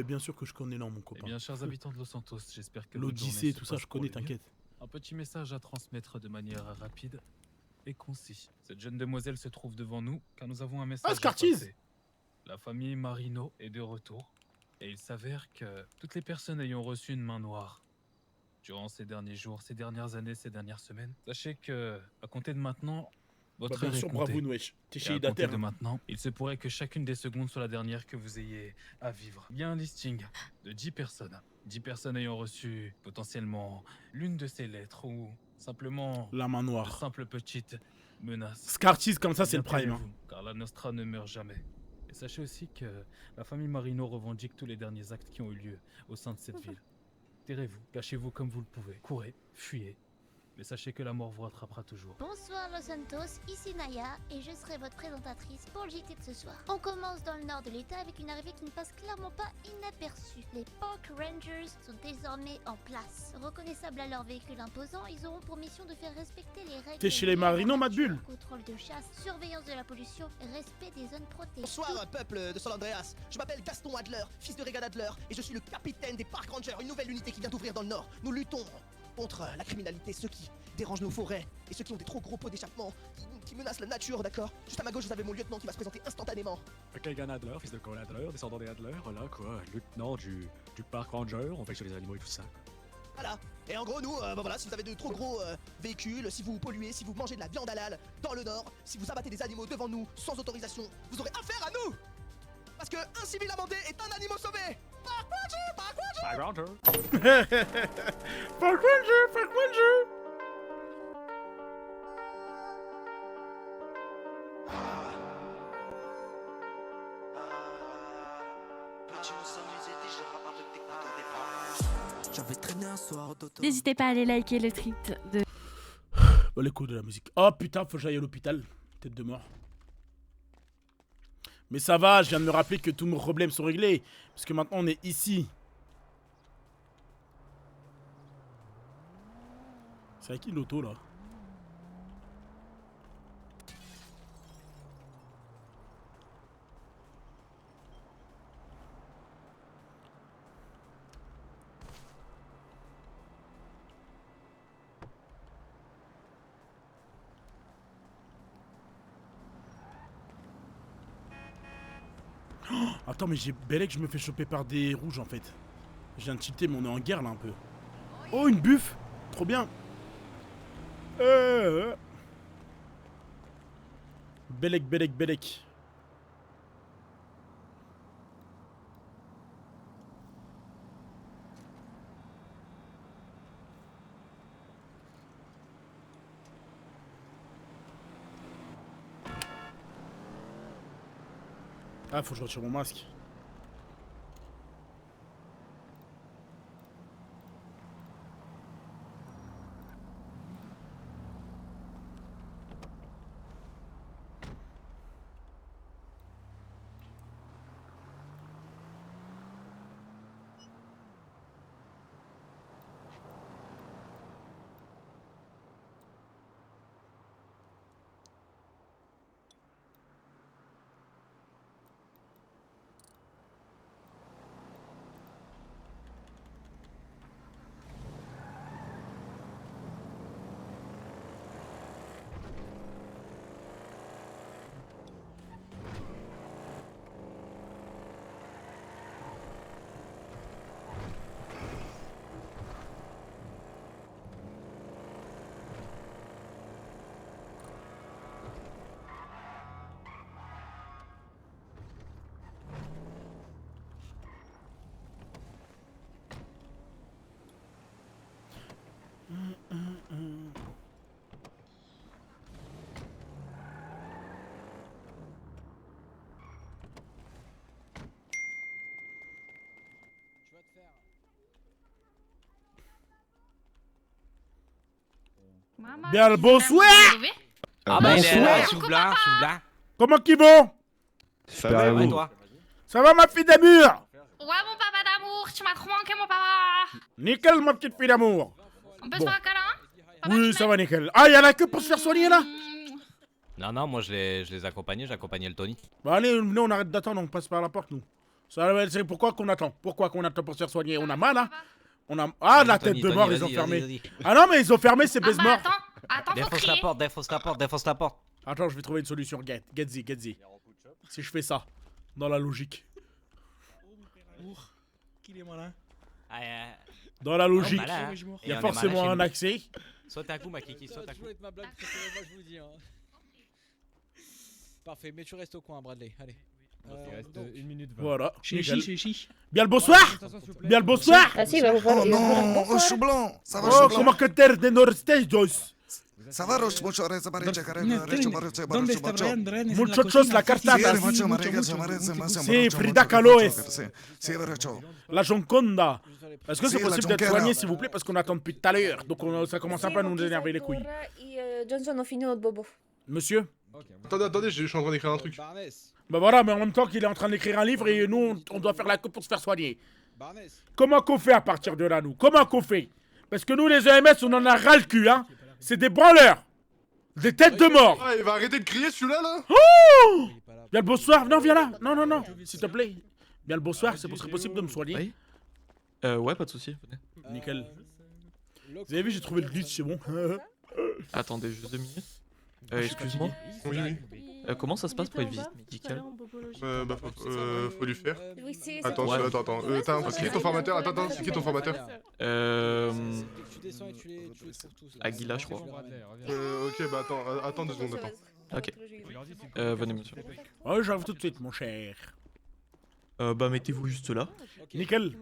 bah bien sûr que je connais non, mon Eh copain. bien, chers habitants de Los Santos, j'espère que votre L'Odyssée, journée se tout ça, passe je pour connais, le mieux. t'inquiète. Un petit message à transmettre de manière rapide et concis. Cette jeune demoiselle se trouve devant nous car nous avons un message à Scarcheese! passer. La famille Marino est de retour et il s'avère que toutes les personnes ayant reçu une main noire durant ces derniers jours, ces dernières années, ces dernières semaines, sachez que à compter de maintenant, Bah votre bien heure est sûr, comptée. bravo, wesh. T'es Et chez à compter Idater. de maintenant, il se pourrait que chacune des secondes soit la dernière que vous ayez à vivre. Il y a un listing de 10 personnes. 10 personnes ayant reçu potentiellement l'une de ces lettres ou simplement La main de noire. simples petites menaces. Scarcheese, comme ça, Eh c'est bien, le prime. Hein. taisez-vous, car la Nostra ne meurt jamais. Et sachez aussi que la famille Marino revendique tous les derniers actes qui ont eu lieu au sein de cette ville. Tairez-vous, cachez-vous comme vous le pouvez, courez, fuyez. Mais sachez que la mort vous rattrapera toujours. Bonsoir Los Santos, ici Naya et je serai votre présentatrice pour le JT de ce soir. On commence dans le nord de l'état avec une arrivée qui ne passe clairement pas inaperçue. Les Park Rangers sont désormais en place. Reconnaissables à leur véhicule imposant, ils auront pour mission de faire respecter les règles. T'es chez les liées à la Marino, nature, Matbull? Contrôle de chasse, surveillance de la pollution, respect des zones protégées. Bonsoir, peuple de San Andreas. Je m'appelle Gaston Adler, fils de Regan Adler, et je suis le capitaine des Park Rangers, une nouvelle unité qui vient d'ouvrir dans le nord. Nous luttons contre la criminalité, ceux qui dérangent nos forêts, et ceux qui ont des trop gros pots d'échappement, qui menacent la nature, d'accord? Juste à ma gauche, vous avez mon lieutenant qui va se présenter instantanément. Kagan Adler, fils de Cole Adler, descendant des Adler, là quoi, lieutenant du Park Ranger, on fait sur les animaux et tout ça. Voilà. Et en gros, nous, voilà, si vous avez de trop gros véhicules, si vous polluez, si vous mangez de la viande halal dans le nord, si vous abattez des animaux devant nous sans autorisation, vous aurez affaire à nous! Parce que un civil amendé est un animal sauvé! Park Ranger! Park Ranger! Park Ranger! Park Ranger! Park Ranger! N'hésitez pas à aller liker le tweet de... Bah les coups de la musique. Oh putain, faut que j'aille à l'hôpital. Tête de mort. Mais ça va, je viens de me rappeler que tous mes problèmes sont réglés. Parce que maintenant on est ici. C'est avec qui l'auto là? Attends, mais j'ai belé que je me fais choper par des rouges en fait. Je viens de tilter, mais on est en guerre là un peu. Oh, une buffe! Trop bien! Belek, belek, belek. Ah, faut que je retire mon masque. Bien le bonsoir! Ah bah bonsoir. s'il vous plaît, s'il vous plaît. Comment qu'ils vont? Ça va et toi? Ça va ma fille d'amour? Ouais mon papa d'amour, tu m'as trop manqué mon papa. Nickel ma petite fille d'amour. On peut Bon. se faire un câlin? Oui, ça va nickel. Ah, y'en a que pour se faire soigner là? Non, non, moi je les accompagnais, j'accompagnais le Tony. Bah allez, nous on arrête d'attendre, on passe par la porte nous. C'est pourquoi qu'on attend? Pourquoi qu'on attend pour se faire soigner? On a mal, hein? On a... Ah, la tête de mort, ils ont fermé. Ah non, mais ils ont fermé, c'est baise mort. Attends, faut Défonce la crier. porte, défonce la porte, défonce la porte. Attends, je vais trouver une solution. Getzi. Si je fais ça, dans la logique. Qu'il est malin. Dans la logique, malin, hein. il y a Et on est forcément malin un chez accès. nous. Saute un coup, ma kiki, saute un coup. ma blague préférée, moi je vous le dis. Hein. Parfait, mais tu restes au coin, Bradley. Allez. Il reste Donc, 1 minute 20. Voilà. Nickel. Chichi. Bien le bonsoir. Bien le bonsoir. Ah si, il va vous parler. Oh non, chou blanc. Ça va, Oh, chou blanc. comment que t'es de Norstados? Ça va, Roche, mucho reza, maricha, carena, recho, barucho, ¿Dónde barucho, está barucho. Brian? Brian es en Muchachos, la Sí, cartada. mucho, marica, se merece, Sí, mucho, Frida mucho, Kahlo mucho, es. sí, sí, barucho. La Jonconda. Est-ce que c'est Si, la possible d'être Jonquera. soigné, s'il vous plaît, parce qu'on attend depuis tout à l'heure. Donc ça commence un peu à nous énerver les couilles. Johnson ont fini notre bobo. Monsieur? Attendez, je suis en train d'écrire un truc. Barnès. Bah voilà, mais en même temps qu'il est en train d'écrire un livre et nous, on doit faire la queue pour se faire soigner. Barnès. Comment qu'on fait à partir de là, nous? Comment qu'on fait? Parce que nous, les EMS, on en a ras le cul, hein. C'est des branleurs. Des têtes de mort. Ah, il va arrêter de crier celui-là, là. Bien le bonsoir. Non, viens là. Non. S'il te plaît. Bien le bonsoir, c'est serait possible de me soigner. Oui. Ouais, pas de soucis. Nickel. Vous avez vu, j'ai trouvé le glitch, c'est bon. Attendez juste 2 minutes. Excuse-moi. Oui. Comment ça se passe pour une visite médicale? Faut lui faire. Oui, c'est Attends, Ouais. attends. C'est qui ton formateur? Attends, c'est qui ton formateur? Tu descends et tu les trouves tous. là. Aguila, je crois. Ok, bah attends 2 secondes, attends. Ok. Venez, monsieur. Ouais, j'arrive tout de suite, mon cher. Bah, mettez-vous juste là. Ok. Nickel.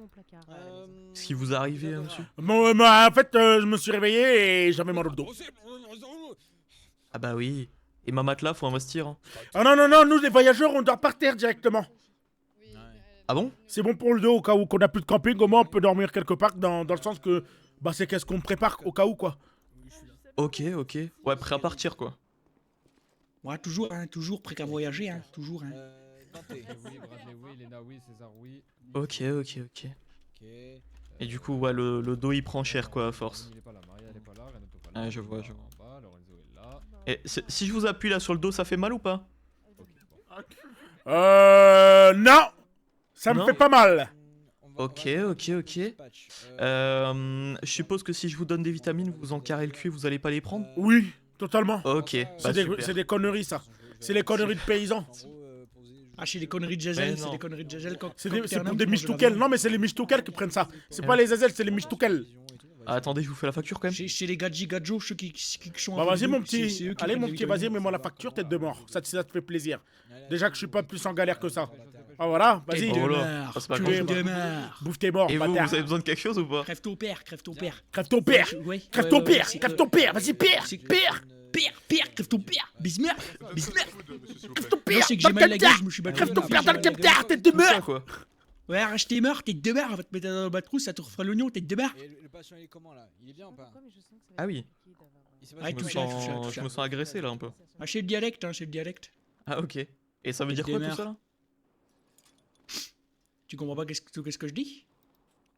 Ce qui vous est arrivé, monsieur? Bon, bah, en fait, je me suis réveillé et j'avais mal au dos. Ah bah oui. Et ma matelas, faut investir. Hein. Ah non, nous, les voyageurs, on dort par terre directement. Ah bon? C'est bon pour le dos au cas où qu'on a plus de camping, au moins on peut dormir quelque part dans le sens que bah c'est qu'est-ce qu'on prépare au cas où quoi. Ok. Ouais, prêt à partir, quoi. Ouais, toujours prêt qu'à voyager, hein. Toujours, hein. Tentez. Oui, Bradley, oui, Lena, oui, César, oui. Ok. Ok. Et du coup, ouais, le dos il prend cher, quoi, à force. Il est pas là, Maria, elle est pas là, Renato pas là. Ouais, je vois. Pas, Lorenzo est là. Et si je vous appuie là sur le dos, ça fait mal ou pas? Non, ça me Non fait pas mal. Ok. Je suppose que si je vous donne des vitamines, vous en carrez le cul, vous allez pas les prendre? Oui, totalement. Ok, bah super. C'est des conneries ça. C'est les conneries de paysans. Ah, c'est des conneries de Jazel, Mais c'est non. des conneries de Jazel. C'est pour des michtoukels. Non mais c'est les michtoukels qui prennent ça. C'est pas les azels, c'est les michtoukels. Ah, attendez, je vous fais la facture quand même. Chez les gadji-gadjo, ceux qui sont... Bah vas-y mon c'est petit. eux qui Allez prennent mon les petit, vitamines. vas-y, mets-moi la facture, tête de mort. Ça te fait plaisir. Déjà que je suis pas plus en galère que ça. Ah voilà, vas-y. Tête de Oh là, mort, c'est pas tu grand-chose. es- de mort. Bouffe tes morts, Et vous, bâtard. vous avez besoin de quelque chose ou pas? Crève ton père. Crève ton père. Ouais, Crève ouais, ton ouais, père. c'est Crève que- ton père. Vas-y, père. c'est- Père. Crève ton père. Bismère. Crève ton Non, père. c'est que Dans j'ai le mal à la gueule, captar. je me suis battu. Crève ton père dans le J'ai mal à la captar, tête de Tout ça, mort. quoi. Ouais, arrache tes morts, tête de mort. On va te mettre dans le batrousse, ça te refera l'oignon, tête de mort. Et le patient, il est comment là? Il est bien ou pas? Ah oui. Il s'est Ah, passé Je me touche, quoi touche, sens, touche. je me sens agressé là un peu. Ah, c'est le dialecte, hein, c'est le dialecte. Ah ok. Et ça veut dire quoi tout ça là? Tu comprends pas qu'est-ce que je dis?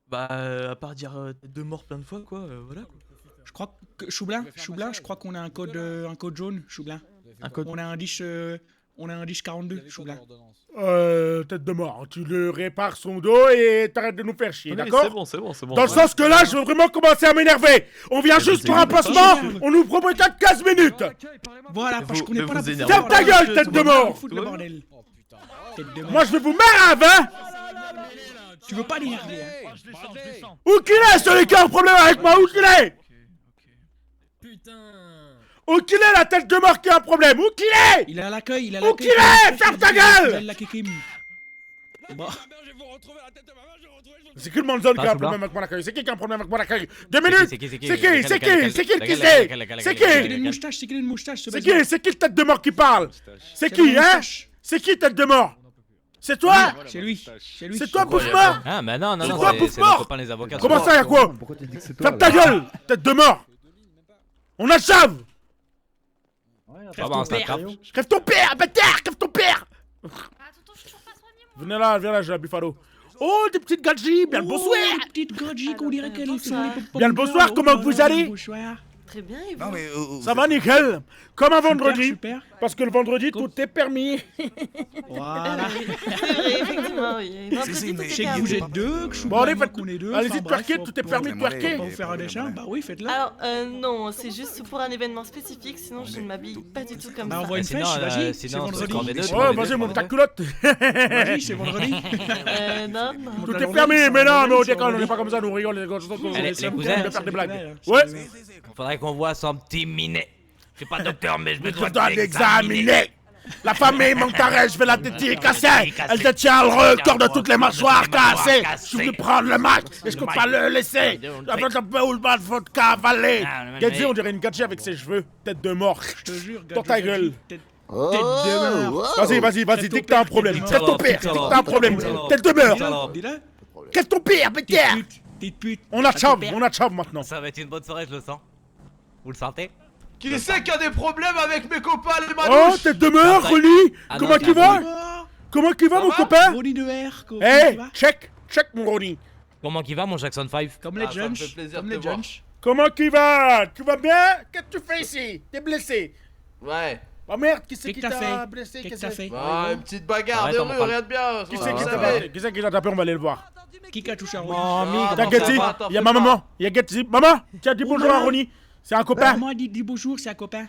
Bah à part dire tête de mort plein de fois quoi, voilà quoi. Je crois que Choublin, je crois qu'on a un code jaune, Choublin. Un code. On a un 10 42, Choublin. Tête de mort. Tu le répares son dos et t'arrêtes de nous faire chier, Oui, d'accord? c'est bon. Dans le sens que là, je veux vraiment commencer à m'énerver. On vient juste pour un placement, on nous propose 15 minutes. Voilà, parce qu'on est pas là pour Ferme ta gueule, tête de mort. foutre le bordel. Tête de mort. Moi, je vais vous marave, hein. Tu veux pas l'énerver, hein? Où qu'il est, celui qui a un problème avec moi? Où qu'il est? Putain! Où qu'il est, la tête de mort qui a un problème? Où qu'il est? Il est à l'accueil, il est à Où l'accueil. qu'il est? Ferme ta gueule. La Kikim. Bon. C'est qui le Manzon qui a un Soublin. problème avec mon accueil? C'est qui a un problème avec mon accueil? 2 minutes. C'est qui C'est qui le qui c'est? C'est C'est qu'il a qui? une moustache, c'est qu'il a une moustache, ce C'est bâtard. qui? C'est qui le tête de mort qui parle? C'est C'est qui, la hein? moustache. C'est qui tête de mort? C'est toi? C'est lui. C'est lui. C'est toi, bouffe-mort? Ah, mais non, C'est toi, c'est bouffe-mort. nos copains les avocats. Comment ça, y'a quoi? Ferme ta gueule, tête de mort. On achève. Ah bah, on s'attrape. Crève ton père, bâtard, crève ton père. Venez là, viens là, j'ai la buffalo. Oh, des petites gadgets, bien le bonsoir. Petite gadji qu'on dirait qu'elle est Bien le bonsoir, comment vous allez? Bonsoir. Très bien, et Non, vous mais. Ça va nickel. Comme un vendredi. Super. Parce que le vendredi, tout est permis. Voilà. C'est vrai, effectivement, oui. Vendredi, tout Je est sais que permis. vous êtes deux, que je suis Bon, allez, moi faites- qu'on est deux. allez-y, enfin, bref, twerker, tout est permis de twerker. Pour faire un dessin, bah oui, faites-le. Alors, non, c'est juste pour un événement spécifique, sinon je ne m'habille pas du tout comme Bah ça. envoie une Sinon, flèche, vas-y, c'est sinon, vendredi. c'est deux, Ouais, vas-y, monte ta culotte. Vas-y, c'est vendredi. Non, non. Tout la est journée, permis, c'est mais non, vendredi, mais on c'est déconne, on vendredi. n'est pas comme ça, nous rigole, les gars. Les C'est cousins, de faire des blagues. c'est Ouais. bien. Faudrait qu'on voit son petit minet. Je suis pas docteur, mais je me Je dois dois l'examiner. La famille Montarel, je vais la dédicacer. Elle détient le record de toutes les mâchoires cassées. Je vais prendre le match et je compte pas le laisser. Avec un peu ou le bas de votre cavaler. Gadzi, on dirait une gadget avec ses cheveux. Tête de mort. Je te jure, Dans ta gueule. Tête de mort. Vas-y, dis que t'as un problème. Quel ton père? Dis que t'as un problème. Tête de mort. Dis-le. Quel ton père, Becker? Petite pute. On a chave maintenant. Ça va être une bonne soirée, je le sens. Vous le sentez? Qui sait qu'il y a des problèmes avec mes copains, les Oh, tête de mort, Rolly. Comment tu vas? Comment tu vas, mon copain? Ronnie de R. comment Eh, tu vas check mon Ronny. Comment qu'il va, mon Jackson 5? Comme les Junch. Comme les Junch. Comment tu vas? Tu vas bien? Qu'est-ce que tu fais ici? T'es blessé? Ouais. Oh merde, qui c'est Qu'est-ce qui que t'as t'a fait blessé? Qu'est-ce que t'as fait Ah, une petite bagarre Arrête, de on m'en rue, parle. rien de bien. Qui c'est qui t'a tapé? Qui c'est qui t'a tapé? On va aller le voir. Qui a touché à Ronnie Mamie, T'as comment Getty? ça va? Il y a ma maman. Il y a Getty. Maman, tiens, dis bonjour à Ronny. C'est un copain. Maman dit bonjour, c'est un copain.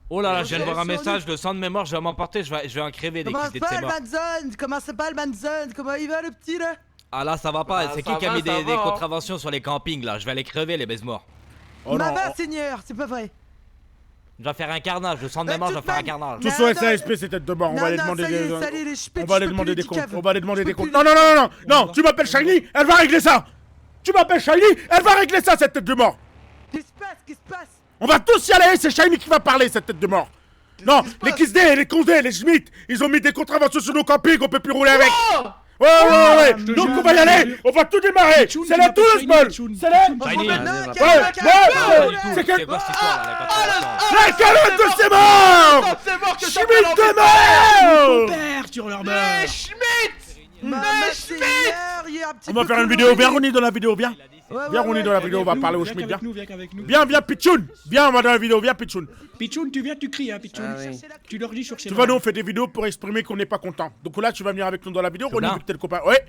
Oh là là, je viens de voir un message, le sang de mémoire, je vais m'emporter, je vais en crever dès qu'il était de ses morts. Comment ça va le Manzon? Comment il va le petit là? Ah là, ça va pas, Ah, c'est ça qui a va, mis ça des va, hein. contraventions sur les campings là? Je vais aller crever les baise morts. Oh non. Seigneur, c'est pas vrai. Je vais faire un carnage, le sang de mémoire, je vais faire un carnage. Tous au SASP, c'est tête de mort. On va aller demander des. On va aller demander des comptes. On va aller demander des comptes. Non, non, non, non, non. Tu m'appelles Shiny, elle va régler ça. Tu m'appelles Shiny, elle va régler ça, cette tête de mort. Qu'est-ce qui se passe? On va tous y aller, c'est Shiny qui va parler, cette tête de mort. Non, les Kisdé, les Condé, les Schmitt, ils ont mis des contraventions sur nos campings, on peut plus rouler avec. Ouais. Donc on va y aller, on va tout démarrer. C'est la touche, bol. C'est la. Shiny, C'est quel. c'est quoi cette histoire là, la contravention? La calotte de ses morts. C'est mort que Schmitt de mort. Père sur leur beurre. On va faire une vidéo, viens Ronny dans la vidéo, viens. Viens Ronny dans la vidéo, on va parler au Schmitt, viens. Viens Pichoun. Viens, on va dans la vidéo, viens Pichoun. Pichoun, tu viens, tu cries, hein, Pichoun. Tu leur dis sur ses Tu vois, nous on fait des vidéos pour exprimer qu'on n'est pas content. Donc là, tu vas venir avec nous dans la vidéo, Ronny, vu que t'es le copain. Ouais.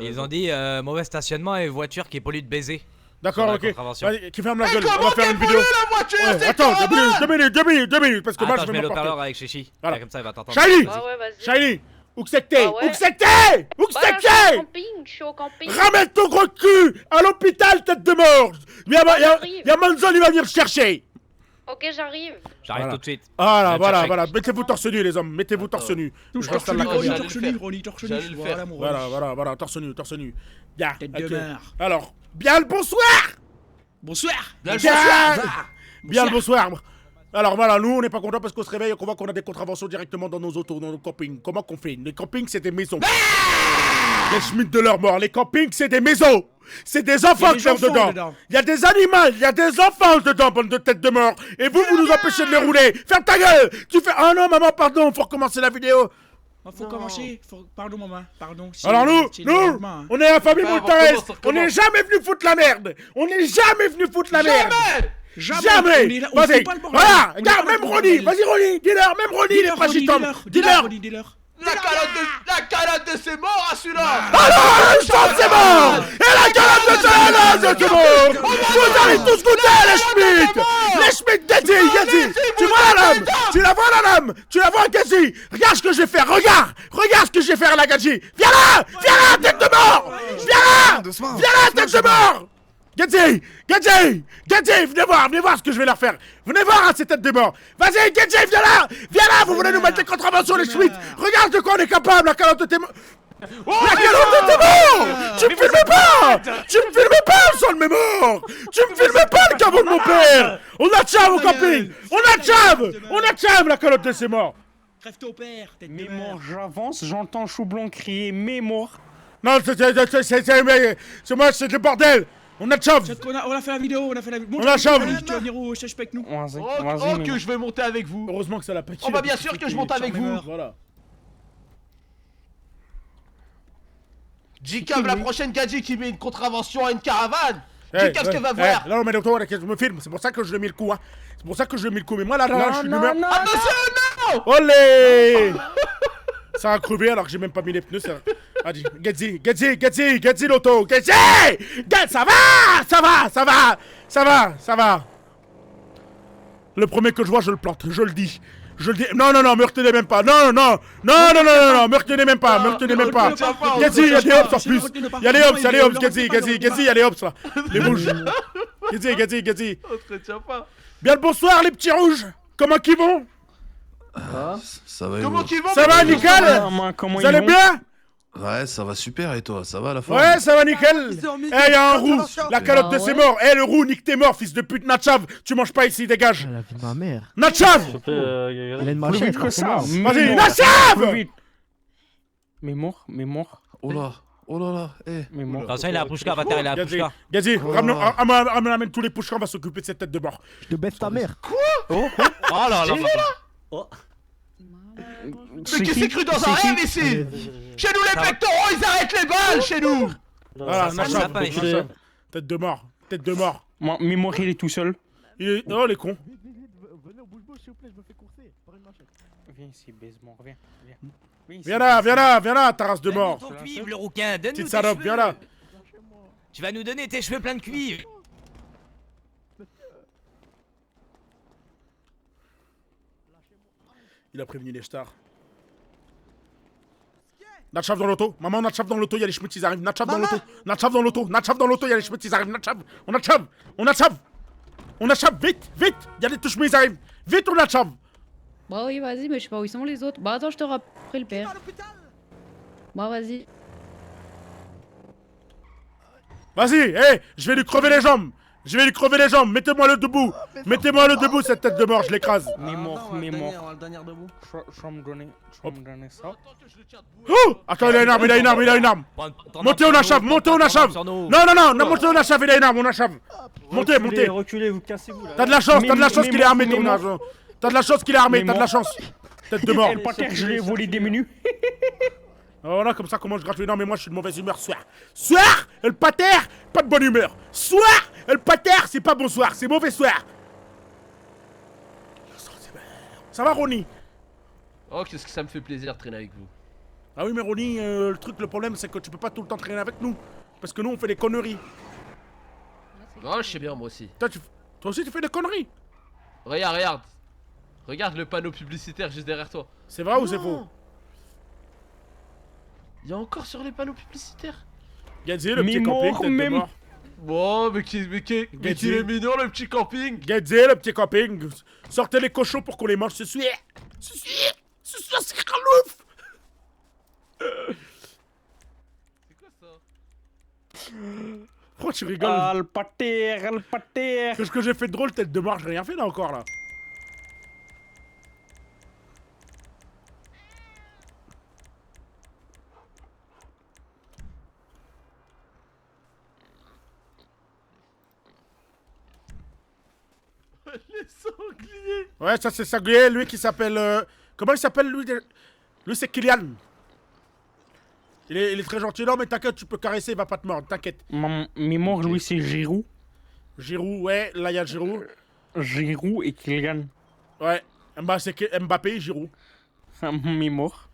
Ils ont dit mauvais stationnement et voiture qui pollue de baiser. D'accord, Sur la ok. contravention. Vas-y, qui ferme la gueule, on va faire une vidéo. Ouais, attends, 2 minutes, parce que moi Attends, je je vais mets le m'emporter. parleur avec Chichi. Voilà. Comme ça, il va t'entendre. Shiny, vas-y. Shiny, où que c'est que t'es? Ah ouais. Où que c'est que t'es? Où que c'est que t'es? Je suis au camping. Ramène ton gros cul à l'hôpital, tête de mort. Y'a Manzon, il va venir te chercher. Ok, j'arrive. J'arrive Voilà. tout de suite. Voilà. Mettez-vous torse nu, les hommes. Mettez-vous torse nu. Touche Je torse reste à nu, la Ronnie, caméra. torse nu, Ronnie, torse nu. J'allais le faire. Voilà, mon Ronnie. Voilà, torse nu. Bien. Tête de ok. mort. Alors, bien le bonsoir. Bonsoir. Bien le bonsoir. Alors voilà, nous on n'est pas contents parce qu'on se réveille et qu'on voit qu'on a des contraventions directement dans nos autos, dans nos campings. Comment qu'on fait? Les campings c'est des maisons. Les Schmitt de leur mort, les campings c'est des maisons. C'est des enfants qui meurent dedans. Il y a des animaux, il y a des enfants dedans, bande de têtes de mort. Et vous nous empêchez de les rouler. Ferme ta gueule. Tu fais. Oh non maman, pardon, faut recommencer la vidéo. Faut commencer. Pardon, maman. Pardon. Alors nous, on est la famille Ouais, Montarès. on recommence, On n'est jamais venu foutre la merde. On n'est jamais venu foutre la merde. Jamais. On Vas-y. fout pas le bordel. Voilà. On Regarde, est pas même le Ronny. bordel. Vas-y Ronny. Dis-leur. Même Ronny, il est pas gitan. Dis-leur. Dis-leur. La calotte de ses morts à celui-là. Alors, le sang c'est mort. Et la galette de c'est mort. Vous allez tous goûter les Schmitt. Les Schmitt, Gadzi. Tu vois la lame. Tu la vois la lame. Tu la vois Gadzi. Regarde ce que je vais faire. Regarde ce que je vais faire à la Gadzi. Viens là, tête de mort. Viens là, tête de mort. Gadzi, venez voir ce que je vais leur faire. Venez voir ces têtes de mort. Vas-y, Gadzi, viens là, vous voulez nous mettre des contraventions, les Schmitt. Regarde de quoi on est capable, la calotte de tes morts. La calotte de tes morts. Tu me filmais pas, le sang de mes morts. Tu me filmais pas, le caveau de mon père. On a tchave au camping. On a tchave, la calotte de ses morts. Crève ton père, tête de Mais mort. moi j'avance, j'entends Choublon crier mémoire. Non, c'est moi, c'est le bordel. On a tchave. On a fait la vidéo, on a fait la vidéo. On a chave. Tu vas venir au siège avec nous. Oh, que je vais monter avec vous. Heureusement que ça l'a pas. Oh bah bien sûr que je monte avec vous. Voilà. J-Cab, la prochaine gadget qui met une contravention à une caravane, J'ai qu'à ce que va voir. Non, mais docteur, je me filme, c'est pour ça que je lui ai mis le coup, hein. C'est pour ça que je lui ai mis le coup, mais moi, là, je suis d'humeur. Attention, non. Olé. Ça a crevé alors que j'ai même pas mis les pneus, ça. Allez, Gadzi, l'auto, Gadzi. Ça va. Le premier que je vois, je le plante, je le dis. Non, me retenez même pas. Non, me retenez même pas. Gadzi, il y a des hops en plus. Il y a les hops, Gadzi, il y a les hops là. Les rouges. Gadzi. On te retient pas. Bien le bonsoir, les petits rouges. Comment qu'ils vont? Ça va, Comment qu'ils vont? Ça va, nickel? Vous allez bien? Ouais, ça va super, et toi? Ça va la forme? Ouais, ça va nickel. Eh, y'a un roux. La calotte de ses morts. Eh, le roux, nique tes morts, fils de pute. Natchav, tu manges pas ici, dégage. La vie de ma mère. Natchav. Elle a une Plus vite que ça. Vas-y, Natchav. Mais mort. Oh là, eh. Mais mort. Attention, il a un pushka, bâtard, il a un pushka. Gadzi, ramène tous les pushkas, on va s'occuper de cette tête de mort. Je te baisse ta mère. Oh là là. Mais qui s'est cru dans un rêve ici? Chez nous, les pectoraux, ils arrêtent les balles, chez nous. Voilà, Natchav, tête de mort. Mais mort, il est tout seul. Oh, les cons. Venez au boule-bouche, s'il vous plaît, je me fais courser par une machette. Viens ici, baise-moi, viens. Viens là, ta race de mort. Donne-nous ton cuivre, le rouquin, donne-nous Petite tes salope, cheveux. viens là. Tu vas nous donner tes cheveux pleins de cuivre. Il a prévenu les stars. Natchav dans l'auto. Maman, Natchav dans l'auto, il y a les schmitts, ils arrivent. Natchav dans l'auto, il y a les schmitts, ils arrivent. Natchav, on achève, vite. Il y a les touches, ils arrivent. Vite, on achève. Bah oui, vas-y, mais je sais pas où ils sont les autres. Bah attends, je te rappelle le père. Bah vas-y. Vas-y, je vais lui crever les jambes. Mettez-moi le debout, cette tête de mort, je l'écrase. Mais mort. Le dernier debout. Je vais me donner ça. Oh, attends, il a une arme. Montez, on achève. Non, montez, on achève, il a une arme, on achève. Montez. Reculez, vous cassez-vous là. T'as de la chance qu'il est armé, ton agent. T'as de la chance qu'il est armé, t'as de la chance. Tête de mort. Et le pater, je l'ai volé des menus. Voilà, comme ça, comment je gratuit. Non, mais moi, je suis de mauvaise humeur. Soir, le pater, pas de bonne humeur. Soir, le pater, c'est pas bonsoir, c'est mauvais soir. Ça va, Ronnie? Oh, qu'est-ce que ça me fait plaisir de traîner avec vous. Ah oui, mais Ronnie, le problème, c'est que tu peux pas tout le temps traîner avec nous. Parce que nous, on fait des conneries. Oh, je sais bien, moi aussi. Toi aussi, tu fais des conneries. Regarde. Regarde le panneau publicitaire juste derrière toi. C'est vrai ou c'est faux? Il y a encore sur les panneaux publicitaires. Gadzi, le petit camping, tête de mort. Bon, mais qu'il est mignon, le petit camping. Gadzi, le petit camping. Sortez les cochons pour qu'on les mange ce soir. Ce soir, c'est ralouf. C'est quoi ça? Pourquoi tu rigoles? Ah, le pater. Qu'est-ce que j'ai fait de drôle, tête de mort? J'ai rien fait là encore là. Les sangliers. Ouais, ça c'est sanglier, lui qui s'appelle... Comment il s'appelle lui? Lui c'est Kylian. Il est très gentil. Non mais t'inquiète, tu peux caresser, il va pas te mordre, t'inquiète. Mais mort, lui c'est Giroud. Giroud, ouais, là il y a Giroud. Giroud et Kylian. Ouais, c'est Mbappé et Giroud. Mais mort.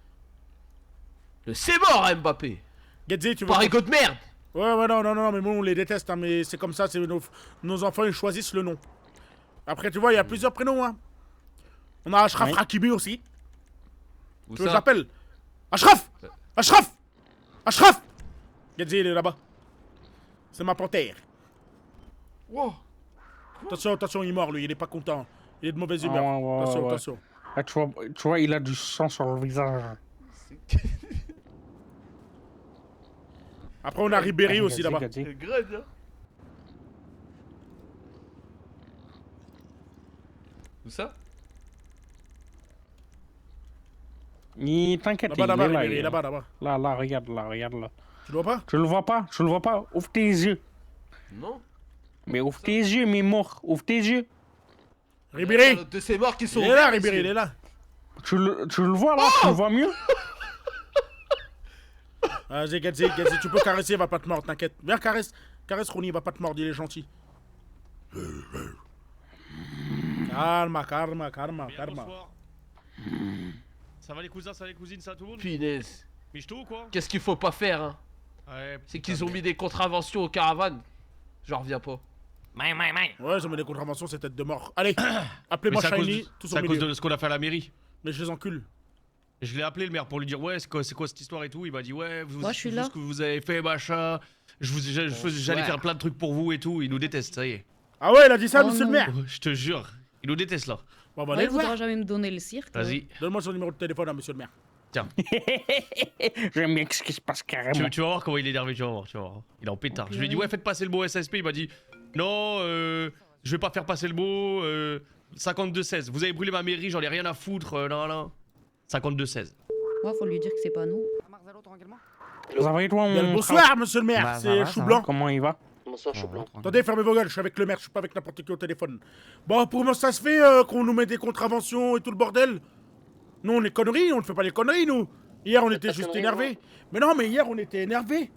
C'est mort, Mbappé. Gadzi, tu veux... Parigo de merde. Ouais, non, mais bon, on les déteste, hein, mais c'est comme ça, c'est nos enfants, ils choisissent le nom. Après, tu vois, il y a plusieurs prénoms, hein. On a Ashraf Hakimi aussi. Où Tu veux que ça? j'appelle? Ashraf Gadzi, il est là-bas. C'est ma panthère. Wow. Attention, il est mort, lui, il est pas content. Il est de mauvaise humeur. Attention. Ah, tu vois, il a du sang sur le visage. Après, on a Ribéry aussi, là-bas. C'est grave, hein. Où ça? T'inquiète, là-bas, Ribéry, là-bas. Là, regarde là. Tu le vois pas? Tu le vois pas? Ouvre tes yeux. Non. Mais ouvre tes yeux, mais mort. Ouvre tes yeux. Ribéry! De ces morts qui sont... Il est là, Ribéry, il est là. Tu le vois là? Tu le vois mieux? Vas-y, Gadzi, tu peux caresser, il va pas te mordre, t'inquiète. Viens, caresse. Caresse Ronnie, il va pas te mordre, il est gentil. Calma. Ça va les cousins, ça va les cousines, ça va tout le monde? Punaise. Michto ou quoi? Qu'est-ce qu'il faut pas faire, hein? Ouais, C'est qu'ils ont mis des contraventions aux caravanes. J'en reviens pas. Ouais, ils ont mis des contraventions, c'est tête de mort. Allez, appelez-moi Shiny, tous C'est au à cause milieu. de ce qu'on a fait à la mairie. Mais je les encule. Je l'ai appelé le maire pour lui dire ouais c'est quoi cette histoire et tout. Il m'a dit ouais Moi, je suis là. ce que vous avez fait machin. J'allais faire plein de trucs pour vous et tout. Il nous déteste, ça y est. Ah ouais, il a dit ça, Oh monsieur le non. maire. Je te jure, il nous déteste là. Bon, bah, Ouais, allez il le voir. voudra jamais me donner le cirque. Vas-y. Donne-moi son numéro de téléphone à monsieur le maire. Tiens. J'aime bien ce qui se passe carrément. Tu vas voir comment il est énervé, tu vas voir. Il est en pétard. Je lui ai dit ouais faites passer le mot SSP. Il m'a dit non, je vais pas faire passer le mot 52-16. Vous avez brûlé ma mairie, j'en ai rien à foutre. Non. 52-16. Moi, faut lui dire que c'est pas nous. Ça va et toi, Bien le mon bonsoir, monsieur le maire, Bah, ça c'est va, Chou ça Blanc. va. Comment il va? Bonsoir, Chou Blanc. Attendez, fermez vos gueules, je suis avec le maire, je suis pas avec n'importe qui au téléphone. Bon, comment ça se fait qu'on nous met des contraventions et tout le bordel? Nous, on est conneries, on ne fait pas les conneries, nous. Hier, on était juste conneries, énervés. Mais non, mais hier, on était énervés.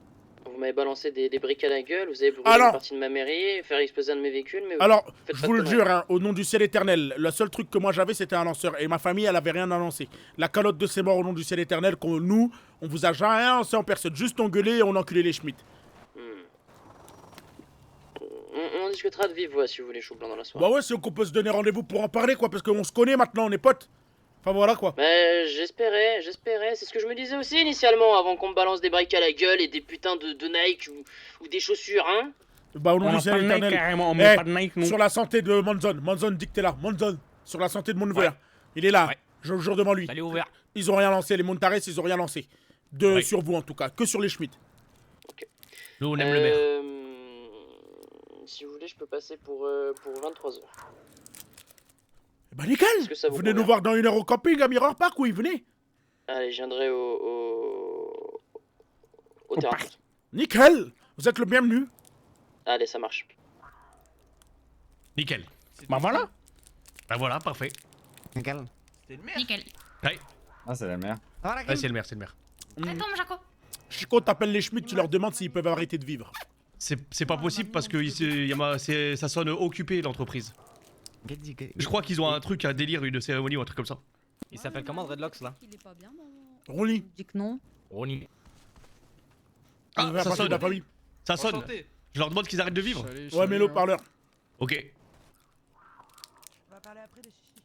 Vous m'avez balancé des briques à la gueule, vous avez brûlé Alors- une partie de ma mairie, faire exploser un de mes véhicules, mais Alors, faites je pas vous de le conneries. jure, hein, au nom du ciel éternel, le seul truc que moi j'avais, c'était un lanceur. Et ma famille, elle avait rien à lancer. La calotte de ses morts au nom du ciel éternel, nous, on vous a jamais rien lancé en personne. Juste engueulé et on enculé les Schmitt. On discutera de vive voix si vous voulez, Chou Blanc, dans la soirée. Bah ouais, c'est qu'on peut se donner rendez-vous pour en parler, quoi, parce qu'on se connaît maintenant, on est potes. Enfin voilà, quoi. Mais j'espérais, c'est ce que je me disais aussi initialement, avant qu'on me balance des briques à la gueule et des putains de Nike ou des chaussures, hein. Bah au nom On du a ciel pas de Nike éternel. carrément, on met Eh, pas de Nike, nous. sur la santé de Monzon. Monzon, dit que t'es là. Monzon, sur la santé de mon neveu, là. Il est là. Je le jure devant lui. Salut, ouvert. Ils ont rien lancé, les Montares, ils ont rien lancé. Sur vous, en tout cas. Que sur les Schmitt. Nous on aime le maire. Si vous voulez, je peux passer pour 23h. Bah nickel. Est-ce que ça vous Venez nous convient voir dans 1 heure au camping à Mirror Park, oui, venez. Allez, je viendrai au terrain. de foot. Nickel. Vous êtes le bienvenu. Allez, ça marche. Nickel. Bah voilà. Bah voilà, parfait. Nickel. Nickel. Ouais. Ah, c'est la mère. Ouais, c'est le maire, c'est le maire. Attends, Jaco. Chico, t'appelles les Schmitt, tu leur demandes s'ils peuvent arrêter de vivre. C'est pas possible parce que ça sonne occupé l'entreprise. Je crois qu'ils ont un truc, un délire, une cérémonie ou un truc comme ça. Il s'appelle comment Dreadlocks là? Il est pas bien, maman. Ronnie. Dis que non. Ronnie. Ah, Ça ça sonne. sonne. La famille. Ça sonne. Je leur demande qu'ils arrêtent de vivre. Ouais, mets le parleur. Ok. On va parler après des chichis.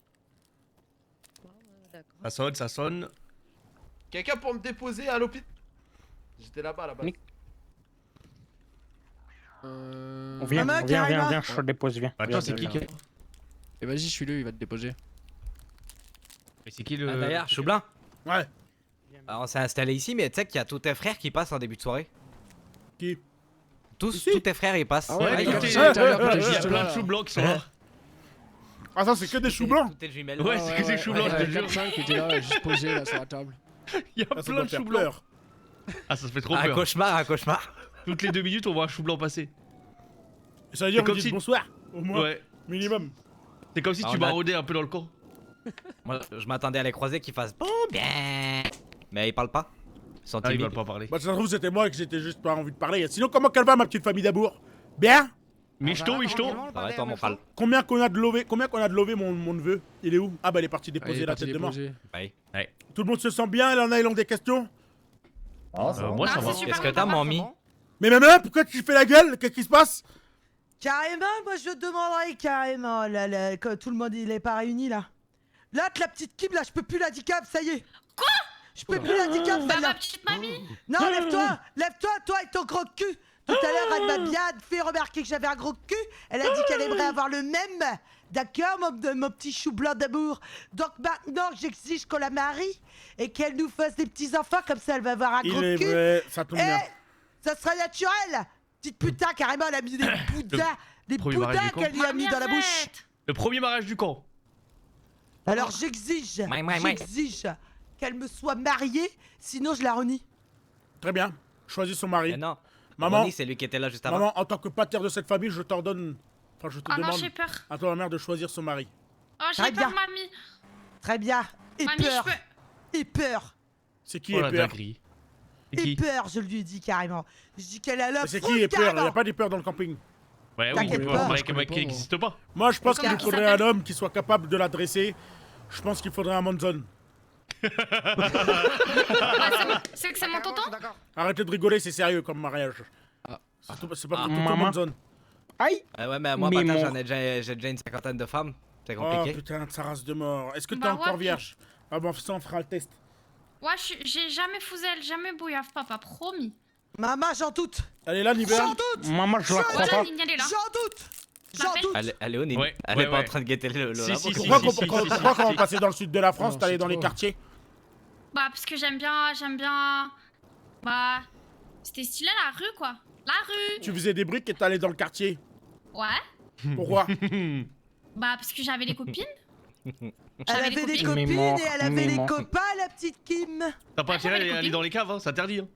Ça sonne. Quelqu'un pour me déposer à l'hôpital? J'étais là-bas, là-bas. Viens, je te dépose, viens. Attends, c'est qui Et vas-y, suis-le, il va te déposer. Mais c'est qui le. Ah, d'ailleurs, Chou Blanc. Ouais. Alors, on s'est installé ici, mais tu sais qu'il y a tous tes frères qui passent en début de soirée. Qui? Tous tes frères ils passent. Ouais, il y a il y a plein de choux blancs qui sont là. Ah, ça, c'est que des choux blancs. Toutes tes jumelles. Ouais, c'est que des choux blancs, je te jure. 4-5 qui étaient là, juste posés là sur la table. Il y a Ah, ça plein doit de faire choux blancs. peur. Ah, ça se fait trop Un peur. cauchemar, un cauchemar. Toutes les 2 minutes, on voit un chou blanc passer. Ça veut dire C'est qu'on comme dit si- bonsoir, au moins. Ouais. Minimum. C'est comme si Ah, tu on a- maraudais un peu dans le camp. Moi, je m'attendais à les croiser qu'ils fassent bon bien. Mais ils parlent pas. Ils sont Ah, ils timides. veulent pas parler. Bah, ça se trouve, c'était moi et que j'étais juste pas envie de parler. Sinon, comment qu'elle va, ma petite famille d'amour? Bien? Michto, Michto. Ça va, toi, mon pâle. Combien qu'on a de lové, mon neveu? Il est où? Ah, bah, il est parti déposer la tête de mort. Ouais. Tout le monde se sent bien? Il en a, ils ont des questions? Ah, Moi, ça va. Qu'est-ce que t'as, mamie? Mais maman, pourquoi tu fais la gueule? Qu'est-ce qui se passe? Carrément, moi je demanderais carrément, là, que tout le monde il est pas réuni là. Là, la petite Kim, là, je peux plus l'handicap, ça y est. Quoi? Je peux plus l'handicap, Bah, celle-là. ma petite mamie. Non, lève-toi, toi et ton gros cul. Tout à l'heure, elle m'a bien fait remarquer que j'avais un gros cul. Elle a dit qu'elle aimerait avoir le même. D'accord, mon petit chou blanc d'amour. Donc maintenant, j'exige qu'on la marie et qu'elle nous fasse des petits enfants, comme ça elle va avoir un gros Il est cul. vrai, ça tombe bien. Ça sera naturel. Petite putain, carrément, elle a mis des premier mariage boudins du camp. qu'elle lui a mis dans la bouche. Le premier mariage du camp. Alors j'exige qu'elle me soit mariée, sinon je la renie. Très bien. Choisis son mari. Mais non. Maman. Ronnie, c'est lui qui était là juste avant. Maman, en tant que pater de cette famille, je t'ordonne. Enfin, je te Oh non, demande j'ai peur. à toi, ma mère, de choisir son mari. Oh, j'ai Très peur, bien. mamie. Très bien. Et Mamie, peur. je peux. Et peur. C'est qui Oh est la peur? dinguerie. qui ait peur, je lui ai dit carrément. Je dis qu'elle a la Mais c'est frousse, qui ait peur? Il carrément. y a pas des peurs dans le camping. Ouais, oui, T'inquiète pas. mais un mec qui n'existe pas. Moi, je pense qu'il Comment nous il faudrait un s'appelle? homme qui soit capable de l'adresser. Je pense qu'il faudrait un Monzon. C'est que c'est mon tonton? Arrêtez de rigoler, c'est sérieux comme mariage. C'est pas pour tonton Monzon. Aïe! Ouais, mais moi, Mais Patin, mon- j'ai déjà une cinquantaine de femmes. C'est Oh compliqué. putain, de sa race de mort. Est-ce que t'es Bah, encore ouais. vierge? Ah bon, ça on fera le test. Ouais, j'ai jamais fouzelle, jamais bouillave, papa, promis. Maman, j'en doute. Elle est là, Niver? J'en doute. Maman, je la crois Ouais, pas. Nini, elle est là. J'en doute. J'en M'appelle. doute. Elle est où, Nini? Ouais, Elle ouais, est pas en ouais. train de guetter le Si, labo, si, quoi. si, Pourquoi qu'on va passer dans le sud de la France? Non, T'allais c'est dans les trop. quartiers? Bah, parce que j'aime bien... Bah... C'était stylé la rue, quoi. La rue. Tu faisais des briques et t'allais dans le quartier. Ouais. Pourquoi? Bah, parce que j'avais les copines. Elle J'avais avait des copines. copines Mémoire, et elle avait les mémoire. copains, la petite Kim. T'as pas intérêt j'avais les à aller copines. dans les caves, hein, c'est interdit. Hein.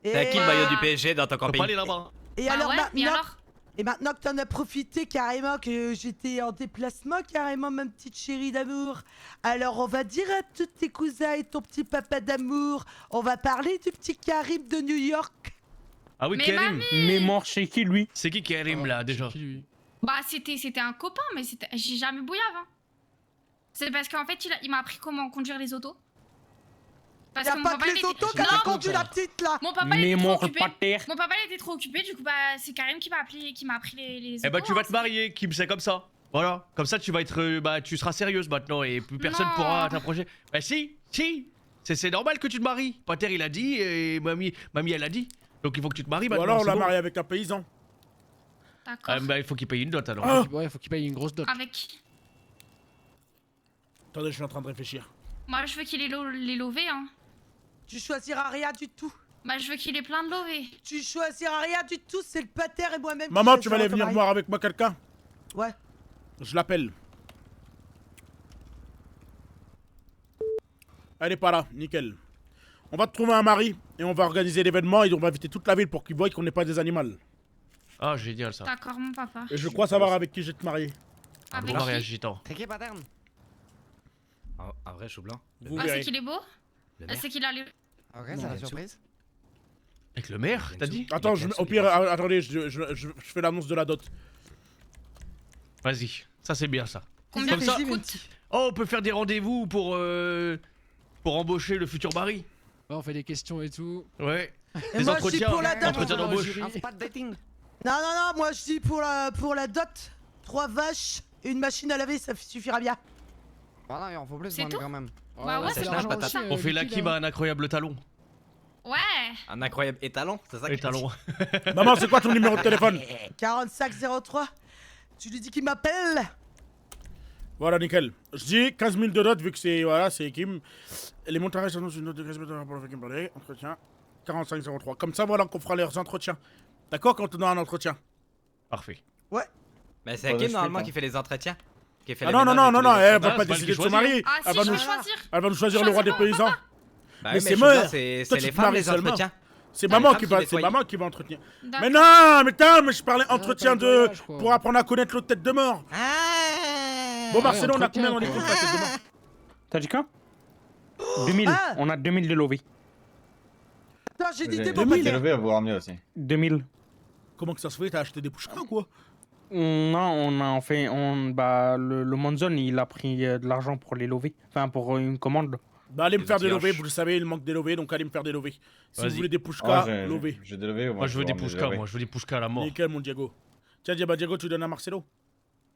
T'as qui le maillot du PSG dans ton Faut pas camping? aller là-bas. Et Bah alors ouais, mais maintenant, alors? et maintenant que t'en as profité carrément, que j'étais en déplacement carrément, ma petite chérie d'amour. Alors on va dire à tous tes cousins et ton petit papa d'amour, on va parler du petit Karim de New York. Ah oui, Mais Karim. Mémoire, c'est qui lui? C'est qui Karim là déjà? Bah, c'était un copain, mais j'ai jamais bouillave, hein. C'est parce qu'en fait, il m'a appris comment conduire les autos. Parce Y'a que mon pas papa, que il les était- autos Non, qu'elle a conduit la petite là. Mon papa, il était trop Mémoire occupé. pater. Mon papa, il était trop occupé, du coup, bah, c'est Karim qui m'a appris les autos. Eh bah tu vas hein. te marier, Kim, c'est comme ça. Voilà, comme ça tu vas être, bah tu seras sérieuse maintenant et plus personne Non. pourra t'approcher. Bah si, c'est normal que tu te maries. Pater il a dit et mamie elle a dit. Donc il faut que tu te maries Ou maintenant. alors on c'est l'a bon. marié avec un paysan. D'accord. Bah il faut qu'il paye une dot alors. Ah. Ouais, faut qu'il paye une grosse dot. Avec qui? Attendez, je suis en train de réfléchir. Moi, je veux qu'il ait les lovés, hein. Tu choisiras rien du tout. Bah, je veux qu'il ait plein de lovés. Tu choisiras rien du tout, c'est le pater et moi-même. qui Maman, tu vas choisirons aller ton venir mari. voir avec moi quelqu'un? Ouais. Je l'appelle. Elle est pas là, nickel. On va te trouver un mari et on va organiser l'événement et on va inviter toute la ville pour qu'ils voient qu'on n'est pas des animaux. Ah génial ça. D'accord, mon papa. Et je crois savoir avec qui je vais te marier. Un Avec beau qui? mariage gitan. C'est qui, paterne? Un vrai chou blanc. Vous Ah, c'est verrez. qu'il est beau? Le Ah, maire. c'est qu'il a les... Ok, c'est la surprise. Avec le maire, t'as dit? Attends, au pire, attendez, je fais l'annonce de la dot. Vas-y, ça c'est bien ça. Combien Comme ça ça. coûte? Oh on peut faire des rendez-vous pour embaucher le futur mari. Ouais, on fait des questions et tout. Ouais. Et Des moi, je dis entretiens. pour la dot. Entretiens d'embauche. Ah, c'est pas de dating. Non, non, non, moi je dis pour la dot. 3 vaches et une machine à laver, ça suffira bien. Voilà, il en faut plus, C'est moi, tout quand même. Bah ouais, c'est c'est l'argent pas aussi, ça. On fait la Kim à un incroyable talon. Ouais. Un incroyable étalon, c'est ça? Et talon. Maman, c'est quoi ton numéro de téléphone? 4503. Tu lui dis qu'il m'appelle. Voilà, nickel. Je dis 15 000 de dot vu que c'est voilà, c'est Kim. Les montages annoncent une note de 15 000 pour le fait Kim parler. Entretien 4503. Comme ça, voilà qu'on fera leurs entretiens. D'accord, quand on a un entretien. Parfait. Ouais. Mais c'est Kim normalement qui fait les entretiens. Qui fait Ah les non, non, ménages non, et non, tous les elle autres. va pas c'est pas décider elle de qui se marier. Ah, si, Elle va je nous veux choisir. elle va nous choisir le roi des Choisis paysans. Bah Mais oui, c'est chou blanc, mort. c'est Toi, les tu te femmes maries les seulement. entretiens. C'est Bah, maman les qui femmes va, qui c'est nettoient. maman qui va entretenir. D'accord. Mais non, mais putain, mais je parlais entretien pas de nettoyage, quoi. pour apprendre à connaître l'autre tête de mort. Bon, Marcelo, on a entretien, combien dans les quoi. comptes la tête de mort? T'as dit quoi? 2000. Ah. On a 2000 de lovés. Non, j'ai dit des 2000. papiers. à voir mieux aussi. 2000. Comment que ça se fait? T'as acheté des pushkas ou quoi? Non, le Monzon, il a pris de l'argent pour les lovés. Enfin, pour une commande. Bah, allez me Les faire des outils lovés, haches. vous le savez, il manque des lovés, donc allez me faire des lovés. Si vous Vas-y. voulez des pushkas, lovés. J'ai des levées. Moi je veux des pushkas, moi je veux des pushkas à la mort. Nickel, mon Diego. Tiens, Diego, tu donnes à Marcelo?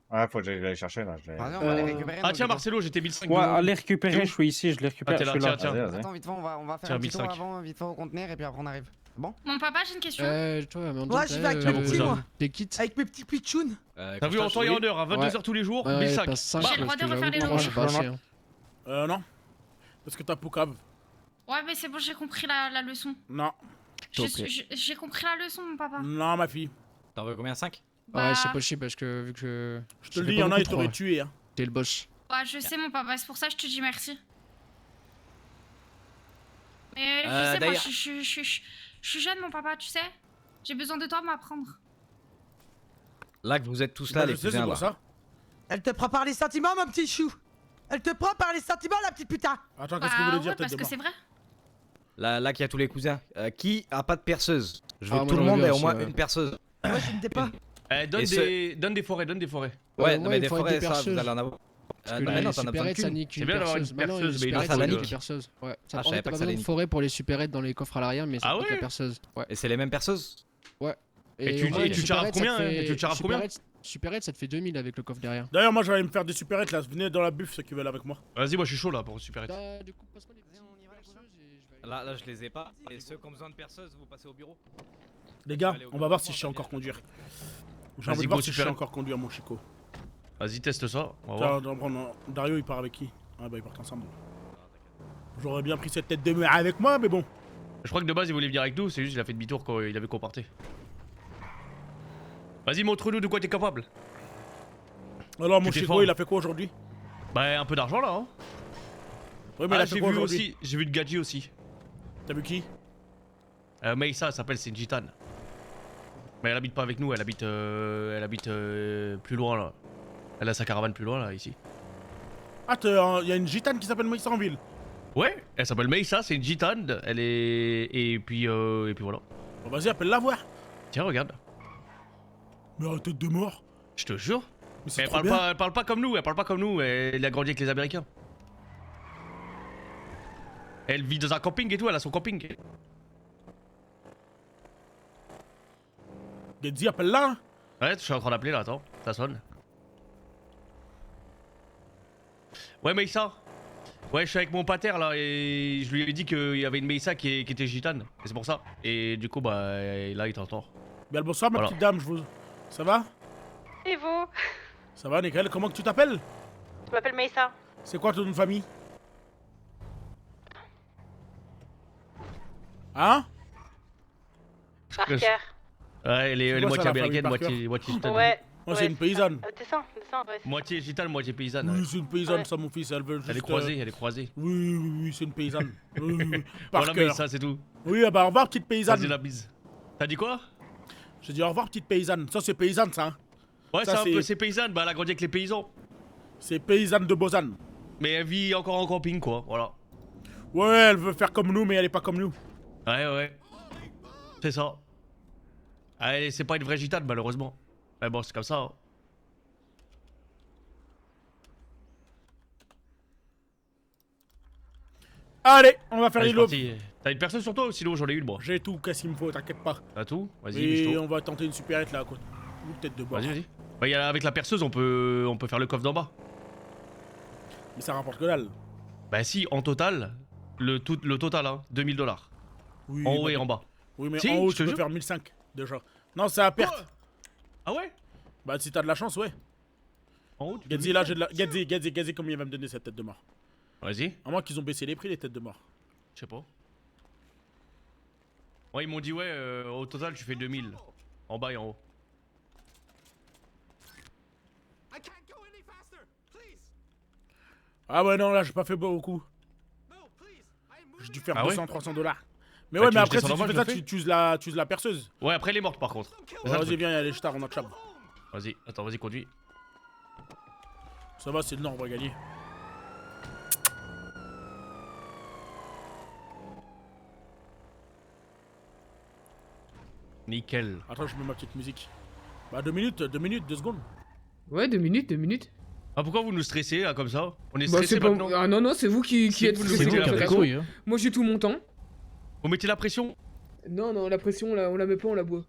Ouais, faut que j'aille chercher là. Vas-y, on va les récupérer. Ah nous, tiens du coup. Marcelo, j'étais 1005. Ouais, de- allez T'es récupérer, où je suis ici, je les récupère. Ah, t'es là, je suis là. tiens. Vas-y, vas-y. Attends, vite fait, on va faire Tiens, un petit tour 1005. avant, vite fait au conteneur, et puis après on arrive. C'est bon? Mon papa, j'ai une question. Toi, mais on Moi, dit, j'y vais avec Tiens, mes mon petits, cousin. moi. T'es quitte. Avec mes petits pitchouns. T'as vu en temps et en heure, à 22h tous les jours, Ouais, 1005. passe 5, J'ai le droit de refaire les moi, lots. je vais pas chier. Non. Parce que t'as Poucave. Ouais, mais c'est bon, j'ai compris la leçon. Non. J'ai compris la leçon, mon papa. Non, ma fille. T'en veux combien? 5? Bah, Ouais, c'est pas chier parce que vu que Je te le dis, il y en a, ils t'auraient tué. Hein. T'es le boss. Ouais, je sais, mon papa, c'est pour ça que je te dis merci. Mais tu Euh, sais, moi, d'ailleurs- je suis jeune, mon papa, tu sais. J'ai besoin de toi pour m'apprendre. Là que vous êtes tous là, Bah, les je sais, c'est cousins pour là. ça. Elle te prend par les sentiments, mon petit chou. Elle te prend par les sentiments, la petite putain. Attends, Bah qu'est-ce que vous voulez ouais, dire, tête parce de que mort? c'est vrai. Là qui a tous les cousins. Qui a pas de perceuse? Je veux Ah, que tout moi, le j'en monde veux ait au aussi, moins ouais. une perceuse. Moi, je ne t'ai pas. Donne Et des forêts, donne des forêts. Ouais, moi, mais il des faut avec forêts, des ça, vous perceuses. allez en avoir. Parce que Bah les non, t'en as besoin supérettes, ça qu'une. nique C'est une bien d'avoir une perceuse. Maintenant, perceuse, les mais il en supérettes, faut ça une. nique une perceuse. Ouais. Ça Ah, je en savais fait, pas t'as que ça besoin allait de niquer. forêt pour les supérettes dans les coffres à l'arrière, mais ça Ah nique la ouais perceuse. Ouais. Et c'est les mêmes perceuses? Ouais. Et tu- en vrai, et les tu charges supérettes, ça combien, te hein fait- Et tu charges combien Supérette, ça te fait 2000 avec le coffre derrière. D'ailleurs, moi j'allais me faire des supérettes là. Venez dans la buff ceux qui veulent avec moi. Vas-y, moi je suis chaud là pour super. Bah, du coup, passe-moi les petits perceuses et je vais aller- Là, je les ai pas. Et ceux qui ont besoin de perceuse, vous passez au bureau. Les gars, on va voir si je sais encore conduire. J'ai envie de voir si je sais supérette. encore conduire mon Chico. Vas-y, teste ça. On va Tiens, voir. on va prendre Dario, il part avec qui? Ah bah ils partent ensemble. J'aurais bien pris cette tête de mère avec moi, mais bon. Je crois que de base il voulait venir avec nous, c'est juste qu'il a fait demi-tour quand il avait qu'on partait. Vas-y, montre-nous de quoi t'es capable. Alors mon Tu t'es Chico, fort. il a fait quoi aujourd'hui? Bah, un peu d'argent là, hein. Oui, mais il Ah, a fait j'ai quoi vu aujourd'hui? aussi, j'ai vu de Gadji aussi. T'as vu qui? Meissa, elle s'appelle, c'est une gitane. Mais elle habite pas avec nous, elle habite plus loin là. Elle a sa caravane plus loin là, ici. Ah, il y a une gitane qui s'appelle Maïssa en ville. Ouais, elle s'appelle Meissa, c'est une gitane. Elle est. Et puis voilà. Bon, vas-y, appelle-la voir. Tiens, regarde. Mais à tête de mort. Je te jure. Mais c'est Elle trop parle, bien. pas, elle parle pas comme nous, elle parle pas comme nous, elle a grandi avec les Américains. Elle vit dans un camping et tout, elle a son camping. Gedzi, appelle-la. Hein. Ouais, je suis en train d'appeler là, attends, ça sonne. Ouais, Meissa. Ouais, je suis avec mon pater là et je lui ai dit qu'il y avait une Meissa qui était gitane. Et c'est pour ça. Et du coup, bah là, il t'entend. Bien le bonsoir, ma Voilà. petite dame, je vous. Ça va? Et vous? Ça va, nickel. Comment que tu t'appelles? Je m'appelle Meissa. C'est quoi ton nom de famille? Hein? Parker. Ouais, elle est C'est quoi moitié ça, la famille américaine, Parker moitié gitane. Ouais. Moi, c'est une paysanne. Descends, ouais. Moitié gitane, moitié paysanne. Oui, Ouais. c'est une paysanne, Ouais. ça, mon fils. Elle veut juste. Elle est croisée, elle est croisée. Oui, c'est une paysanne. Oui. Voilà, Parker. Meissa, c'est tout. Oui, bah au revoir, petite paysanne. Vas-y, la bise. T'as dit quoi? J'ai dit au revoir, petite paysanne. Ça, c'est paysanne, ça. Hein. Ouais, Ça, c'est un peu, c'est paysanne, bah elle a grandi avec les paysans. C'est paysanne de Bozan. Mais elle vit encore en camping, quoi, voilà. Ouais, elle veut faire comme nous, mais elle est pas comme nous. Ouais. C'est ça. Allez, c'est pas une vraie gitane, malheureusement. Mais bon, c'est comme ça. Hein. Allez, on va faire Allez, les c'est lobes. parti. T'as une personne sur toi ou sinon j'en ai une, moi? J'ai tout, qu'est-ce qu'il me faut, t'inquiète pas. T'as tout? Vas-y, Et miche-toi. on va tenter une supérette là, quoi. Ou peut-être de boire. Vas-y. Bah, avec la perceuse, on peut faire le coffre d'en bas. Mais ça rapporte que dalle. Bah, si, en total, le total, hein, 2000 $. Oui, En haut bah, et en bas. Oui, mais Si, en haut, je te tu peux jure. faire 1005 déjà. Non, c'est à perte. Ah ouais? Bah, si t'as de la chance, ouais. En haut, tu peux Gadzi, là, j'ai de la. Gadzi, combien il va me donner cette tête de mort? Vas-y. À moins qu'ils ont baissé les prix, les têtes de mort. Je sais pas. Ouais, ils m'ont dit, ouais, au total, tu fais 2000. En bas et en haut. Ah ouais, non, là, j'ai pas fait beaucoup. J'ai dû faire Ah ouais 200-300 $. Mais Bah, ouais, tu mais veux après, si descendre tu en bas, fais je ça, le fais. tu uses la perceuse. Ouais, après, elle est morte par contre. C'est ça, le Vas-y, truc. viens, il y a les stars, on a chab. Vas-y, attends, vas-y, conduis. Ça va, c'est le nord, on va gagner. Nickel. Attends, je mets ma petite musique. Bah, 2 minutes, 2 secondes. Ouais, 2 minutes. Ah, pourquoi vous nous stressez là comme ça? On est Bah, stressé c'est pas... maintenant. Ah non, c'est vous qui êtes vous nous stressé. mettez la pression. Moi j'ai tout mon temps. Vous mettez la pression? Non, la pression, on la met pas, on la boit.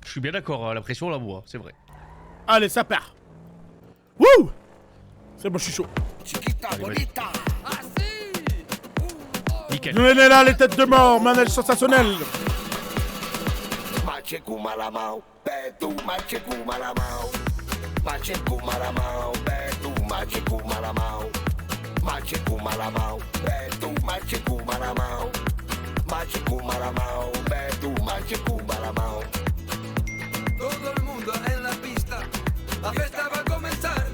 Je suis bien d'accord, la pression on la boit, c'est vrai. Allez, ça part. Wouh! C'est bon, je suis chaud. Nickel. Venez là, les têtes de mort, manège sensationnel. Macheku malamau, betu macheku malamau. Macheku malamau, betu macheku malamau. Macheku malamau, betu macheku malamau. Macheku malamau, betu macheku malamau. Todo el mundo en la pista, la fiesta va a comenzar.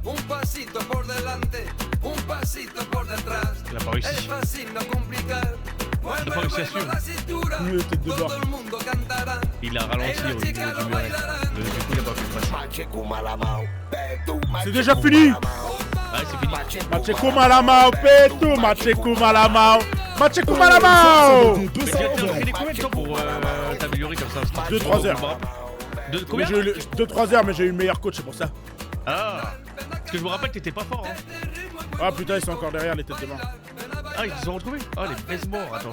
Un pasito por delante, un pasito por detrás. La pas réussi. Es fácil no complicar. La pas réussi à suivre. La cintura, todo el mundo cantará. Il a ralenti au niveau du muret. Du coup, il a pas pu passer. C'est déjà fini. Ah, c'est fini. Machekou Malamao, Pétou, Machekou Malamao. Machekou Malamao. Mais tu as entraîné combien de temps pour t'améliorer comme ça? 2-3 heures. Combien? 2-3 heures, mais j'ai eu le meilleur coach, c'est pour ça. Ah, parce que je me rappelle que t'étais pas fort, hein. Ah putain, ils sont encore derrière les têtes de mort. Ah, ils se sont retrouvés? Ah, les vrais morts, attends.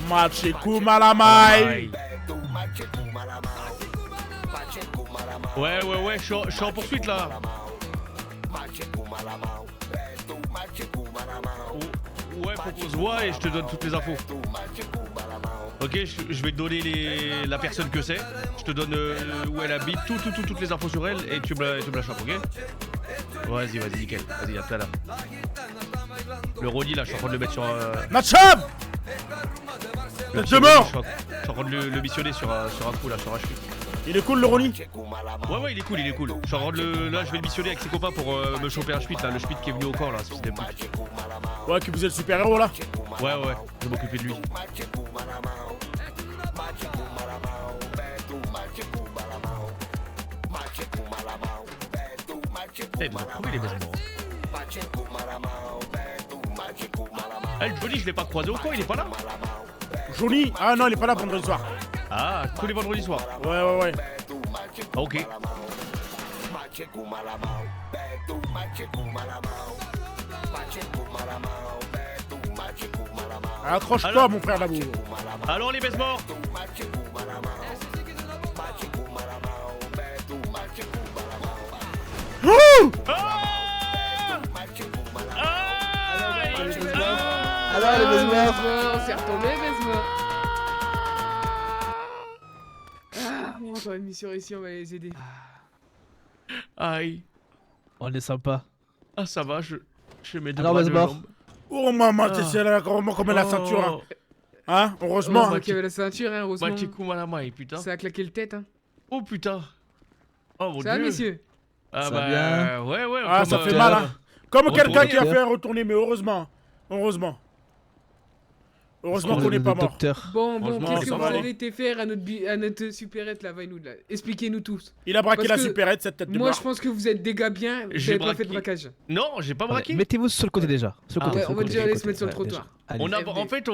Machekou Malamai. Ouais, je suis en poursuite là. Ouais, faut qu'on se voit et je te donne toutes les infos. Ok, je vais te donner la personne que c'est. Je te donne où elle habite, toutes les infos sur elle et tu me la chopes, ok? Vas-y, nickel. Vas-y, à tout à l'heure. Le Ronnie là, je suis en train de le mettre sur. Matchab! Tête de mort! Je suis en train de le missionner sur un coup là, sur un cheveu. Il est cool le Ronnie? Ouais, il est cool. Je suis en train de là, je vais le missionner avec ses copains pour me choper un Schmitt là, le Schmitt qui est venu au corps là, si c'était plus. Ouais, qui vous êtes le super héros là? Ouais, je vais m'occuper de lui. Eh, vous avez trouvé les baissements. Eh, le Johnny, je l'ai pas croisé au coin, il est pas là? Johnny? Ah non, il est pas là vendredi soir. Ah, tous les vendredis soirs. Ouais. Ah, ok. Accroche-toi, mon frère d'amour. Alors, les baissements. Alors les Besmores, c'est retombé Besmores. On va faire une mission ici, on va les aider. Aïe. On est sympa. Ah, ça va, je mets deux Alors, bras, deux Besmore. jambes. Oh maman, t'es là, comme la ceinture. Hein? Heureusement. Heureusement qu'il y avait la ceinture, hein, heureusement. Machekou Malamai, putain. Ça a claqué le tête, hein. Oh putain. Oh mon dieu. Ça va, messieurs? Ah Ça bah bien. ouais. Ah, comme, ça fait mal, hein. Comme retourner, quelqu'un qui a fait retourner, mais heureusement. Heureusement qu'on n'est pas mort. Bon, Franchement, qu'est-ce que ça vous va aller. avez été faire à notre supérette là, Vainoud là? Expliquez-nous tous. Il a braqué Parce la que supérette, cette tête de moi mort. je pense que vous êtes des gars bien, vous J'ai avez pas braqué. fait de braquage. Non, j'ai pas braqué. Mettez-vous sur le côté déjà. Sur le côté, Ouais, sur on le va côté, déjà sur le aller se mettre sur le côté. trottoir. Allez. On a, FD. en fait,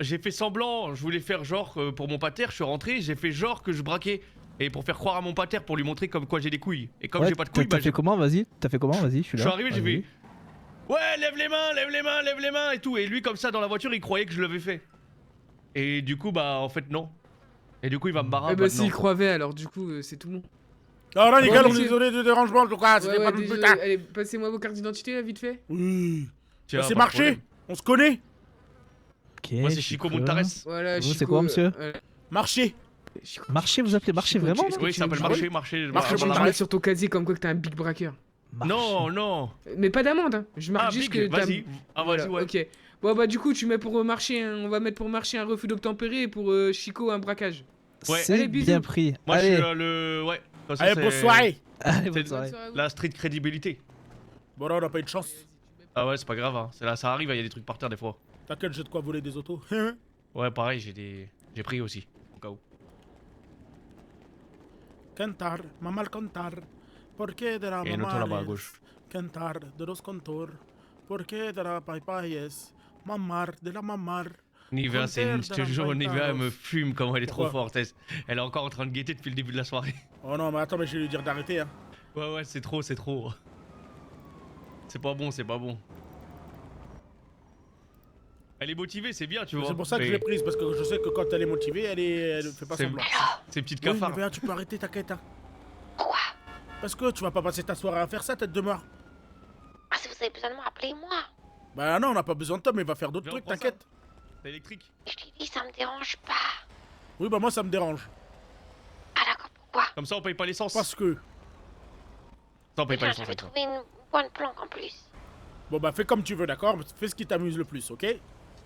j'ai fait semblant, je voulais faire genre pour mon pater, je suis rentré, j'ai fait genre que je braquais. Et pour faire croire à mon pater, pour lui montrer comme quoi j'ai des couilles. Et comme Ouais, j'ai pas de couilles, t'as fait comment? Vas-y, t'as fait comment? Vas-y, je suis là. je suis arrivé, j'ai Vas-y. fait ouais, lève les mains et tout. Et lui, comme ça, dans la voiture, il croyait que je l'avais fait. Et du coup, bah en fait, non. Et du coup, il va me barrer. Eh bah s'il croyait alors du coup c'est tout bon. Non, non, les Bon, gars, on est messieurs. désolé du dérangement, quoi. C'était Ouais, pas ouais, le but. désolé. Allez, passez-moi vos cartes d'identité là vite fait. Oui. Tiens, C'est pas de marché. problème. On se connaît. Ok. Moi, c'est Chico Montares. Voilà, Vous, c'est Chico, quoi, monsieur? Marché. Marché, vous appelez marché Chico, vraiment? est-ce que Oui, tu ça veux s'appelle que je marché. Marché, Je bon, vais arrête. mettre sur ton casier comme quoi que t'es un big braqueur. Non. Mais pas d'amende, hein. Je marque Ah, juste big, que t'as... vas-y. Ah, Voilà, vas-y, ouais. ok. Bon bah du coup tu mets pour marché, on va mettre pour marché un refus d'obtempérer et pour Chico un braquage. Ouais. C'est Allez, bisous. bien pris. Moi, Allez. je suis le. Ouais. Comme ça, Allez, c'est- bonne soirée. Allez, c'est bonne soirée. La street crédibilité. Bon, là, on a pas eu de chance. Ah ouais, c'est pas grave, hein. C'est là, ça arrive, il y a des trucs par terre des fois. T'inquiète, j'ai de quoi voler des autos. Ouais, pareil, j'ai pris aussi, au cas où. Cantar, mamal cantar. Por qué de la Et un auto là-bas à gauche. Cantar de los contour. Por qué de la paipayes. Mamar de la mamar. Nivea, c'est une. Je te jure, Nivea, elle me fume comme elle est trop Pourquoi forte. Elle est encore en train de guetter depuis le début de la soirée. Oh non, mais attends, mais je vais lui dire d'arrêter, hein. Ouais, c'est trop. C'est pas bon, c'est pas bon. Elle est motivée, c'est bien, tu vois. C'est pour ça que je l'ai prise, parce que je sais que quand elle est motivée, elle fait pas C'est- semblant. C'est petite Oui, cafard. mais tu peux arrêter, t'inquiète. Hein. Quoi? Parce que tu vas pas passer ta soirée à faire ça, tête de mort. Ah, si vous avez besoin de moi, appelez-moi. Bah non, on n'a pas besoin de toi, mais il va faire d'autres Viens, trucs, prends ça. t'inquiète. C'est électrique. Je t'ai dit, ça me dérange pas. Oui, bah moi ça me dérange. Ah, d'accord, pourquoi? Comme ça, on paye pas l'essence. Parce que. Ça, on paye pas Déjà, l'essence. j'avais avec ça. trouvé une bonne planque en plus. Bon bah fais comme tu veux, d'accord? Fais ce qui t'amuse le plus, ok?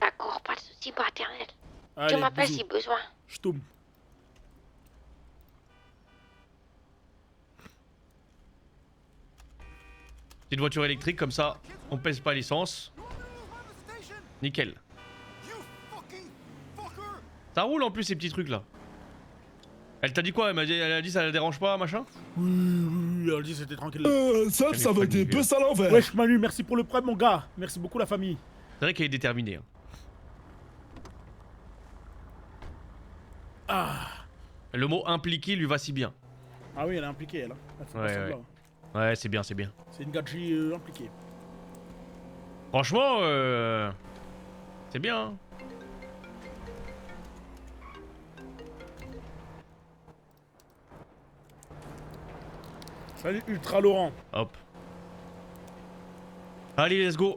D'accord, pas de soucis, paternel. Allez, Tu m'appelles bisous. si besoin. Ch'toum. Petite voiture électrique, comme ça, on pèse pas l'essence. Nickel. Ça roule en plus ces petits trucs là. Elle t'a dit quoi? Elle a dit ça la dérange pas, machin? Oui, elle a dit c'était tranquille. Ça va être des puces à l'envers. Wesh Manu, merci pour le prêt mon gars. Merci beaucoup la famille. C'est vrai qu'elle est déterminée. Hein. Ah. Le mot impliqué lui va si bien. Ah oui, elle est impliquée elle. Elle fait pas Ouais, semblant. ouais, c'est bien, c'est bien. C'est une gadji impliquée. Franchement, c'est bien. Hein. Salut Ultra Laurent. Hop. Allez, let's go.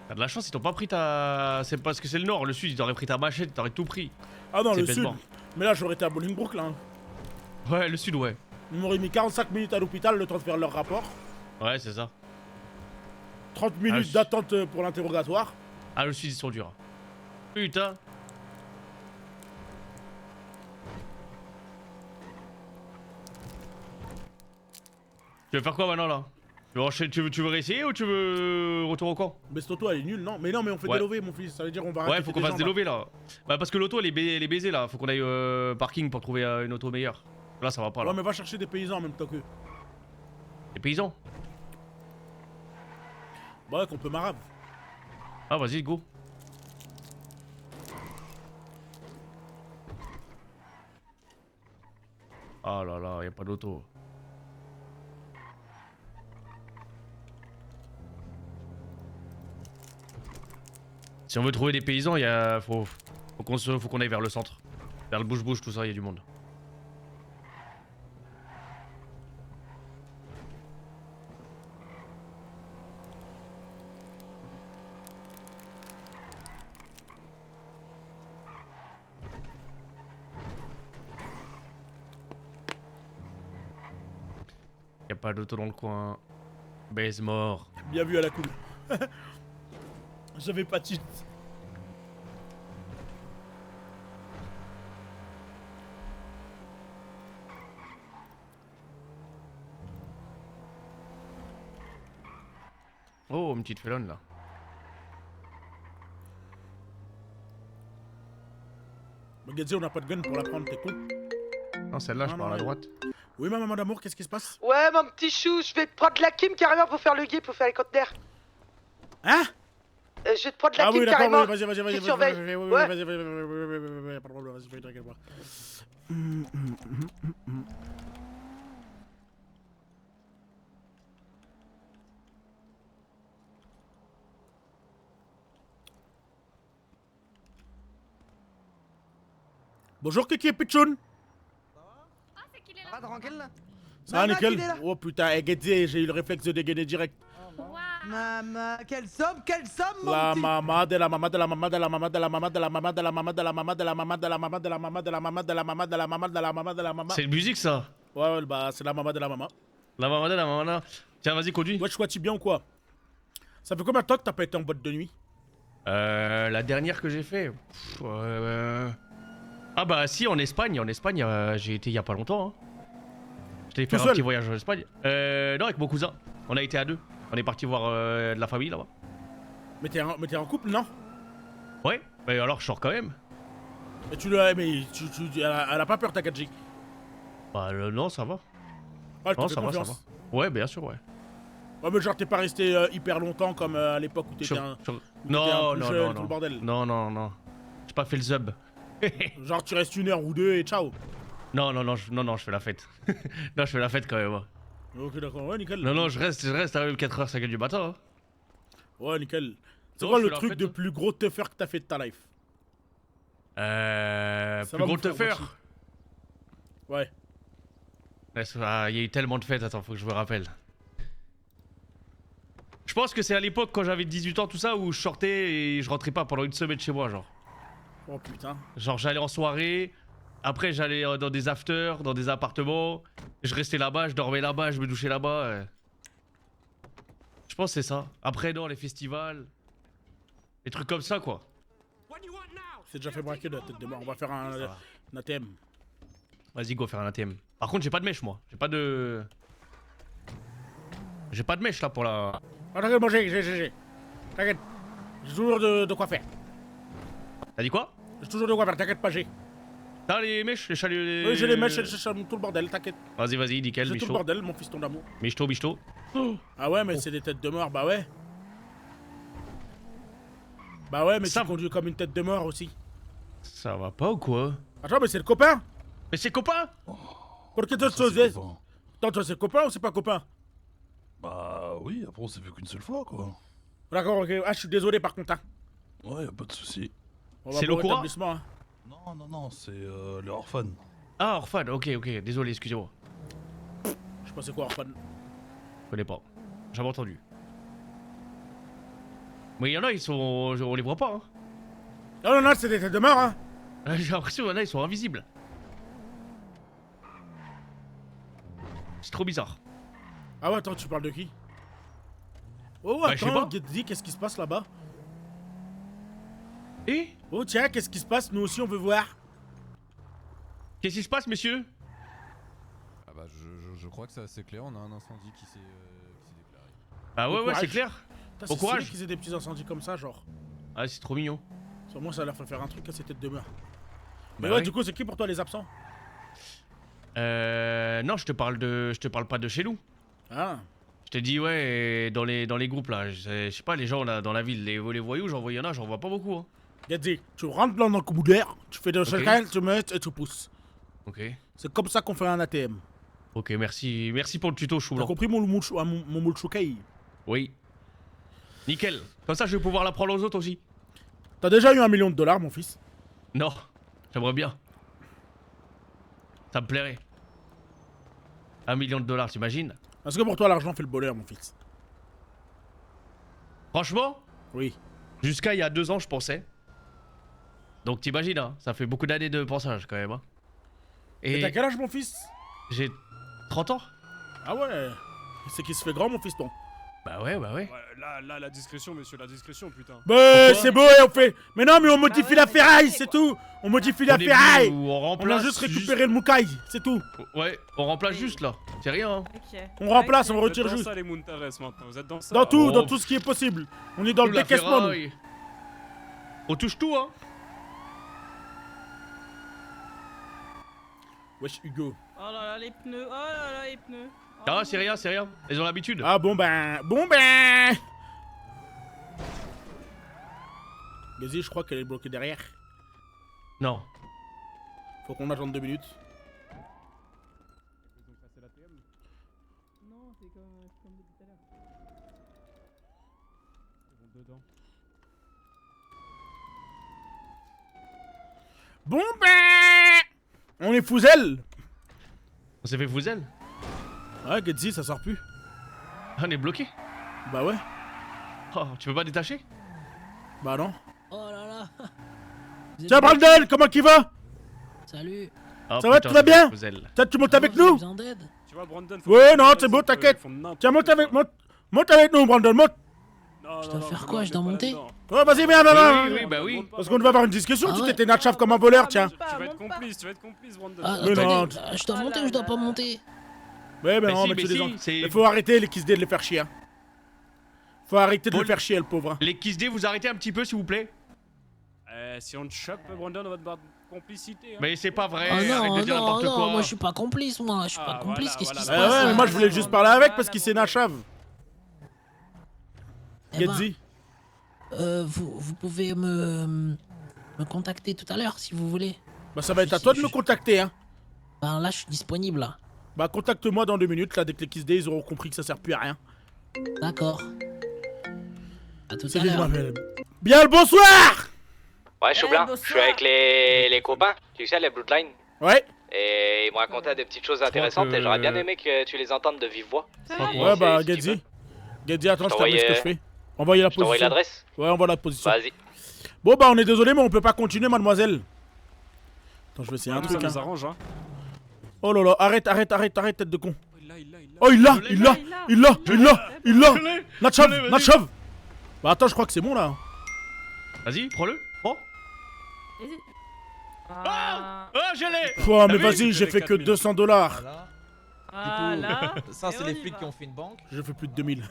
T'as de la chance, ils t'ont pas pris ta... C'est parce que c'est le nord, le sud, ils t'auraient pris ta machette, ils t'auraient tout pris. Ah non, le bêtement. sud. Mais là, j'aurais été à Bolingbrook là. Ouais, le sud, ouais. Ils m'auraient mis 45 minutes à l'hôpital le temps de faire leur rapport. Ouais, c'est ça. 30 minutes d'attente pour l'interrogatoire. Ah, le sud, ils sont durs. Putain. Tu veux faire quoi maintenant là? Tu veux réessayer ou tu veux retour au camp? Mais cette auto elle est nulle, non? Mais non, mais on fait Ouais. des lovés, mon fils. Ça veut dire on va Ouais, faut qu'on fasse des lovés là. Bah, parce que l'auto elle est baisée là. Faut qu'on aille parking pour trouver une auto meilleure. Là, ça va pas là. Ouais, mais va chercher des paysans en même temps que. Des paysans? Bah, ouais, qu'on peut marab. Ah, vas-y, go. Ah là là, y'a pas d'auto. Si on veut trouver des paysans, faut qu'on aille vers le centre. Vers le bouche-bouche, tout ça, y'a du monde. Y'a pas d'auto dans le coin. Baise mort. Bien vu à la cool. J'avais pas tilt. Oh, une petite felonne là. Gadzi, on n'a pas de gun pour la prendre, t'es con. Non, celle-là, je pars à droite. Oui, ma maman d'amour, qu'est-ce qui se passe? Ouais, mon petit chou, je vais te prendre la Kim carrément pour faire le guet, pour faire les conteneurs. Hein? Je vais te prendre la Ah Kim oui, d'accord, carrément. vas-y, Je te surveille. Ouais. Vas-y, pas de problème, vas-y, t'inquiète pas. Bonjour Kiki et Pichoun. Ça va tranquille là? Ça va Maman, nickel? qui est là? Oh putain, Gadzi, j'ai eu le réflexe de dégainer direct. Maman, quelle somme, mon La petit. maman de la maman de la maman de la maman de la maman de la maman de la maman de la maman de la maman de la maman de la maman de la maman de la maman de la maman de la maman de la maman. C'est une musique ça? Ouais, bah c'est la maman de la maman. La maman de la maman là. Tiens, vas-y, conduis. Ouais, je vois-tu bien ou quoi? Ça fait combien de temps que t'as pas été en boîte de nuit? La dernière que j'ai fait. Ah bah si, en Espagne, j'ai été il y a pas longtemps. Hein. J'étais faire un petit voyage en Espagne. Non, avec mon cousin. On a été à deux. On est parti voir de la famille là-bas. Mais t'es en couple, non? Ouais, mais alors je sors quand même. Mais elle a pas peur ta 4G. Bah non, ça va. Ah, elle te Non, fait ça va, ça va. confiance. Ouais, bien sûr, ouais. Ouais, mais genre t'es pas resté hyper longtemps comme à l'époque où t'étais un. Non, plus non, jeune, non, tout non. le bordel. Non. J'ai pas fait le zub. Genre tu restes 1 heure ou 2 et ciao. Non, je fais la fête. Non, je fais la fête quand même. Hein. Ok, d'accord, ouais, nickel. Non, je reste à 4h, 5h du matin. Hein. Ouais, nickel. C'est Non, quoi je le fais la truc fête, de hein. plus gros teuffer que t'as fait de ta life? Ça Plus va gros me faire teuffer. moitié. Ouais. Il y a eu tellement de fêtes, attends, faut que je me rappelle. Je pense que c'est à l'époque quand j'avais 18 ans, tout ça, où je sortais et je rentrais pas pendant une semaine chez moi, genre. Oh putain. Genre j'allais en soirée, après j'allais dans des afters, dans des appartements, je restais là-bas, je dormais là-bas, je me douchais là-bas. Je pense que c'est ça. Après non, les festivals, des trucs comme ça quoi. C'est déjà fait braquer de la tête de mort. On va faire un ATM. Vas-y go faire un ATM. Par contre j'ai pas de mèche moi, j'ai pas de mèche là pour la... Ah t'inquiète, moi j'ai. T'inquiète. J'ai toujours de quoi faire. T'as dit quoi? J'ai toujours de quoi faire, t'inquiète pas, j'ai. T'as les mèches, les chaluts. Oui, j'ai les mèches, j'ai tout le bordel, t'inquiète. Vas-y, nickel, J'ai tout Michto. le bordel, mon fiston d'amour. Michto. Ah ouais, mais c'est des têtes de mort, bah ouais. Bah ouais, mais tu conduis comme une tête de mort aussi. Ça va pas ou quoi? Attends, mais c'est le copain. Mais c'est copain? Pour que d'autres choses. Attends, toi, c'est copain ou c'est pas copain? Bah oui, après on s'est vu qu'une seule fois, quoi. D'accord, ok. Ah, je suis désolé par contre. Hein. Ouais, y'a pas de soucis. C'est l'Okura? Hein. Non, c'est le Orphan. Ah, Orphan, ok, désolé, excusez-moi. Je sais pas c'est quoi Orphan. Je connais pas. J'avais entendu. Mais il y en a, ils sont. On les voit pas, hein. Non, c'est des têtes de mort, hein. J'ai l'impression qu'il y en a, ils sont invisibles. C'est trop bizarre. Ah ouais, attends, tu parles de qui? Oh, Bah, je sais attends, pas. dis, qu'est-ce qui se passe là-bas? Et? Oh, tiens, qu'est-ce qui se passe? Nous aussi, on veut voir. Qu'est-ce qui se passe, messieurs? Ah bah, je crois que c'est assez clair, on a un incendie qui s'est déclaré. Bah ouais, c'est clair. Bon courage. Qu'ils aient des petits incendies comme ça, genre. Ah, c'est trop mignon. Sur moi, ça leur fait faire un truc à ces têtes de mort. Bah Mais ouais, du coup, c'est qui pour toi les absents? Non, je te parle pas de chez nous. Ah. Je te dis, ouais, dans les groupes là, je sais pas, les gens là dans la ville, les voyous, j'en vois, j'en vois pas beaucoup. Hein. Gadzi, tu rentres dans le commodeur, tu fais de chacun, tu mets et tu pousses. Ok. C'est comme ça qu'on fait un ATM. Ok, merci pour le tuto, chou blanc. T'as compris mon moulchoukai? Oui. Nickel. Comme ça, je vais pouvoir l'apprendre aux autres aussi. T'as déjà eu $1 million, mon fils? Non, j'aimerais bien. Ça me plairait. $1 million, t'imagines? Est-ce que pour toi l'argent fait le bonheur, mon fils? Franchement? Oui. Jusqu'à il y a 2 ans, je pensais. Donc t'imagines, hein, ça fait beaucoup d'années de pensage quand même. Hein. Et t'as quel âge, mon fils? J'ai 30 ans. Ah ouais. C'est qui se fait grand, mon fiston. Bah ouais. Là, la discrétion, monsieur, la discrétion, putain. Bah, c'est beau et on fait. Mais non, mais on modifie la ferraille, c'est tout. On modifie la ferraille. On a juste récupéré le moukaï, c'est tout. Ouais, on remplace juste là. C'est rien. Hein. On remplace, on retire juste. Vous êtes dans ça, les Muntares, maintenant. Vous êtes dans ça. Dans tout ce qui est possible. On est dans le décaissement, nous. On touche tout, hein. Wesh, Hugo. Oh là là, les pneus. Ah, c'est rien. Ils ont l'habitude. Ah, bon ben. Vas-y, je crois qu'elle est bloquée derrière. Non. Faut qu'on attende 2 minutes. Non, c'est comme tout à l'heure. Bon ben. On est fouzelle. On s'est fait fouzelle. Ouais, Getzi, ça sort plus. On est bloqué. Bah ouais. Oh, tu peux pas détacher? Bah non. Oh là là. Tiens, Brandon, comment qu'il va? Salut. Oh, ça va, putain, tout va bien? fouzelle. Tu montes avec nous? Tu vois, Brandon. Ouais, non, c'est bon, t'inquiète. Tiens, monte avec nous, Brandon, monte. Je dois faire quoi? Je dois monter? Ouais, vas-y, viens. Oui, bah oui. Parce qu'on va avoir une discussion, tu t'étais natchaf comme un voleur, tiens. Tu vas être complice, Brandon. Ah, Mais non. je dois monter ou je dois pas monter? Ouais, mais non, mais tu les il faut arrêter les Kiss Day de les faire chier. Hein. Faut arrêter de le faire chier, le pauvre. Les Kiss Day, vous arrêtez un petit peu, s'il vous plaît? Si on te chope, Brandon, on va te barrer de complicité. Hein. Mais c'est pas vrai, Oh arrête non, de dire n'importe quoi. moi je suis pas complice, moi. Je suis pas complice, qu'est-ce qui se passe? Ouais, mais moi je voulais juste parler avec parce qu'il s'est nachave. Getzi. Vous pouvez me contacter tout à l'heure si vous voulez. Bah ça va être à toi de me contacter, hein. Bah là je suis disponible là. Bah contacte-moi dans 2 minutes, là dès que les Kiss Day ils auront compris que ça sert plus à rien. D'accord. À tout à l'heure. Bien le bonsoir. Ouais, chou blanc, je suis avec les copains, tu sais, les Bloodline. Ouais. Et ils m'ont raconté des petites choses intéressantes et j'aurais bien aimé que tu les entendes de vive voix. Ouais, bah Getzi. Getzi, attends, je t'envoie ce que je fais. Envoyez la position. T'envoies l'adresse? Ouais, envoie la position. Vas-y. Bon bah on est désolé mais on peut pas continuer, mademoiselle. Attends, je vais essayer un truc. Ça nous arrange, hein. Oh là là, arrête, tête de con. Oh, il l'a. Natchov. Bah attends, je crois que c'est bon là. Vas-y, prends-le. Prends. Ah, je l'ai. Oh, mais vas-y, j'ai fait que $200. Voilà. Ça, c'est les flics qui ont fait une banque. J'ai fait plus de 2000.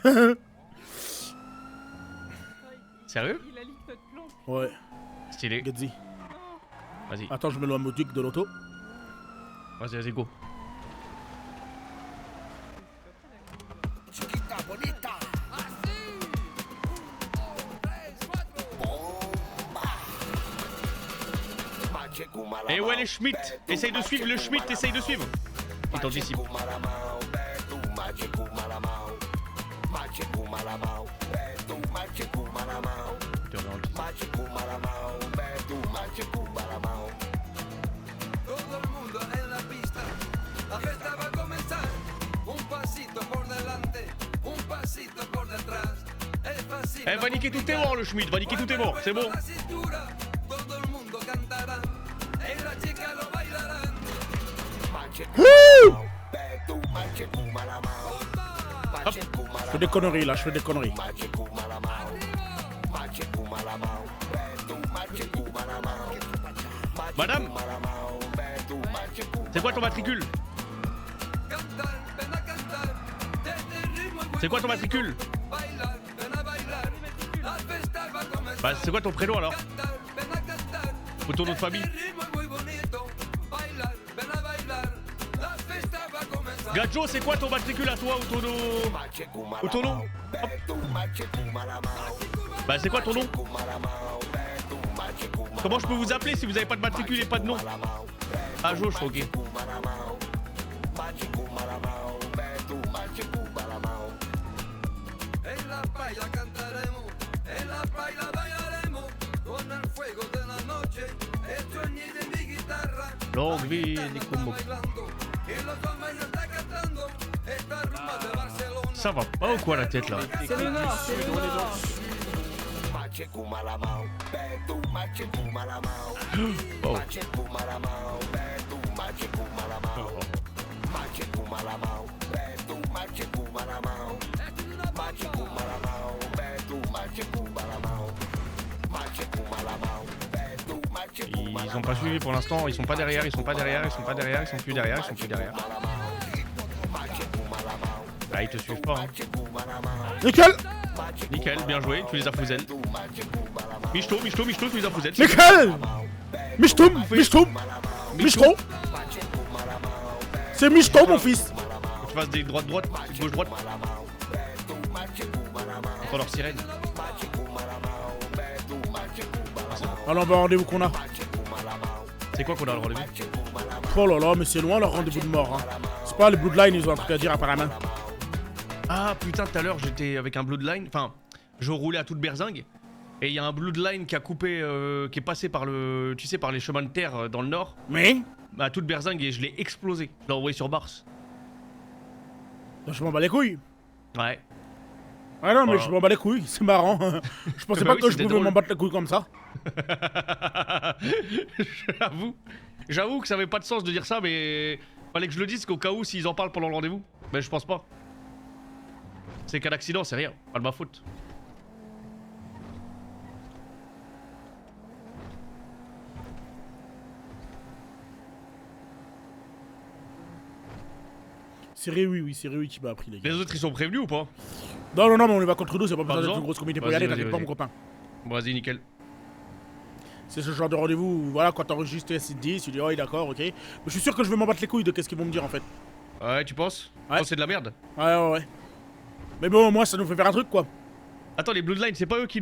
Sérieux? Il a lick notre plan. Ouais. Stylé. Getzi. Vas-y. Attends, je mets la musique de l'auto. Vas-y, vas-y, go. Et ouais les Schmitt, essaye de suivre le Schmitt, essaye de suivre. Il t'anticipe. Todo el mundo en la pista, la fiesta va a comenzar. Un pasito por delante, un pasito por detrás. Eh, va niquer tous tes morts le Schmitt, va niquer tous tes morts, c'est bon. Todo el mundo cantará, y las chicas lo bailarán. Hop, je fais des conneries là, je fais des conneries. Madame, c'est quoi ton matricule? C'est quoi ton matricule? Bah c'est quoi ton prénom alors? Ou ton nom de famille? Gadjo, c'est quoi ton matricule à toi ou ton nom? Hop. Bah c'est quoi ton nom? Comment je peux vous appeler si vous avez pas de matricule et pas de nom? Ah Josh, ok. Longue vie des combos. Ça va pas ou quoi la tête là? C'est le Nord, c'est le Nord. Oh. Ils ont pas suivi pour l'instant, ils sont pas derrière, ils sont pas derrière, ils sont pas derrière, ils sont plus derrière, ils sont plus derrière. Là ils te suivent pas hein. Nickel. Nickel, bien joué, tu les as fouzel. Michto, tu les as fouzel. Nickel. Michtoum, Michto. C'est Michto mon fils. Faut que tu fasses des droite-droite, gauche-droite. Pour leur sirène. Alors bah rendez-vous qu'on a. C'est quoi qu'on a le rendez-vous? Oh là là, mais c'est loin leur rendez-vous de mort hein. C'est pas les Bloodline, ils ont un truc à dire apparemment. Ah putain, tout à l'heure j'étais avec un Bloodline, enfin je roulais à toute berzingue et il y a un Bloodline qui a coupé, qui est passé par le, tu sais, par les chemins de terre dans le nord. Oui. À toute berzingue et je l'ai explosé, je l'ai envoyé sur Bars. Je m'en bats les couilles. Ouais. Ah non mais Voilà. je m'en bats les couilles, c'est marrant. Je pensais Bah pas oui, que je c'était pouvais drôle. m'en battre les couilles comme ça. J'avoue que ça avait pas de sens de dire ça, mais fallait que je le dise qu'au cas où s'ils en parlent pendant le rendez-vous. Mais je pense pas. C'est qu'un accident, c'est rien, pas de ma faute. C'est Réui, c'est Réui qui m'a appris les gars. Les autres ils sont prévenus ou pas? Non, non, non, mais on y va contre nous, c'est pas besoin d'être besoin une grosse communauté pour y Vas-y, aller, vas-y, t'inquiète pas vas-y. mon copain. Bon, vas-y, nickel. C'est ce genre de rendez-vous où, voilà, quand t'enregistres tes SID10, tu dis, oh, d'accord, ok. Mais je suis sûr que je vais m'en battre les couilles de qu'est-ce qu'ils vont me dire en fait. Ouais, tu penses? Ouais. Oh, c'est de la merde. Ouais. Mais bon, au moins, ça nous fait faire un truc quoi. Attends, les Bloodlines, c'est pas eux qui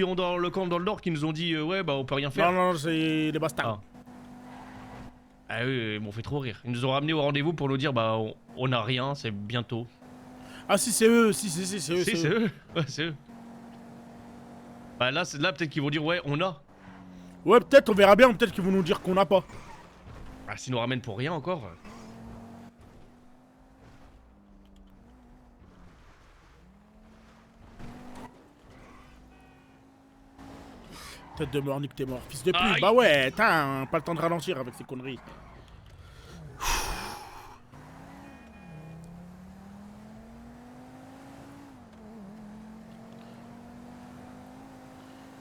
ont dans le camp dans le nord qui nous ont dit ouais bah on peut rien faire. Non, c'est les bastards. Ah oui, ils m'ont fait trop rire. Ils nous ont ramenés au rendez-vous pour nous dire bah on a rien, c'est bientôt. Ah si c'est eux, c'est eux, Si, c'est eux. Ouais, c'est eux. Bah là peut-être qu'ils vont dire ouais on a. Ouais, peut-être, on verra bien, peut-être qu'ils vont nous dire qu'on n'a pas. Bah s'ils nous ramènent pour rien encore. Tête de mort, nique t'es mort. Fils de pute, Aïe. bah ouais, pas le temps de ralentir avec ces conneries.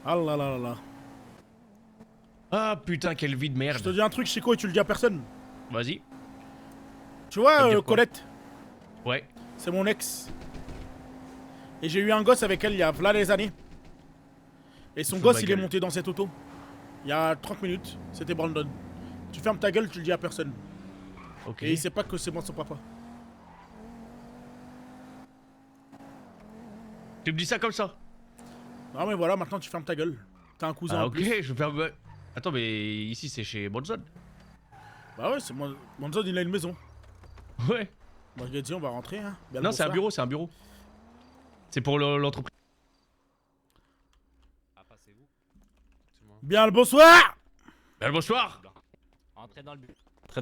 Ah là là là là. Ah putain, quelle vie de merde. Je te dis un truc, Chico, et tu le dis à personne. Vas-y. Tu vois, Ça veut dire quoi? Colette, Ouais. c'est mon ex. Et j'ai eu un gosse avec elle il y a plein des années. Et son gosse, il est monté dans cette auto. Il y a 30 minutes, c'était Brandon. Tu fermes ta gueule, tu le dis à personne. Ok. Et il sait pas que c'est moi son papa. Tu me dis ça comme ça? Non mais voilà, maintenant tu fermes ta gueule. T'as un cousin Ah en ok, plus. je vais faire... Attends, mais ici c'est chez Bonzone. Bah ouais, c'est moi. Monzon, il a une maison. Ouais. Bon, il a dit on va rentrer, hein. Bien le Non, c'est un bonsoir. bureau, c'est un bureau. C'est pour l'entreprise. Bien le bonsoir. Bien le bonsoir. Entrez dans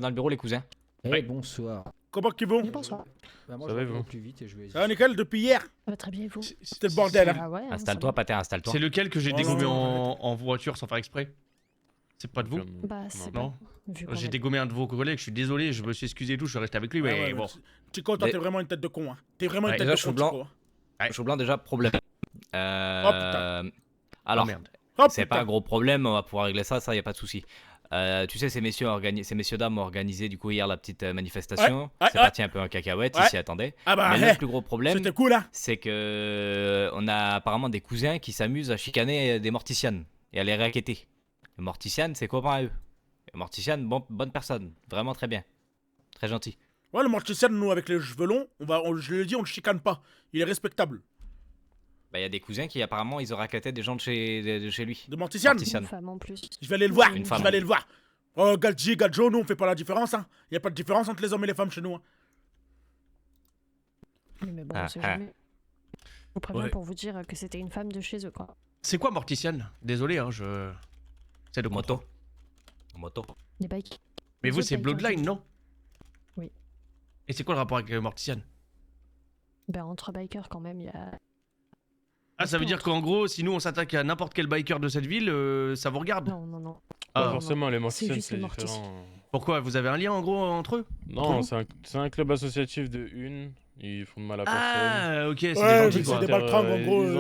le bureau, les cousins. Eh, bonsoir. Comment qu'ils vont? Bonsoir. Bah, moi, Ça je va, vais vous plus vite et je vais... Ça va nickel depuis hier? Ça va très bien, vous. C'était le bordel, hein. Ah ouais, Installe-toi, Pater, installe-toi. C'est lequel que j'ai Oh dégommé non. en voiture sans faire exprès? C'est pas de vous? Bah, c'est Non. pas... vu qu'on J'ai est- dégommé un de vos collègues, je suis désolé, je me suis excusé et tout, je suis resté avec lui, mais Ah ouais, bon. Chico, toi Mais- t'es vraiment une tête de con, hein. T'es vraiment une Ouais, tête déjà, de je con, suis blanc. Chico, hein. Je suis blanc déjà, problème. putain. Alors, Oh, merde. Oh, c'est putain. pas un gros problème, on va pouvoir régler ça, y a pas de souci. Tu sais, ces messieurs dames ont organisé du coup hier la petite manifestation. Ouais, C'est ouais. parti un peu en cacahuète, Ouais. ils s'y attendaient. Ah bah, Mais hey, le plus gros problème, c'était cool, hein. c'est que on a apparemment des cousins qui s'amusent à chicaner des morticianes et à les raqueter. Les morticianes, c'est copain à eux. Les morticianes, bonne personne, vraiment très bien, très gentil. Ouais, le mortician, nous, avec les cheveux longs, je l'ai dit, on le chicane pas. Il est respectable. Bah, y a des cousins qui apparemment ils ont raquetté des gens de chez lui. De mortician? Une femme en plus. Je vais aller le voir, Une je femme. vais aller le voir. Oh, Gadji, Gadjo, nous on fait pas la différence, hein. Y a pas de différence entre les hommes et les femmes chez nous, hein. Oui, mais bon, Ah, on sait ah. jamais. Je vous préviens Ouais. pour vous dire que c'était une femme de chez eux, quoi. C'est quoi Morticiane? Désolé, hein, je... C'est de Moto. Moto. Des bikes. Mais Les vous, autres c'est bikers, Bloodline, non? Oui. Et c'est quoi le rapport avec Morticiane? Ben, entre bikers, quand même, il y a... Ah, ça veut dire qu'en gros, si nous on s'attaque à n'importe quel biker de cette ville, ça vous regarde? Non, non, non. Ah, Pas forcément, les C'est morticiennes, juste c'est les morticiennes. différent. Pourquoi? Vous avez un lien en gros entre eux? Non, Entre c'est un club associatif de une. Ils font de mal à personne. Ah, ok, c'est Ouais, des mais gentils c'est quoi. des baltringues, en gros. ils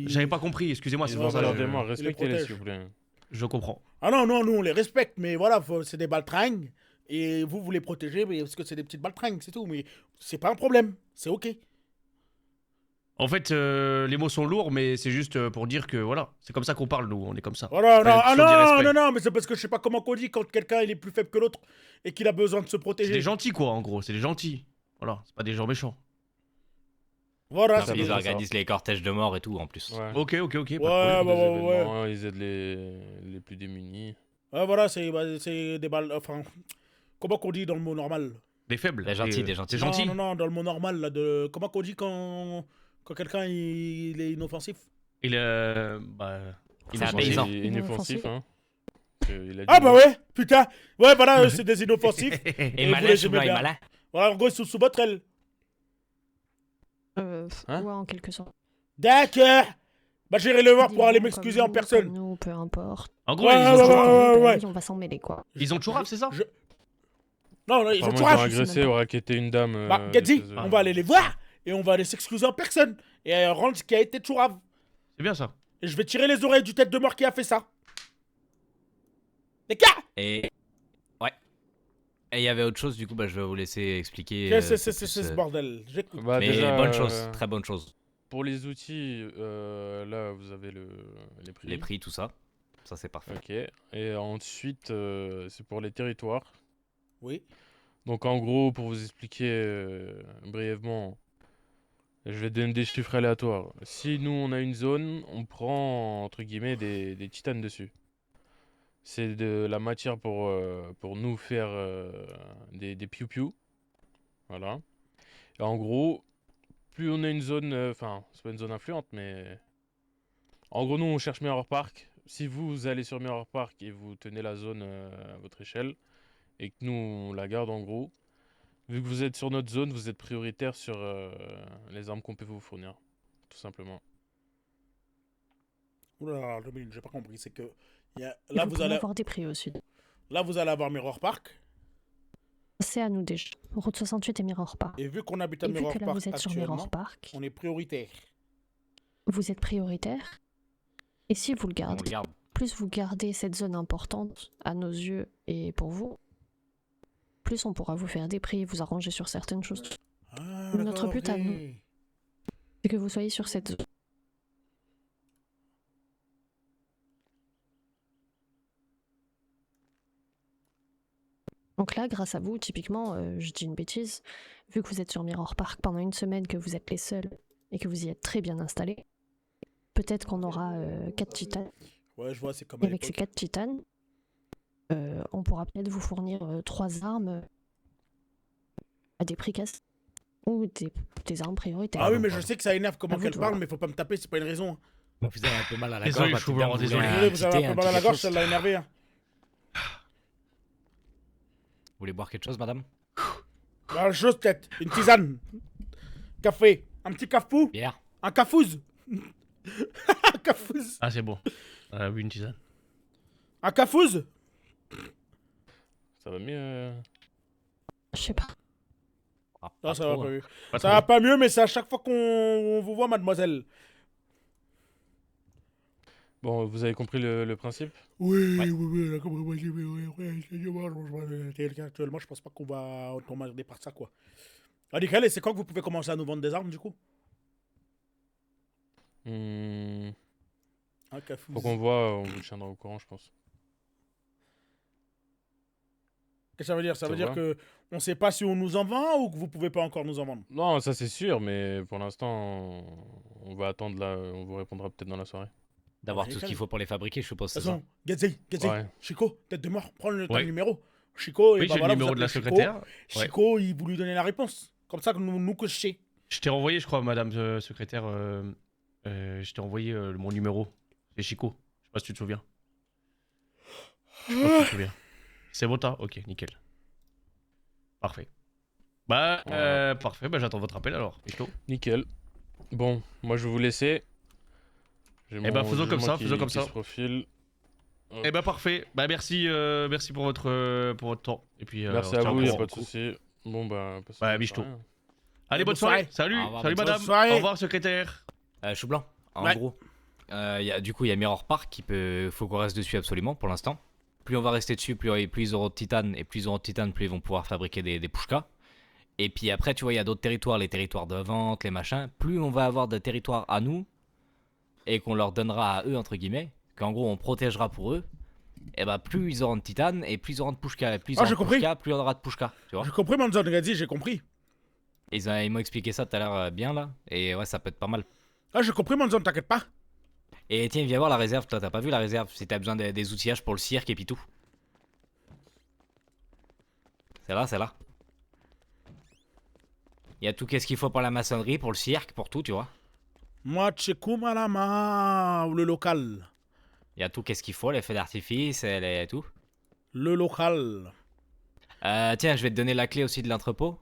ont- J'avais pas compris, excusez-moi, c'est Ils pour ont ça. leur je- démon, les respectez-les protègent. s'il vous plaît. Je comprends. Ah non, non, nous on les respecte, mais voilà, c'est des baltringues. Et vous les protégez mais parce que c'est des petites baltringues, c'est tout. Mais c'est pas un problème, c'est ok. En fait, les mots sont lourds, mais c'est juste pour dire que voilà, c'est comme ça qu'on parle, nous, on est comme ça. Voilà, non, Fallait ah toujours dire non, respect. non, non, mais c'est parce que je sais pas comment qu'on dit quand quelqu'un il est plus faible que l'autre et qu'il a besoin de se C'est protéger. des gentils quoi, en gros, c'est des gentils. Voilà, c'est pas des gens méchants. Voilà, Ils organisent les cortèges de mort et tout en plus. Ouais. Ok, ok, ok, pas de Ouais, problème. bah, Des ouais. événements, ils aident les plus démunis. Ouais, voilà, c'est des balles. Enfin, comment qu'on dit dans le mot normal? Des faibles. Des gentils, des gentils. Des gentils. Non, non, non, dans le mot normal, là, de. Comment qu'on dit quand quelqu'un il est inoffensif? Il est. Bah. C'est un innocent. paysan. Inoffensif, hein. Il a dit Ah bah non. ouais, putain. Ouais, voilà, c'est des inoffensifs. Et vous malin, les je suis aimez blanc et bien. malin. Voilà, en gros, ils sont sous votre aile. Hein Ouais, en quelque sorte. D'accord. Bah, j'irai le voir pour Dis-moi, aller comme m'excuser nous, en personne. comme nous, peu importe. En gros, Ouais, ils ont ouais, chourave. ouais, ouais. On va s'en mêler, quoi. Ils ont chourave, c'est ça? Non, non, ils ont Apparemment, tout ils ont rage. agressé ou raquetté une dame. Bah, de Gadzi, chez eux. on va aller les voir et on va aller s'excuser en personne et rendre ce qui a été Chourave. C'est bien ça. Et je vais tirer les oreilles du tête de mort qui a fait ça. Les gars! Et ouais. Et il y avait autre chose, du coup, bah, je vais vous laisser expliquer. Qu'est-ce que c'est c'est plus, ce bordel? J'écoute. Bah, Mais déjà, bonne chose, très bonne chose. Pour les outils, là, vous avez les prix. Les prix, tout ça. Ça, c'est parfait. Ok. Et ensuite, c'est pour les territoires. Oui. Donc, en gros, pour vous expliquer brièvement, je vais donner des chiffres aléatoires. Si nous, on a une zone, on prend, entre guillemets, des titanes dessus. C'est de la matière pour nous faire des piou-piou. Voilà. Et en gros, plus on a une zone, enfin, c'est pas une zone influente, mais en gros, nous, on cherche Mirror Park. Si vous allez sur Mirror Park et vous tenez la zone à votre échelle, et que nous, on la garde en gros, vu que vous êtes sur notre zone, vous êtes prioritaire sur les armes qu'on peut vous fournir, tout simplement. Oula, 2 minutes, j'ai pas compris. C'est que. Là, Là, vous vous pouvez allez. avoir des prix au sud. Là, vous allez avoir Mirror Park. C'est à nous déjà. Route 68 et Mirror Park. Et vu qu'on habite à Et vu Mirror que là, Park vous êtes sur actuellement, Mirror Park, on est prioritaire. vous êtes prioritaire. Et si vous le On gardez, le garde. plus vous gardez cette zone importante à nos yeux et pour vous, plus on pourra vous faire des prix et vous arranger sur certaines choses. Ah, Notre d'accord, but à ok. nous, c'est que vous soyez sur cette zone. Donc là, grâce à vous, typiquement, je dis une bêtise, vu que vous êtes sur Mirror Park pendant une semaine, que vous êtes les seuls et que vous y êtes très bien installés, peut-être qu'on aura 4 titanes. Ouais, je vois, c'est comme Et à avec ces l'époque. 4 titanes, on pourra peut-être vous fournir 3 armes à des prix cassés. Ou des armes prioritaires. Ah oui, mais je sais que ça énerve comment À vous qu'elle de parle, voir. mais faut pas me taper, c'est pas une raison. Vous avez un peu mal à la Désolé, gorge. chou blanc, désolé. Vous avez un peu mal à la gorge, ça l'a énervé. Hein. Vous voulez boire quelque chose, madame? La chose peut-être, une tisane. Café, un petit cafou. Bière. Un cafouze. Un cafouze. Ah, c'est bon. Oui, une tisane. Un cafouze. Ça va mieux. Je sais pas. Non, ça va trop, pas hein. mieux. Pas Ça trop. va pas mieux, mais c'est à chaque fois qu'on vous voit, mademoiselle. Bon, vous avez compris le principe? Oui, oui, d'accord, actuellement, je pense pas qu'on va tomber par ça, quoi. Ah, nickel, et c'est quand que vous pouvez commencer à nous vendre des armes, du coup? Un cafou. Faut qu'on voit, on vous tiendra au courant, je pense. Qu'est-ce que ça veut dire? Ça veut Ça dire va. que on sait pas si on nous en vend ou que vous pouvez pas encore nous en vendre? Non, ça c'est sûr, mais pour l'instant, on va attendre là, on vous répondra peut-être dans la soirée. D'avoir tout ce qu'il faut pour les fabriquer, je suppose, De c'est toute ça? façon, Gadzi, Ouais. Chico, tête de mort, prends ton Ouais. numéro. Chico, Oui, et bah j'ai le voilà, numéro vous de la appelez Chico. secrétaire. Ouais. Chico, vous lui donnez la réponse. Comme ça que nous cocher. Je t'ai renvoyé, je crois, madame secrétaire, je t'ai envoyé mon numéro. C'est Chico. Je sais pas si tu te souviens. Je sais pas si tu te souviens. C'est bon, t'as? Ok, nickel. Parfait. Bah, parfait, bah j'attends votre appel alors. Michto. Nickel. Bon, moi je vais vous laisser. J'ai Eh bah, mon faisons comme jugement ça, faisons comme qui ça. se profile. Eh bah, parfait. Bah, merci, merci pour votre temps. Et puis, Merci on à se tient au vous, y a courant. pas de soucis. Bon bah, passez Ouais, une bonne Michto. soirée. Allez, bonne Bonne soirée. soirée. Salut, Au revoir, salut bonne madame. soirée. Au revoir, secrétaire. Chou blanc, en Ouais. gros. Du coup, il y a Mirror Park qui faut qu'on reste dessus absolument pour l'instant. Plus on va rester dessus, plus ils auront de titane. Et plus ils auront de titane, plus ils vont pouvoir fabriquer des pushkas. Et puis après, tu vois, il y a d'autres territoires, les territoires de vente, les machins. Plus on va avoir de territoires à nous et qu'on leur donnera à eux, entre guillemets, qu'en gros on protégera pour eux, et bah plus ils auront de titane et plus ils auront de pushkas. Et plus ils Ah, auront j'ai de compris. pushkas, plus on aura de pushkas. Tu vois? J'ai compris, Manzon Gadzi, j'ai compris. Ils m'ont expliqué ça tout à l'heure bien là. Et ouais, ça peut être pas mal. Ah, j'ai compris, Manzon, t'inquiète pas. Et tiens, viens voir la réserve. Toi, t'as pas vu la réserve? Si t'as besoin des outillages pour le cirque et puis tout. C'est là, c'est là. Il y a tout qu'est-ce qu'il faut pour la maçonnerie, pour le cirque, pour tout, tu vois. Moi, Malama, ou le local. Il y a tout qu'est-ce qu'il faut, les feux d'artifice, et tout. Le local. Tiens, je vais te donner la clé aussi de l'entrepôt.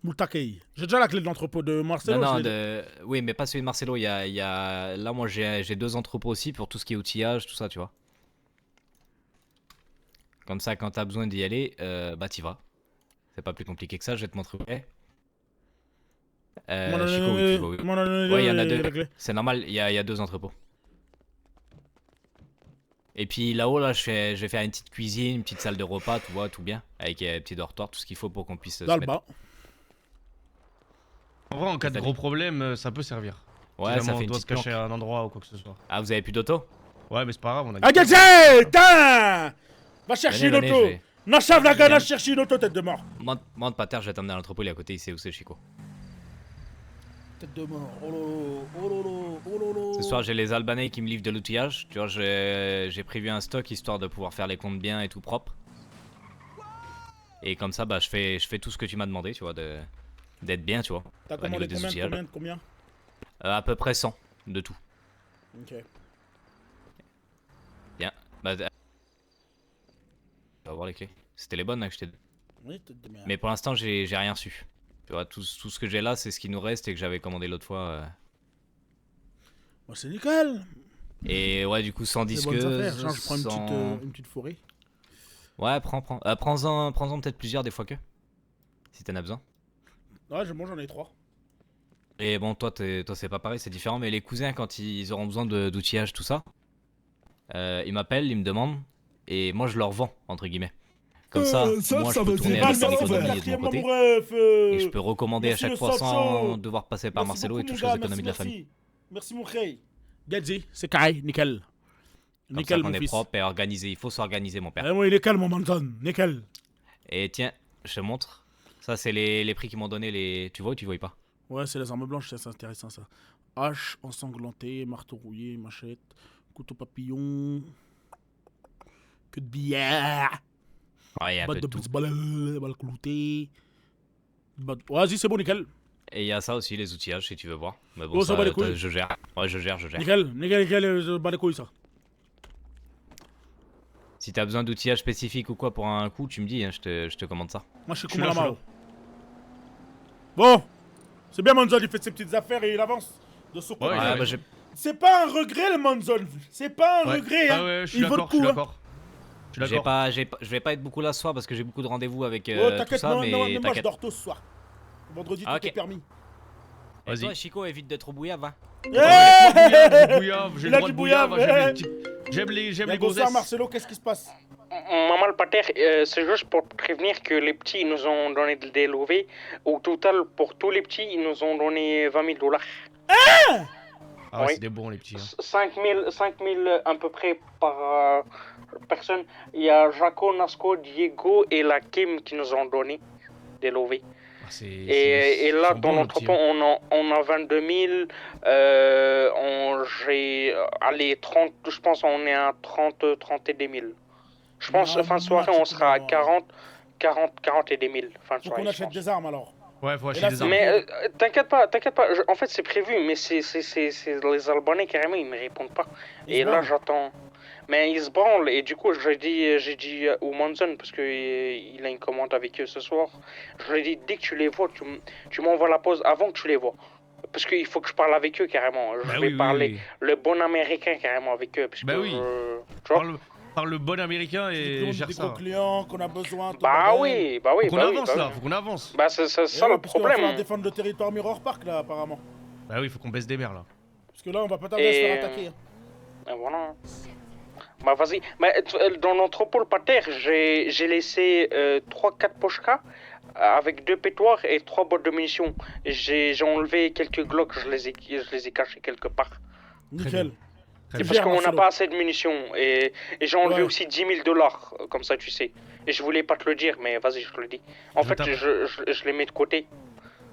Moutakei. J'ai déjà la clé de l'entrepôt de Marcelo. Non, je l'ai- oui, mais pas celui de Marcelo. Il y a... Là, moi, j'ai 2 entrepôts aussi pour tout ce qui est outillage, tout ça, tu vois. Comme ça, quand t'as besoin d'y aller, bah t'y vas. C'est pas plus compliqué que ça, je vais te montrer. Chico, oui, tu vois, oui. Ouais, il y en a 2. C'est normal, il y a 2 entrepôts. Et puis là-haut, là, je vais faire une petite cuisine, une petite salle de repas, tu vois, tout bien. Avec un petit dortoir, tout ce qu'il faut pour qu'on puisse se Dans le mettre. bas. En vrai, en cas de T'as gros dit. problème, ça peut servir. Ouais, Si ça jamais fait on une doit se petite cacher planque. à un endroit ou quoi que ce soit. Ah, vous avez plus d'auto? Ouais, mais c'est pas grave, on a. Ah, Gadzi, tain! Va chercher une Venez, auto. je vais- Nashav la Viens. gana, chercher une auto, tête de mort. Monte pas terre, je vais t'emmener à l'entrepôt, il est à côté, il sait où c'est, Chico. Tête de mort. Oh lolo, oh lolo, oh lolo. Ce soir, j'ai les Albanais qui me livrent de l'outillage. Tu vois, j'ai prévu un stock histoire de pouvoir faire les comptes bien et tout propre. Et comme ça, bah, je fais tout ce que tu m'as demandé, tu vois, d'être bien, tu vois. T'as au niveau commandé des combien, outillages. combien? À peu près 100 de tout. Ok. Bien. Bah, on va voir les clés. C'était les bonnes là, que je t'ai donné. Oui, tête de merde. Mais pour l'instant, j'ai rien reçu. Tu vois, tout ce que j'ai là, c'est ce qui nous reste et que j'avais commandé l'autre fois. Bon, c'est nickel. Et ouais, du coup, sans C'est disqueuse. bonnes affaires. Genre, je prends sans- une petite fourrée. Ouais, prends-en peut-être plusieurs des fois que. Si t'en as besoin. Ouais, bon, j'en ai 3. Et bon, toi c'est pas pareil, c'est différent. Mais les cousins, quand ils auront besoin d'outillage, tout ça, ils m'appellent, ils me demandent. Et moi, je leur vends, entre guillemets. Comme ça, moi, je peux tourner avec mon économie de mon côté. Et je peux recommander à chaque fois sans devoir passer par Marcelo et toucher aux économies de la famille. Merci, mon Khay. Gadzi, c'est carré, nickel. Comme Nickel, ça qu'on mon est fils. propre et organisé. Il faut s'organiser, mon père. Eh oui, nickel, mon Manzon, nickel. Et tiens, je te montre. Ça, c'est les prix qu'ils m'ont donné. Tu vois ou tu vois pas? Ouais, c'est les armes blanches, c'est intéressant ça. Hache ensanglantée, marteau rouillé, machette, couteau papillon, queue de bière, Ouais, il y a un peu batte de de tout. balle cloutée. Vas-y, c'est bon, nickel. Et il y a ça aussi, les outillages, si tu veux voir. Mais bon, Oh, ça va les couilles. je gère. Ouais, je gère. Nickel, je bats les couilles ça. Si t'as besoin d'outillage spécifique ou quoi pour un coup, tu me dis, hein, je te commande ça. Moi, je suis Je suis comme là, la je suis Mao. Bon, c'est bien, Manzon, il fait ses petites affaires et il avance de son côté. Ouais, bah, j'ai- C'est pas un regret, le Manzon. C'est pas un Ouais. regret, hein. Ah ouais, je suis Il vaut le d'accord, je suis coup, hein. d'accord. Je suis d'accord. je vais pas être beaucoup là ce soir parce que j'ai beaucoup de rendez-vous avec Oh, tout t'inquiète, ça, non, mais moi je t'inquiète. dors tôt ce soir. Vendredi, Ah, tout ok. est permis. Et Vas-y. toi, Chico, évite d'être bouillave, hein. J'ai bouillave, j'ai Il le a droit du de bouillave, bouillave, j'aime les Bonsoir, gonzesses. Marcelo, qu'est-ce qui se passe? Maman le pater, c'est juste pour te prévenir que les petits ils nous ont donné des lovés. Au total, pour tous les petits, ils nous ont donné $20,000. Ah ouais, Oui. c'est des bons les petits. Hein. 5 000 à peu près par personne. Il y a Jaco, Nasco, Diego et la Kim qui nous ont donné des lovés. Ah, Et là, sont dans bons, l'entrepôt, nos on a 22 000. Allez, 30, je pense on est à 30 et des 1000. Je pense, fin de soirée, on sera à 40 et des 1000. Fin de Faut soirée, qu'on je achète pense. des armes alors. Ouais, faut Et acheter là, des c'est- armes. Mais t'inquiète pas, en fait c'est prévu, mais c'est les Albanais carrément, ils me répondent pas. Ils Et se là branlent. j'attends. Mais ils se branlent, et du coup j'ai dit au Manzon, parce que il a une commande avec eux ce soir, je lui ai dit dès que tu les vois, tu m'envoies la pause avant que tu les vois. Parce qu'il faut que je parle avec eux carrément. Je Bah vais oui, oui, parler oui. le bon américain carrément avec eux. Parce Bah que oui. tu vois. Parle le bon américain et gère Des ça. gros clients qu'on a besoin. tout Bah bordel. oui, Faut qu'on bah avance oui. là, faut qu'on avance. Bah c'est ça Et ouais, le parce qu'il va falloir problème. défendre le territoire Mirror Park là, apparemment. Bah oui, faut qu'on baisse des mers là. Parce que là, on va pas tarder à se Et, faire attaquer. Et voilà. Bah vas-y. Bah, dans l'entrepôt le pater, j'ai laissé 3-4 pochkas avec 2 pétoires et 3 boîtes de munitions. J'ai enlevé quelques glocks, je les ai cachés quelque part. Nickel. C'est parce qu'on n'a pas assez de munitions. Et j'ai enlevé Ouais. aussi $10,000, comme ça tu sais. Et je voulais pas te le dire, mais vas-y, je te le dis. En fait, je les mets de côté.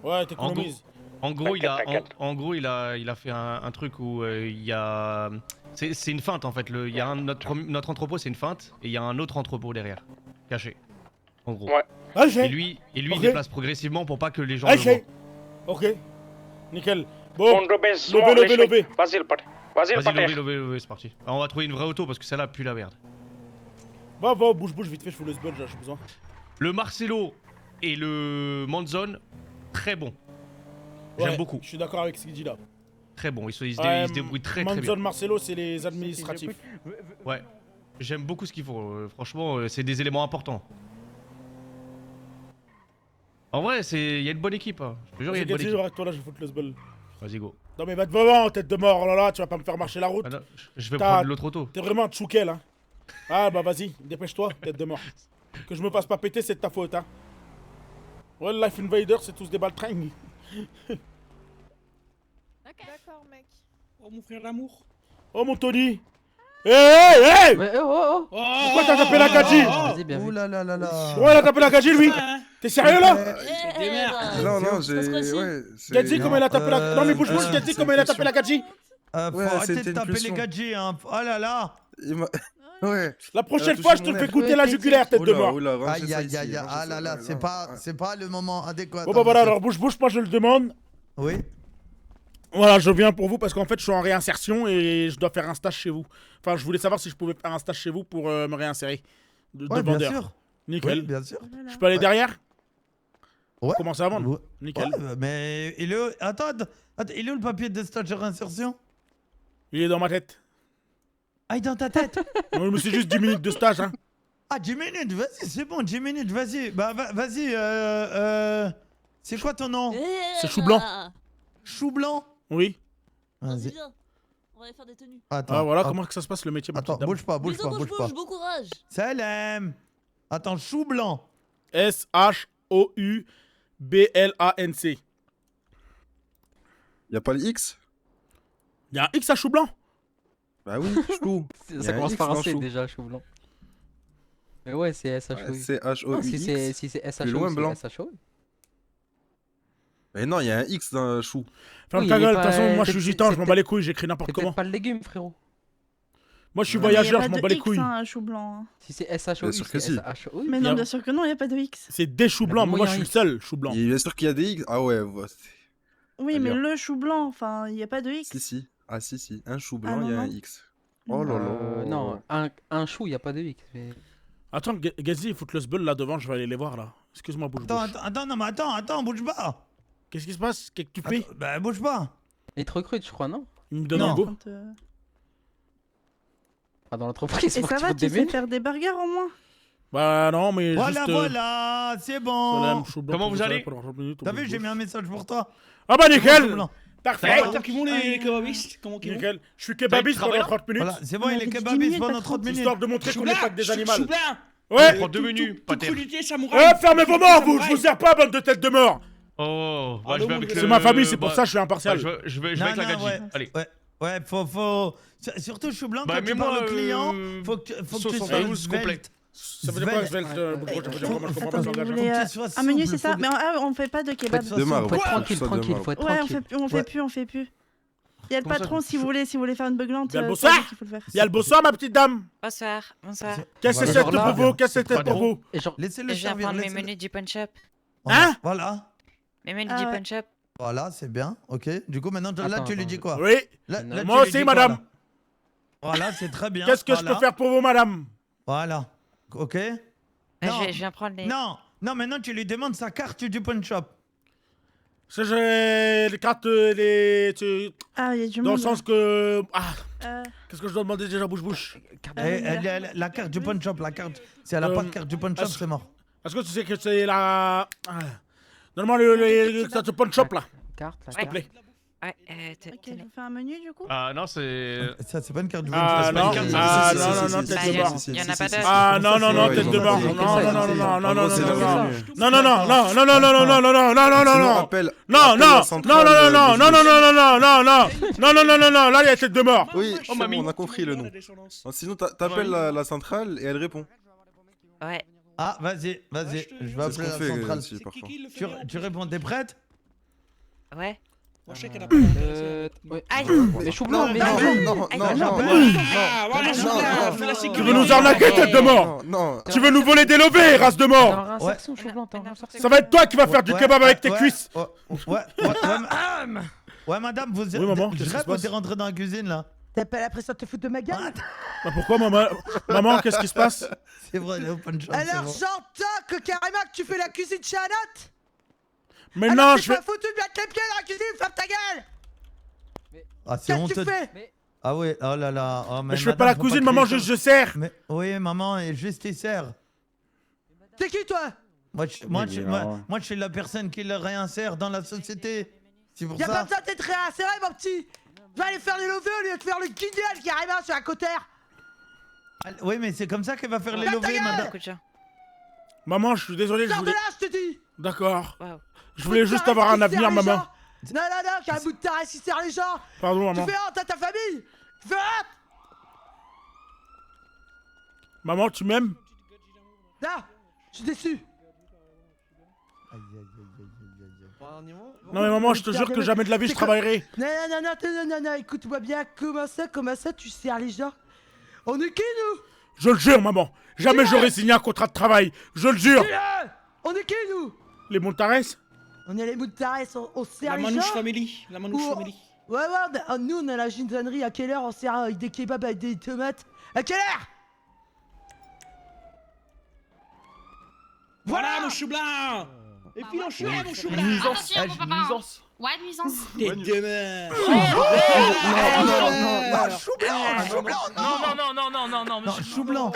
Ouais, t'économises. En gros, T'inquiète. en gros, il a fait un truc où il y a. C'est une feinte en fait. Il y a notre entrepôt, c'est une feinte, et il y a un autre entrepôt derrière, caché. En gros. Ouais. Ah, Et lui, il Ok. déplace progressivement pour pas que les gens Ah, le voient. Ok. Nickel. Bon, Levez. levez. Vas-y le pater. Vas-y le Vas-y, pater. levez, c'est parti. Alors, on va trouver une vraie auto parce que celle-là pue la merde. Va, bouge, vite fait, je fous le sbudge là, j'ai besoin. Le Marcelo et le Manzon, très bon. J'aime Ouais, beaucoup. Je suis d'accord avec ce qu'il dit là. Très bon. Ils se débrouillent très Manzon, bien. Marcelo, c'est les administratifs. Ouais. J'aime beaucoup ce qu'ils font. Franchement, c'est des éléments importants. En vrai, il y a une bonne équipe. Hein. Je te jure, il y a une bonne équipe. Avec toi là, je vais foutre le sbudge. Vas-y, go. Non mais va devant, tête de mort, oh là là, tu vas pas me faire marcher la route. Ah non, je vais T'as- prendre l'autre auto. T'es vraiment un tchoukel, hein. Ah bah vas-y, dépêche-toi, tête de mort. Que je me fasse pas péter, c'est de ta faute, hein. Ouais, Life Invader, c'est tous des baltringues. D'accord, mec. Oh mon frère d'amour. Oh mon Tony. Hey Ouais, oh Pourquoi t'as tapé la Gadji Vas-y, bien vu. Ouh là là là là. Ouais, il a tapé la Gadji, lui. T'es sérieux là Non, j'ai. Ouais, c'est- Gadji, comment il a tapé la... Non mais bouge, c'est- Gadji, c'est comment une il a tapé la question. Gadji Faut Ouais, arrêter c'était de une taper les pulsion. gadgets, hein. Oh là là. Ouais. La prochaine fois, je te fais goûter la jugulaire, tête de mort. Aïe aïe aïe, ah là là, c'est pas le moment adéquat. Bon bah voilà, alors bouge, moi je le demande. Oui. Voilà, je viens pour vous parce qu'en fait je suis en réinsertion et je dois faire un stage chez vous. Enfin, je voulais savoir si je pouvais faire un stage chez vous pour me réinsérer. De Ouais, bien vendeur. sûr. Nickel. Oui, bien sûr. Je peux aller derrière Ouais. Commencer à vendre. Ouais. Nickel. Ouais, mais il est où... Attends, il est où le papier de stage de réinsertion? Il est dans ma tête. Ah, il est dans ta tête? Non, mais c'est juste 10 minutes de stage, hein. Ah, 10 minutes, vas-y, c'est bon, 10 minutes, vas-y. Bah, vas-y, c'est quoi ton nom? C'est Chou Blanc. Chou Blanc? Oui. Vas-y. On va aller faire des tenues. Attends. Ah voilà hop. comment que ça se passe le métier. Attends, bouge pas. Bouge, bon courage. Salam. Attends, Chou Blanc. S-H-O-U-B-L-A-N-C. Y'a pas le X? Y'a un X à Chou Blanc? Bah oui, Chou. Ça commence par un C déjà, Chou Blanc. Mais ouais, c'est SHO. CHO. Si c'est SHO, Plus loin, blanc. c'est SHO. Mais non, il y a un X dans le chou. Oui, Ta il est gueule, de toute pas- façon, moi je c'est- suis gitan, je m'en bats les c'est- couilles, j'écris n'importe C'est comment. peut-être pas le légume, frérot. Moi je suis Non, mais y a voyageur, pas je m'en de bas les X, couilles. hein, un chou blanc. hein. Si c'est SHO, Bien sûr que si. SHO. Mais non, bien sûr que non, y a pas de X. C'est des choux blancs, mais moi je suis le seul chou blanc. Bien sûr qu'il y a des X. Ah ouais, Oui, Allez, mais hop. le chou blanc, enfin, y a pas de X. Si. Ah si. Un chou Ah, blanc, il y a non, un non. X. Oh là là. Non, un chou, y a pas de X. Mais... Attends, Gazi, il faut que le sbull là devant, je vais aller les voir là. Excuse-moi, bouge. Attends, bouge pas. Qu'est-ce qui se passe? Qu'est-ce que tu fais? Bah, bouge pas. Il te recrute, je crois, non? Il me donne un go. Pas dans l'entreprise. Et pour ça que tu va, fasses tu des sais menus. faire des burgers au moins? Bah non, mais Voilà, juste. voilà, c'est bon. Salam, chou blanc, Comment tout vous ça, allez pendant 30 minutes, on T'as bouge vu, j'ai gauche. mis un message pour toi. Ah bah nickel. Chou blanc. Parfait. Qui vont les kebabistes? Comment qu'ils vont? Nickel. Je suis kebabiste pendant 30 minutes. Voilà, c'est bon, il est kebabiste pendant 30 minutes. Histoire de montrer qu'on n'est pas que des animaux. On Ouais. prend 2 menus, pas terre. Fermez vos morts, vous. Je vous sers pas, bande de têtes de mort. Oh, bah, je vais avec C'est ma famille, c'est pour ça que je suis impartial. Bah, je vais avec la gadji. Allez. Ouais, faut. Surtout chou blanc, Bah, quand tu mets-moi, parles au client, faut que tu 72 sois complet. svelte. Ça veut dire quoi, svelte? Je comprends pas ce Vous langage. voulez un menu, c'est ça? Mais on fait pas de kebab. Faut être tranquille, faut être Ouais, tranquille. on fait plus. Il y a le Comment ça, patron, si vous voulez faire une beuglante, Il y a le c'est lui bonsoir. qu'il faut le faire. Il y a le bonsoir, ma petite dame. Bonsoir. Qu'est-ce que c'est pour vous? Qu'est-ce que c'est pour vous? Laissez-le Je viens servir. prendre mes laissez-le. menus du punch up. Hein? Voilà. Mes menus du punch up. Voilà, c'est bien. Ok. Du coup, maintenant, là, tu lui dis quoi? Oui. Là, Moi tu lui aussi, dis quoi, madame. là Voilà, c'est très bien. Qu'est-ce que je peux faire pour vous, madame? Voilà. Ok. Je viens prendre les. Non, maintenant, tu lui demandes sa carte du punch shop. Ça, j'ai les cartes, les. Ah, il y a du Dans monde. le sens que. Ah. Euh, Qu'est-ce que je dois demander déjà, bouche-bouche? La carte du punch shop, la carte. Si elle a pas de carte du punch shop, c'est mort. Est-ce que tu sais que c'est la. Donne-moi le carte du punch shop là. Carte, S'il te plaît. Ouais, Ok, je vous fais un menu du coup? Ah non, c'est. Ça, c'est pas une carte du punch Ah shop. non, ah non, tête de mort. Il y en a pas d'autres. Ah non, tête de mort. Non, là il y a tête de mort. Oui, on a compris le nom. Sinon, t'appelles la centrale et elle répond. Ouais. Ah, vas-y, je vais appeler la centrale. Tu réponds, t'es prête? Ouais. Ouais. Aïe. Les choux blancs, mais Non. Tu veux nous arnaquer, tête de mort? Non. Tu veux nous voler des levées, race de mort? Ça va être toi qui vas faire du kebab avec tes cuisses. Ouais, madame, vous Oui, maman, je qu'est-ce qui rêve se passe? de rentrer dans la cuisine là. T'as pas l'impression de te foutre de ma gueule? Bah pourquoi, maman, qu'est-ce qui se passe? C'est vrai, les open shop. Alors j'entends que carrément que tu fais la cuisine chez Anot? Mais alors, non, si je tu vais. m'as foutu de mettre les pieds dans la cuisine, ferme ta gueule! Ah, c'est Qu'est-ce que tu honteux. fais? Ah ouais, oh là là. Oh, Mais je fais pas la cuisine, maman, je sers. Mais oui, maman, et juste il sert. T'es qui toi? Moi, je suis la personne qui le réinsère dans la société. C'est pour Y'a pas ça. besoin d'être réinséré, mon petit! Va aller faire les levées au lieu de faire le guignol carrément sur un cotère! Oui, mais c'est comme ça qu'elle va faire les Ferme ta levées, gueule! madame. Maman, je suis désolé, je Sors de voulais. là, je te dis! D'accord. Je voulais juste avoir un avenir, maman. Non, qu'un bout de taré qui sert les gens! Pardon, maman. Tu fais honte à ta famille! Tu fais honte! Maman, tu m'aimes? Non! Je suis déçu! Non mais maman, je te jure que jamais de la vie je travaillerai. Non, écoute-moi bien, comment ça tu sers les gens? On est qui nous? Je le jure, maman. Jamais j'aurais signé un contrat de travail. Je le jure. On est qui nous? Les Montares? On est les Montares, on sert La les gens? Manouche Family. La Manouche Family. Ouais, nous on a la ginzanerie, à quelle heure on sert avec des kebabs avec des tomates? À quelle heure? Voilà mon chou blanc. Et puis l'enchoué mon chou blanc. Nuisance. Nuisance. Ouais, nuisance. T'es demain. Non, chou blanc.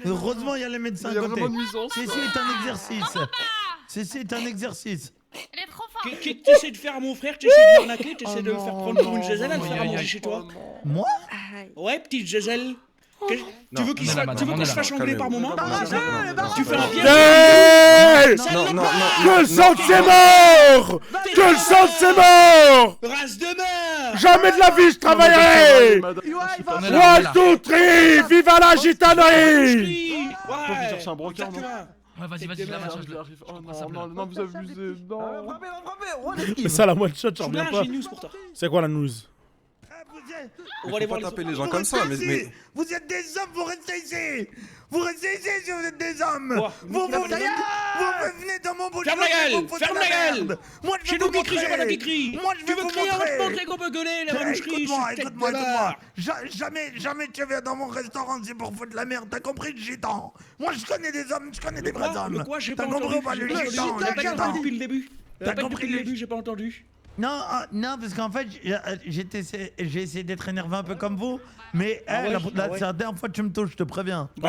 Heureusement, il y a les médecins à côté. Ceci est un exercice. Ceci est un exercice. Elle est trop forte. Qu'est-ce que t'essaies de faire à mon frère? T'essaies de l'arnaquer? T'essaies de le faire prendre pour une Gisèle à le faire à manger chez toi? Moi? Ouais, petite Gisèle. Tu veux qu'on se fasse engueuler par moment? Tu fais un piège? Que le sang de ses morts! Que le sang de ses morts! Race de mort! Jamais de la vie, je travaillerai. 1, 2, 3, viva la gitanerie. Ouais, C'est un brancard, non exactement. Ouais, vas-y, je la marche. Oh non, vous abusez, non. C'est ça la one shot, j'en reviens Choublan, pas. j'ai une news pour toi. C'est quoi la news? On va aller Faut voir pas taper autres. les gens comme ça, mais... Vous êtes des hommes, vous restez ici. Vous restez ici si vous êtes des hommes. Quoi Vous venez dans mon bout de Ferme la chemin, gueule, vous foutez ferme de la gueule. merde. Moi, je Chez vais nous vous qui crie, montrer. c'est pas là qui crie. Moi, je Tu vais veux vous crier, on va te montrer. montrer qu'on peut gueuler, la manoucherie. Écoute-moi. Jamais tu viens dans mon restaurant, c'est pour foutre la merde. T'as compris, le gitan? Moi, je connais des hommes, je connais des vrais hommes. Le quoi, j'ai pas T'as compris entendu. ou pas, le J'ai pas gitan? entendu. Répète depuis le début. T'as Répète compris depuis le le début, j'ai pas entendu. Non, non, parce qu'en fait, j'ai essayé d'être énervé un peu comme vous, mais c'est la dernière fois que tu me touches, je te préviens. Oh! Oh!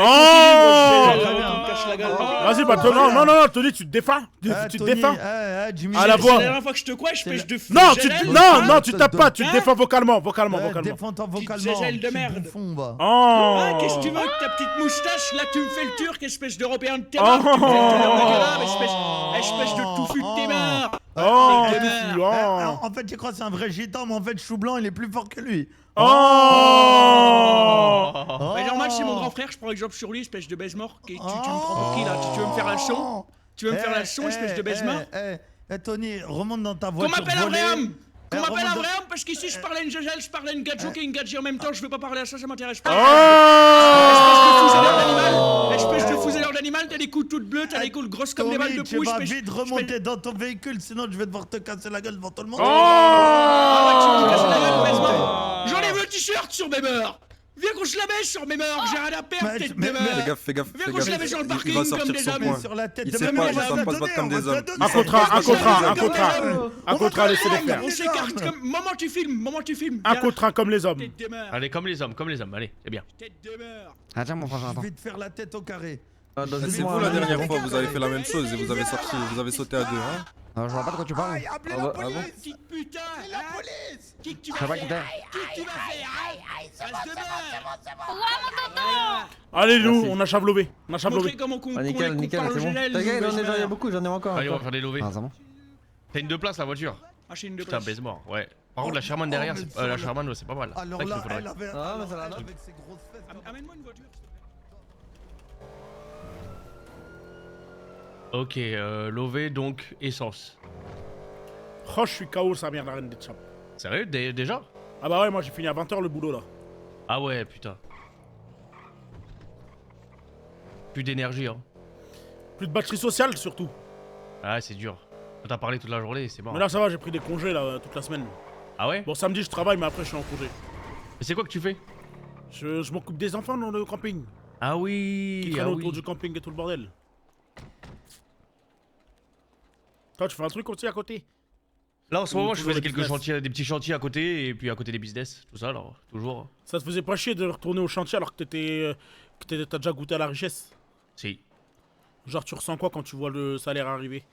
Vas-y, bah non, Tony, tu te défends. Tu te défends. À la voix. C'est la dernière fois que je te quoi, espèce de fou. Non, tu tapes pas, tu te défends vocalement. Défends-toi vocalement. Zézelle de merde. Oh! Ah, qu'est-ce que tu veux avec ta petite moustache? Là, tu me fais le turc, espèce d'Européen de terre. Espèce de touffu de témard. En fait, tu crois que c'est un vrai gitan, mais en fait, Chou Blanc, il est plus fort que lui. Oh! Bah, normal, c'est mon grand frère, je prends exemple sur lui, espèce de baise-mort. Tu me prends pour qui là? Tu veux me faire la leçon? Tu veux me faire la leçon, espèce de baise-mort? Tony, remonte dans ta Qu'on voiture. m'appelle un vrai homme! Qu'on m'appelle un remonte vrai homme parce qu'ici je parle à une Jajal, je parle à une Gadjo et une Gadji en même temps, je veux pas parler à ça, ça m'intéresse pas. Espèce de fousélaire d'animal, t'as des coups toutes bleues, t'as des coups grosses comme des balles de Tu pouce. vas vite remonter dans ton véhicule, sinon je vais devoir te casser la gueule devant tout le monde. J'enlève le t-shirt sur mes mœurs. Viens qu'on se la met sur mes mœurs, j'ai rien à perdre, tête de meurs. Fais gaffe. Viens qu'on se la met sur le Il va parking comme sortir des son hommes. point. Sur la tête Il de sait ma pas, mère, ils savent pas se battre comme des hommes. Un contrat, laissez-les faire. On s'écarte comme... Maman, tu filmes. Un contrat comme les hommes. Allez, comme les hommes, allez, c'est bien. Tête de meurs. Attends, mon frère, Je attends. vais te faire la tête au carré. C'est vous la dernière fois, vous avez fait la même chose et vous avez sauté à deux, hein? Je vois pas de quoi tu parles. Appelez la police. Petite putain. La police. Qui que tu Je vas sais pas qui faire? t'es. Qui que tu vas faire? Face de meurs. Allez, nous, on a chavelové. Montrer comment qu'on Nickel, parle c'est au bon. GNL. T'inquiète, j'en ai beaucoup, j'en ai encore. Allez, on va faire des lovés. Ah, c'est bon. T'as une 2 places la voiture? Ah, j'ai une de Putain, place. baise-mort, ouais. Par contre, la Sherman derrière, la Sherman, c'est pas mal. Alors C'est vrai là, qu'il elle avait Ah, mais ça va, avec ses grosses fesses. Amène-moi une voiture. Ok, lové, donc essence. Oh, je suis KO, sa mère, la reine des champs. Sérieux, déjà? Ah bah ouais, moi j'ai fini à 20h le boulot là. Ah ouais, putain. Plus d'énergie, hein. Plus de batterie sociale surtout. Ah, c'est dur. T'as parlé toute la journée, c'est mort. Mais là ça va, j'ai pris des congés là toute la semaine. Ah ouais? Bon, samedi je travaille, mais après je suis en congé. Mais c'est quoi que tu fais? Je m'occupe des enfants dans le camping. Ah oui. Qui traînent autour du camping et tout le bordel. Toi, tu fais un truc aussi à côté? Là en ce moment, je Toujours faisais le quelques business. chantiers, des petits chantiers à côté, et puis à côté des business, tout ça, alors, toujours. Ça te faisait pas chier de retourner au chantier alors que t'as déjà goûté à la richesse? Si. Genre, tu ressens quoi quand tu vois le salaire arriver?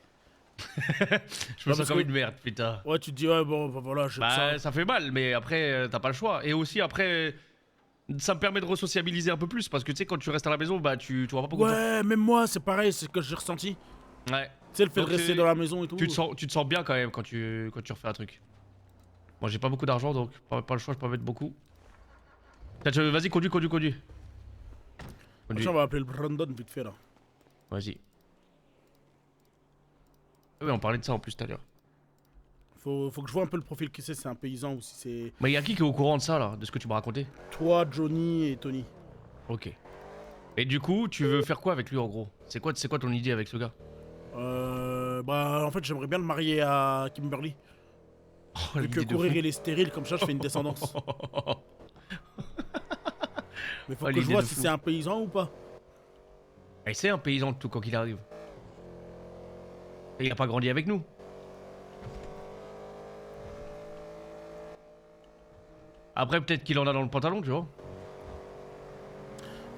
Je me sens comme une merde, putain. Ouais, tu te dis, ouais, bon, bah voilà, je Ça fait mal, mais après, t'as pas le choix. Et aussi, après, ça me permet de resociabiliser un peu plus, parce que tu sais, quand tu restes à la maison, bah tu vois pas beaucoup de gens. Ouais, même moi, c'est pareil, c'est ce que j'ai ressenti. Ouais. Tu sais, le fait de Donc, rester dans la maison et tout. Tu te sens bien quand même quand tu refais un truc. Moi, j'ai pas beaucoup d'argent, donc pas le choix, je peux en mettre beaucoup. Vas-y, conduis. Conduis. Tiens, on va appeler le Brandon vite fait là. Vas-y. Oui, on parlait de ça en plus tout à l'heure. Faut que je vois un peu le profil qui c'est un paysan ou si c'est... Mais y'a qui est au courant de ça là, de ce que tu m'as raconté? Toi, Johnny et Tony. Ok. Et du coup, tu veux faire quoi avec lui en gros? C'est quoi ton idée avec ce gars? Bah en fait j'aimerais bien le marier à Kimberly. Oh, vu que courir il est stérile, comme ça je fais une descendance. Mais faut que je vois si c'est un paysan ou pas. Et c'est un paysan de tout quoi qu'il arrive. Et il a pas grandi avec nous. Après peut-être qu'il en a dans le pantalon, tu vois.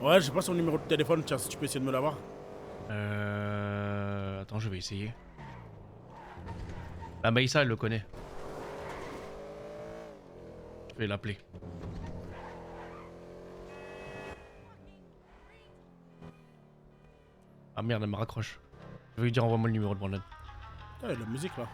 Ouais, j'ai pas son numéro de téléphone, tiens si tu peux essayer de me l'avoir. Attends, je vais essayer. La Maïssa, elle le connaît. Je vais l'appeler. Ah merde, elle me raccroche. Je vais lui dire envoie-moi le numéro de Brandon. Ah, la musique là.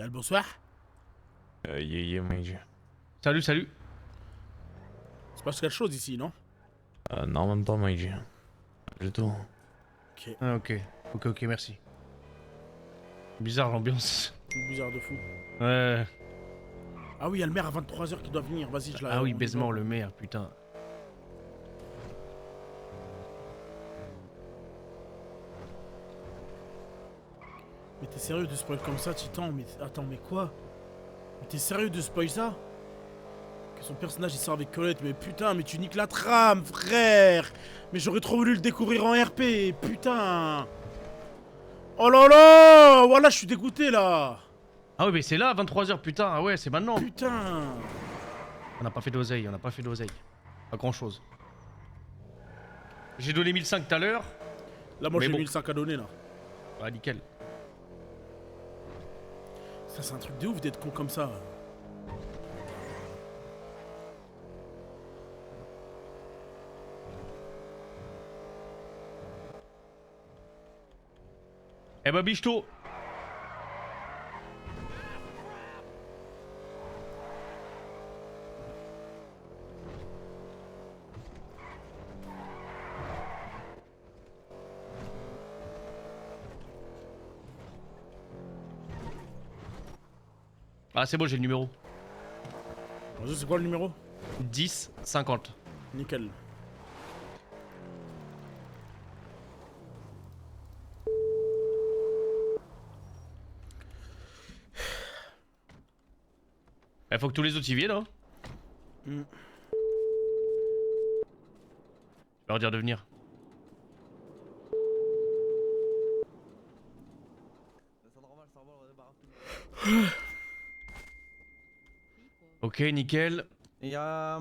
Y'a le bonsoir. Salut, salut. C'est pas quelque chose ici, non? Non, même pas, Maïji. Du tout. Ok. Ah, ok, merci. Bizarre l'ambiance. Bizarre de fou. Ouais. Ah oui, y'a le maire à 23h qui doit venir, vas-y, je la... Ah oui, on y baisement va. le maire, putain. Mais t'es sérieux de spoil comme ça, Titan? Mais attends, mais quoi? Mais t'es sérieux de spoil ça? Que son personnage il sort avec Colette, mais putain, mais tu niques la trame, frère! Mais j'aurais trop voulu le découvrir en RP, putain! Oh là là! Voilà, je suis dégoûté là! Ah oui, mais c'est là, 23h, putain, ah ouais, c'est maintenant. Putain! On n'a pas fait d'oseille, Pas grand chose. J'ai donné 1005 tout à l'heure. Là, moi mais j'ai bon. 1500 à donner là. Ah, nickel. Ça, c'est un truc de ouf d'être con comme ça. Eh bah, bichto. Ah, c'est bon, j'ai le numéro. Vas-y, c'est quoi le numéro? 10 50. Nickel. Il faut que tous les autres y viennent, hein. Je vais leur dire de venir. Ok, nickel. Il y a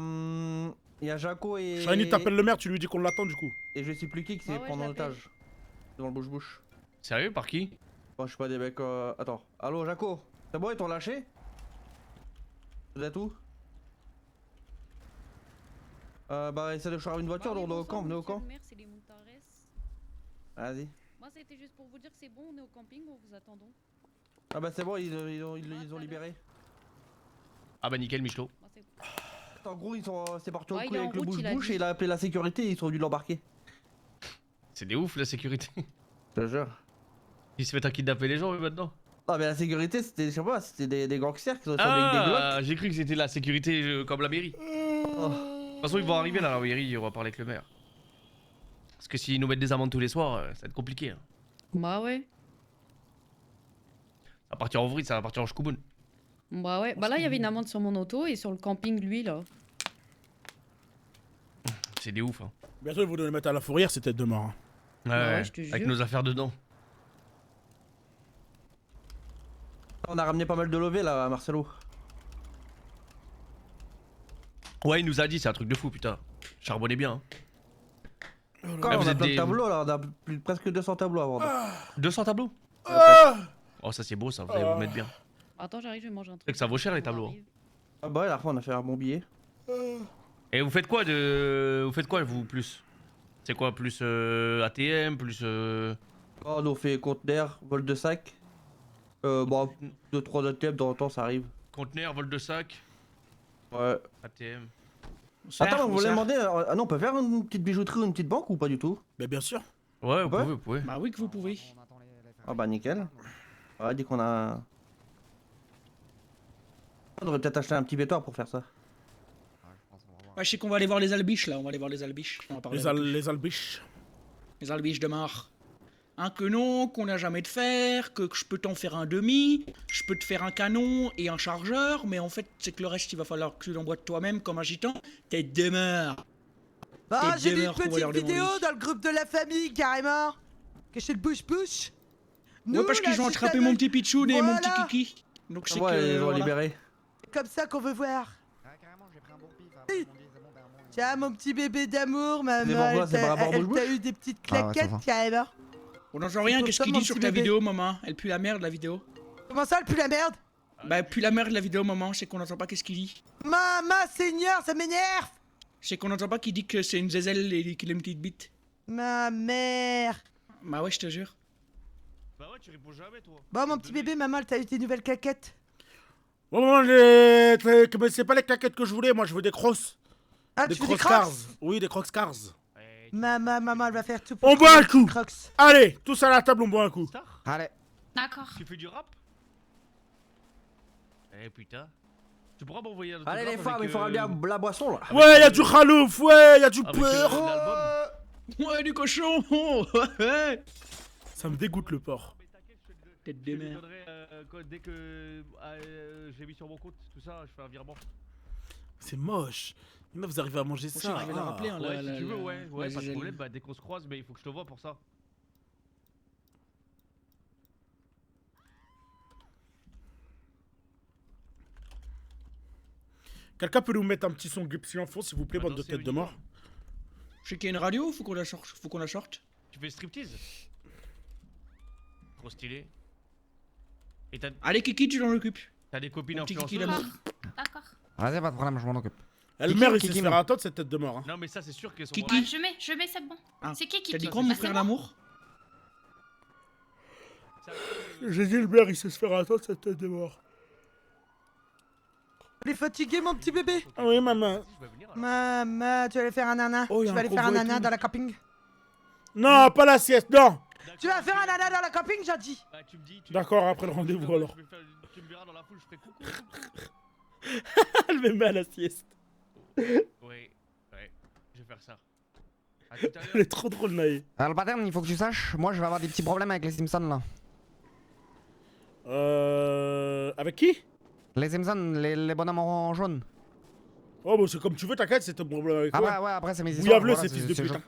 Jaco et... Shiny, t'appelles le maire, tu lui dis qu'on l'attend du coup. Et je sais plus qui c'est prendre en otage. Devant le bouche-bouche. Sérieux, par qui? Bon, je sais pas, des mecs... Attends. Allô, Jaco? C'est bon, ils t'ont lâché? Vous êtes où? Bah, essaie de charger une voiture, on est au camp, venez au camp. C'est les Moutares. Vas-y. Moi, c'était juste pour vous dire que c'est bon, on est au camping, on vous attendons. Ah bah c'est bon, ils ont libéré. Ah bah nickel, Michto. En gros, c'est parti au Ouais, couille il est en avec le route, il a bouche-bouche dit. et il a appelé la sécurité et ils sont venus l'embarquer. C'est des ouf la sécurité. Je te jure. Ils se mettent à kidnapper les gens, eux, maintenant. Ah mais la sécurité, c'était, je sais pas, c'était des gangsters qui sont avec des glocks. Ah, j'ai cru que c'était la sécurité comme la mairie. Oh. De toute façon, ils vont arriver là, la mairie, on va parler avec le maire. Parce que s'ils nous mettent des amendes tous les soirs, ça va être compliqué. Hein. Bah ouais. Ça va partir en vrille, ça va partir en schkouboun. Bah ouais. Bah là, il y avait une amende sur mon auto et sur le camping, lui, là. C'est des ouf. Hein. Bientôt, ils vont nous les mettre à la fourrière, c'est tête de mort. Hein. Ouais, ouais, je te avec jure. nos affaires dedans. On a ramené pas mal de lovés là, Marcelo. Ouais, il nous a dit, c'est un truc de fou, putain. Charbonnez bien. Hein. Quand Ah, on vous a êtes plein de des- tableaux là, on a presque 200 tableaux à vendre. 200 tableaux Oh, ça c'est beau, ça, vous allez vous mettre bien. Attends, j'arrive, je vais manger un C'est truc. que ça vaut cher les tableaux. Hein. Ah bah ouais, la fois on a fait un bon billet. Et vous faites quoi vous plus? C'est quoi plus ATM plus Oh, on fait conteneur, vol de sac. Bon, 2-3 ATM de temps en temps ça arrive. conteneur, vol de sac, Ouais. ATM. Attends, vous voulez demander, ah non, on peut faire une petite bijouterie ou une petite banque ou pas du tout? Mais bien sûr. Ouais, vous pouvez. Bah oui que vous pouvez. Ah bah nickel. Ouais, dès qu'on a... On devrait peut-être acheter un petit bétoir pour faire ça. Ouais, je sais qu'on va aller voir les albiches là, on va aller voir les albiches. On va parler avec eux. Les albiches. Les albiches de mort. Un canon qu'on n'a jamais de fer, que je peux t'en faire un demi, je peux te faire un canon et un chargeur, mais en fait c'est que le reste il va falloir que tu l'emboîtes toi-même comme un gitan. Tête de mort. Ah, Tête j'ai de vu une mort qu'on va petite leur demander. vidéo dans le groupe de la famille, carrément. Que c'est le bouche-bouche. Ouais, parce qu'ils ont attrapé mon petit pitchoun et mon petit kiki. Donc c'est Ouais, que. ils ont voilà. libéré. C'est comme ça qu'on veut voir. Tiens, mon petit bébé d'amour, maman, C'est pour quoi, c'est par rapport au elle t'a bouche-bouche eu des petites Ah ouais, ça claquettes, va. carrément. On n'entend rien, C'est qu'est-ce pour qu'il ça, dit mon sur petit ta bébé. vidéo, maman? Elle pue la merde, la vidéo. Comment ça, elle pue la merde? Bah, pue la merde, la vidéo, maman, c'est qu'on n'entend pas qu'est-ce qu'il dit. Maman, seigneur, ça m'énerve. C'est qu'on n'entend pas qu'il dit que c'est une zézelle et qu'il a une petite bite. Ma mère. Bah ouais, je te jure. Bah ouais, tu réponds jamais, toi. Bon, mon petit bébé, maman, t'as eu tes nouvelles claquettes? Bon, c'est pas les claquettes que je voulais, moi je veux des crosses. Ah, des tu veux des Crocs-Cars. Crocs? Oui, des Crocs-Cars. Maman, elle va faire tout pour On boit un trouver coup. des Crocs. Allez, tous à la table, on boit un coup. Allez. D'accord. Tu fais du rap? Eh putain. Tu pourras m'envoyer un Allez les femmes, il faudra bien la boisson là. Ouais, y'a du khalouf, ouais, y'a du porc. Ouais, du cochon. Ouais. Ça me dégoûte le porc. Tête de merde. Dès que j'ai mis sur mon compte, tout ça, je fais un virement. C'est moche. Là, vous arrivez à manger Moi, ça. j'arrive à la rappeler, hein, Ouais, si tu veux, ouais, pas de Gisèle. problème. Bah, dès qu'on se croise, mais il faut que je te vois pour ça. Quelqu'un peut nous mettre un petit son Gypsy en fond, s'il vous plaît, bande de tête de mort. Je sais qu'il y a une radio, faut qu'on la sorte. Tu fais striptease? Trop stylé. Et t'as... Allez, Kiki, tu l'en occupes. T'as des copines Mon petit Kiki, influenceuses? D'accord. Vas-y, pas de problème, je m'en occupe. Elle mère, il sait se faire attendre cette tête de mort. Hein. Non, mais ça, c'est sûr qu'elles sont... Ah, je mets, c'est bon. C'est qui T'as dit Kiki? quoi, mon Bah, frère c'est bon. d'amour? J'ai dit le maire, il sait se faire attendre cette tête de mort. Elle est fatiguée, mon petit bébé? Ah oui, maman. Maman, tu vas aller faire un nana? Oh, y Tu a vas un aller faire un convoi et nana tout. dans la camping? Non, pas la sieste, non. Tu vas faire un nana dans la camping, j'ai dit. Bah, tu me dis... D'accord, après le rendez-vous alors. Tu me verras dans la foule, je ferai coucou. Elle me met à la sieste. Ouais, je vais faire ça. À tout à l'heure. Elle est trop drôle, Naïe. Alors, le pattern, il faut que tu saches, moi je vais avoir des petits problèmes avec les Simpsons là. Avec qui? Les Simpsons, les bonhommes en jaune. Oh, bah c'est comme tu veux, t'inquiète, c'est ton problème avec toi. Ah ouais, après c'est mes histoires. Bouillave-le, voilà, ces fils de c'est pute. chaud.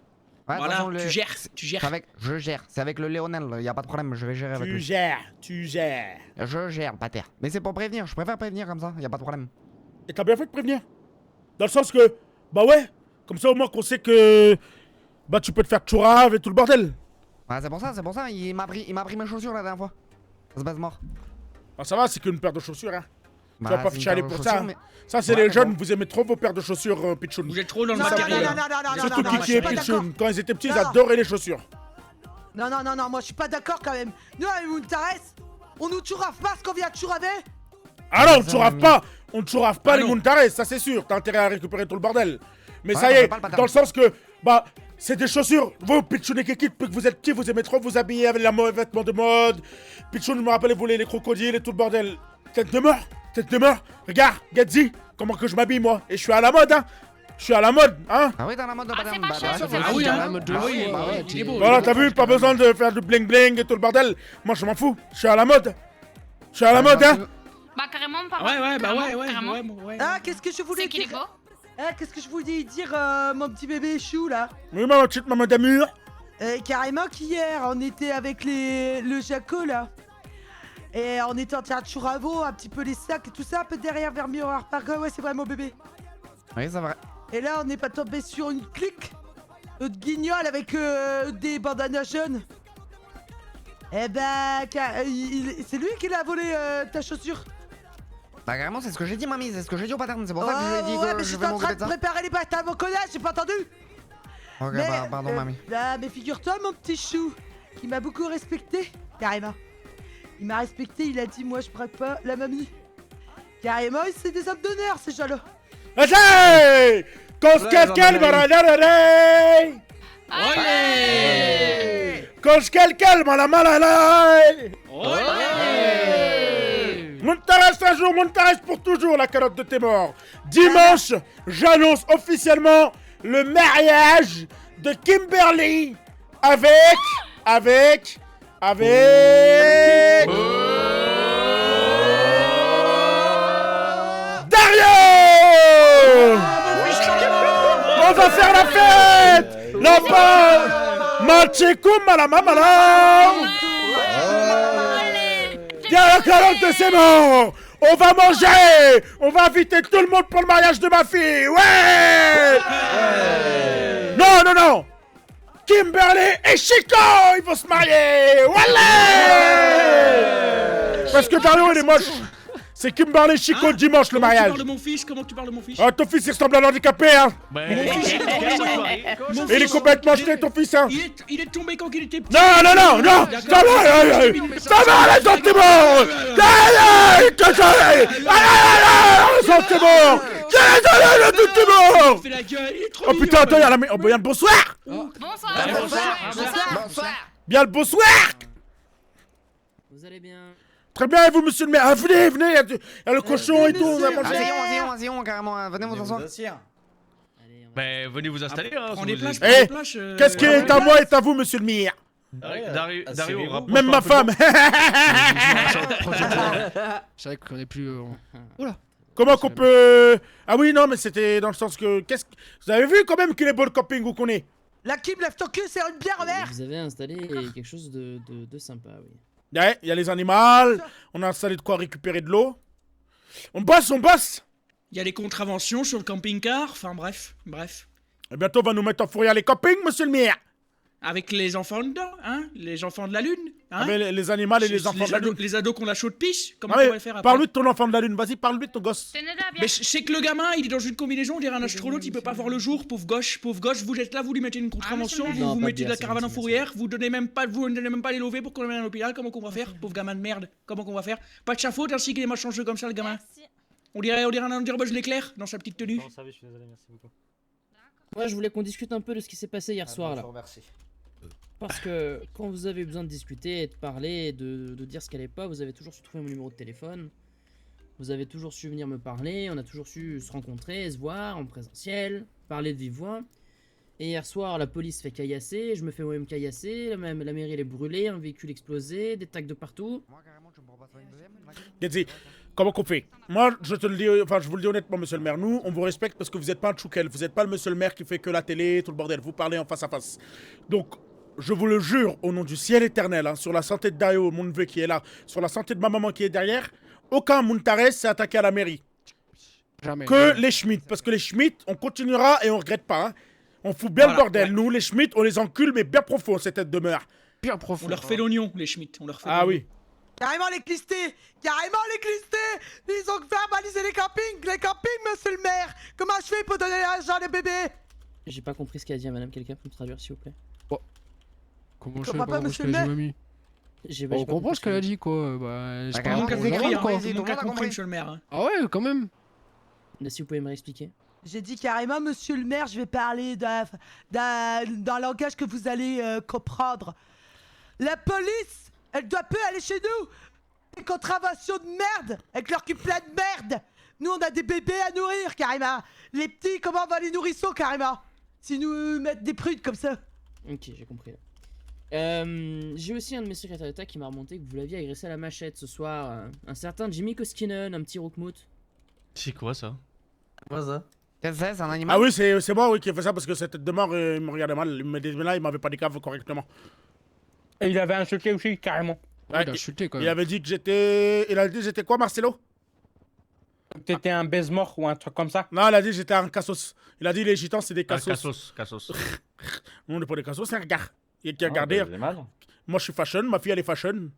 Ouais, de toute Voilà, façon, tu gères, tu gères. c'est avec, je gère, c'est avec le Léonel, y a pas de problème, je vais gérer avec Tu lui. gères. Je gère, le pater. Mais c'est pour prévenir, je préfère prévenir comme ça, y a pas de problème. Et t'as bien fait de prévenir. Dans le sens que, bah ouais, comme ça au moins qu'on sait que, bah tu peux te faire chourave et tout le bordel. Ouais, c'est pour ça, il m'a pris mes chaussures la dernière fois. Ça se passe mort. Ah ça va, c'est qu'une paire de chaussures, hein. Bah, tu vas pas c'est une chialer paire de pour chaussures, ça. mais- Ça c'est Ouais, les mais jeunes, bon. vous aimez trop vos paires de chaussures, Pichoun. Vous êtes trop dans le Non, matériel. non, Surtout non, Kiki je suis et pas Pichoun. Quand ils étaient petits, ils Non. adoraient les chaussures. Non, moi je suis pas d'accord quand même. Nous, avec Mountares, on nous chourave pas ce qu'on vient de chouraver. Ah non, on ne chourave pas. On ne chourave pas Ah les non. Mountares, ça c'est sûr. T'as intérêt à récupérer tout le bordel. Mais Ouais, ça on y fait est, pas le pattern. dans le sens que, bah, c'est des chaussures. Vous, Pichoun et Kiki, depuis que vous êtes petits, vous aimez trop vous habiller avec les vêtements de mode. Pichoun, je me rappelle, voler les crocodiles et tout le bordel. Tête de mort. Regarde, Gadzi, comment que je m'habille moi. Et je suis à la mode, hein. Je suis à la mode, hein. Ah oui, dans la mode de Ah, pattern. c'est pas cher, ouais, c'est Ah pas oui, cher. hein. Ah oui, il est beau. Voilà, t'as vu, pas besoin de faire du bling bling et tout le bordel. Moi, je m'en fous. Je suis à la mode. Je suis à la mode, hein. Bah, carrément, par Ouais, bah carrément, ouais, carrément. ouais. Ah, qu'est-ce que je voulais C'est qu'il est dire? beau. Ah, qu'est-ce que je voulais dire, mon petit bébé chou là? Oui, ma petite maman d'amour. Carrément qu'hier, on était avec le Jaco là. Et on était en train de chouravo, un petit peu les sacs et tout ça, un peu derrière vers Mirror Park. Ouais, c'est vrai, mon bébé. Oui, c'est vrai. Et là, on n'est pas tombé sur une clique de guignol avec des bandanas jaunes. Eh ben, c'est lui qui l'a volé ta chaussure. Bah carrément, c'est ce que j'ai dit, mamie, c'est ce que j'ai dit au pattern, c'est pour ça que je lui ai dit ouais, mais que je j'étais vais en train m'occuper de de ça. préparer les batailles à mon connard, j'ai pas entendu. Ok, Mais, bah pardon, mamie. Mais figure-toi, mon petit chou, qui m'a beaucoup respecté, carrément. Il m'a respecté, il a dit, moi je braque pas la mamie. Carrément, c'est des hommes d'honneur, ces gens-là. Hey! Quand quelqu'un va regarder. Quand quelqu'un va la malade. Mountares un jour, Mountares pour toujours, la calotte de tes morts. Dimanche, j'annonce officiellement le mariage de Kimberly avec Dario. On va faire la fête. La Machikum à la mamala. Viens la calotte de ses morts. On va manger. On va inviter tout le monde pour le mariage de ma fille. Ouais. Non. Kimberly et Chico, ils vont se marier. Voilà. Parce que Dario, il est moche. C'est Kimberly Chico Hein dimanche le Comment tu mariage. parles de mon fils? Comment tu parles de mon fils? Ah, ton fils il ressemble à l'handicapé, hein. Mon fils, Il est complètement jeté, ton fils, hein. il est tombé quand il était petit. Non, ça va, les sentiments. Les sentiments. Oh putain, attends, y'a la... Oh, bien le bonsoir. Bien le bonsoir. Vous allez bien? Très bien, et vous, monsieur le maire? Ah, venez, il y a le cochon et tout, on a mangé. Asseyons, carrément, venez vous asseoir. Bah, venez vous installer, hein. Prends des places, Eh, qu'est-ce qui est à moi est à vous, monsieur le maire? Dario, rapproche-toi Même ma un peu. femme. C'est vrai qu'on est plus. Oula. Comment qu'on peut... Ah oui, non, mais c'était dans le sens que... Qu'est-ce que... Vous avez vu quand même qu'il est beau le camping où qu'on est? La Kim, lève ton cul, c'est une bière en mer. Vous avez installé quelque chose de sympa, oui. Ouais, il y a les animaux, on a installé de quoi récupérer de l'eau. On bosse. Il y a des contraventions sur le camping-car, enfin bref. Et bientôt on va nous mettre en fourrière les campings, monsieur le maire. Avec les enfants dedans, hein? Les enfants de la lune, hein? Avec les animaux et les enfants de la lune. Les ados qui ont la chaude pisse, comment Ah on ouais, va faire après? parle-lui de ton enfant de la lune, vas-y, parle-lui de ton gosse. Mais c'est que le gamin, il est dans une combinaison, on dirait un astronaute, il peut pas voir le jour, pauvre gosse, vous êtes là, vous lui mettez une contravention, vous mettez de la caravane en fourrière, vous ne donnez même pas les lovés pour qu'on l'emmène à l'hôpital, comment qu'on va faire? Pauvre gamin de merde, comment qu'on va faire? Pas de sa faute ainsi qu'il est chanceux comme ça, le gamin. On dirait un Buzz l'éclair dans sa petite tenue. Moi, je voulais qu'on discute un peu de ce qui s'est passé hier soir, là. Merci. Parce que quand vous avez besoin de discuter, de parler, de dire ce qu'elle est pas, vous avez toujours su trouver mon numéro de téléphone. Vous avez toujours su venir me parler, on a toujours su se rencontrer, se voir en présentiel, parler de vive voix. Et hier soir, la police fait caillasser, je me fais moi-même caillasser, la mairie elle est brûlée, un véhicule explosé, des tags de partout. Gedzi, comment qu'on fait? Moi, je te le dis, enfin, je vous le dis honnêtement, monsieur le maire, nous, on vous respecte parce que vous n'êtes pas un tchoukel, vous n'êtes pas le monsieur le maire qui fait que la télé, tout le bordel, vous parlez en face à face. Donc, je vous le jure, au nom du ciel éternel, hein, sur la santé de Dario, mon neveu qui est là, sur la santé de ma maman qui est derrière, aucun Muntares s'est attaqué à la mairie. Jamais. Que les Schmitt, parce que les Schmitt, on continuera et on regrette pas. Hein. On fout bien le bordel, nous, les Schmitt, on les encule, mais bien profond, cette tête demeure. Bien profond. On leur fait l'oignon, les Schmitt, on leur fait Ah l'oignon. oui. Carrément les clistés. Ils ont verbalisé les campings, monsieur le maire. Comment je fais pour donner l'argent des bébés? J'ai pas compris ce qu'a dit madame, quelqu'un peut me traduire s'il vous plaît? Comment je fais pas monsieur le maire? On comprend ce qu'elle a dit quoi. Bah, Tout le monde a compris, tout le monde a compris, monsieur le maire. Hein. Ah ouais, quand même. Si vous pouvez me réexpliquer. J'ai dit carrément, monsieur le maire, je vais parler d'un langage que vous allez comprendre. La police, elle doit plus aller chez nous. Des contraventions de merde, avec leur cul plein de merde. Nous, on a des bébés à nourrir, carrément. Les petits, comment on va les nourrissons, carrément? Si nous mettent des prudes comme ça. Ok, j'ai compris. J'ai aussi un de mes secrétaires d'État qui m'a remonté que vous l'aviez agressé à la machette ce soir. Un certain Jimmy Koskinen, un petit roukmout. C'est quoi ça? Quoi ça? Qu'est-ce que c'est un animal? Ah oui, c'est moi oui, qui ai fait ça parce que cette tête de mort, il me regardait mal. Il me disait là, il m'avait pas décave correctement. Et il avait insulté aussi, carrément. Ouais, il a insulté quand même. Il avait dit que j'étais... Il a dit j'étais quoi, Marcelo? T'étais un baise-mort ou un truc comme ça? Non, il a dit j'étais un cassos. Il a dit les gitans, c'est des cassos. Cassos. Non, on n'est pas des cassos, c'est un gars. Il qui a regardé. Moi, je suis fashion, ma fille, elle est fashion.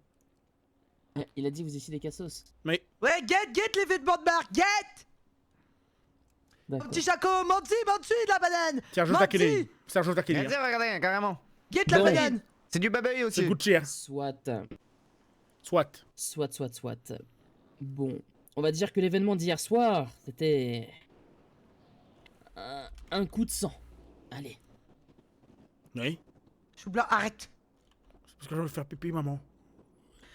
Il a dit vous étiez des cassos. Mais... Ouais, guette les vêtements de marque, guette! Mon petit Chaco, monte de la banane! Sergio Tacchini. Sergio Tacchini. Regardez, carrément. Guette la banane! C'est du babaï aussi. C'est Gucci, hein. Soit. Bon, on va dire que l'événement d'hier soir, c'était... un coup de sang. Allez. Oui. Chou blanc, arrête! C'est parce que j'ai envie de faire pipi, maman.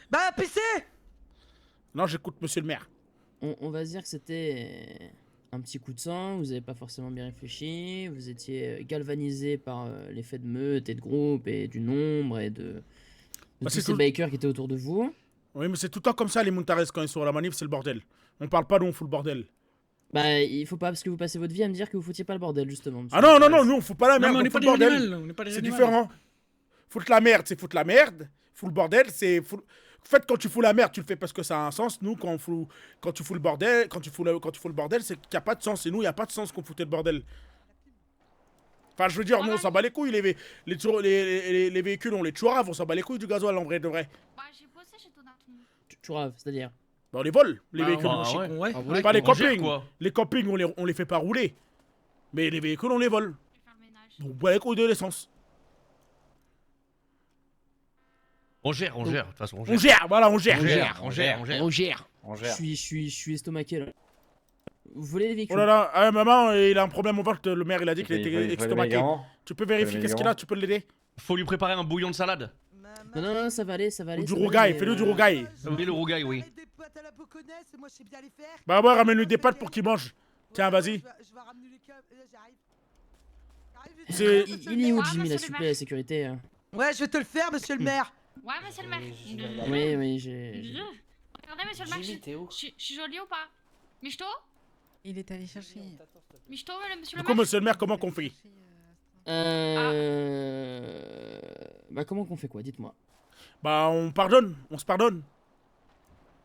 Bah, pisser! Non, j'écoute monsieur le maire. On va dire que c'était un petit coup de sang, vous avez pas forcément bien réfléchi, vous étiez galvanisé par l'effet de meute et de groupe et du nombre et de tous ces bikers qui étaient autour de vous. Oui, mais c'est tout le temps comme ça, les Muntares, quand ils sont à la manif, c'est le bordel. On parle pas, nous, on fout le bordel. Bah, il faut pas, parce que vous passez votre vie à me dire que vous foutiez pas le bordel, justement. Ah non, nous, on fout pas la merde, on on n'est fout pas le des bordel. animaux, on n'est pas des C'est animaux. différent. Foutre la merde, c'est foutre la merde. Foutre le bordel, c'est... En fait, quand tu fous la merde, tu le fais parce que ça a un sens. Nous, quand tu fous le bordel, quand tu fous le bordel, c'est qu'il n'y a pas de sens. Et nous, il n'y a pas de sens qu'on foutait le bordel. Enfin, je veux dire, nous, on s'en bat les couilles. Les véhicules, on les chourave, on s'en bat les couilles du gasoil, en vrai, de vrai. Chourave, c'est-à-dire Bah on les vole, les Bah, véhicules. ouais. Pas les On gère, campings. quoi. Les campings, on les fait pas rouler. Mais les véhicules, on les vole. Donc bois les coups de l'essence. On gère, de toute façon. On gère, voilà, on gère. Je suis estomaqué là. Vous voulez les véhicules? Oh là là, maman, il a un problème au ventre. Le maire, il a dit qu'il était estomaqué. Tu peux vérifier les qu'est-ce qu'il a, tu peux l'aider? Faut lui préparer un bouillon de salade. Non, ça va aller. Ou du rougail, fais-le du rougail. Oui, le rougail, oui. Bah ouais, ramène-lui des pâtes pour qu'il mange. Tiens, vas-y. Il est où Jimmy, s'il vous plaît, la sécurité? Ouais, je vais te le faire, monsieur le maire. Ouais, monsieur le maire. Oui, j'ai... Regardez, monsieur le maire, je suis jolie ou pas? Michto? Il est allé chercher. Michto, monsieur le Du coup, maire? monsieur le maire, comment qu'on fait? Bah comment qu'on fait quoi, dites-moi. Bah on pardonne, on se pardonne.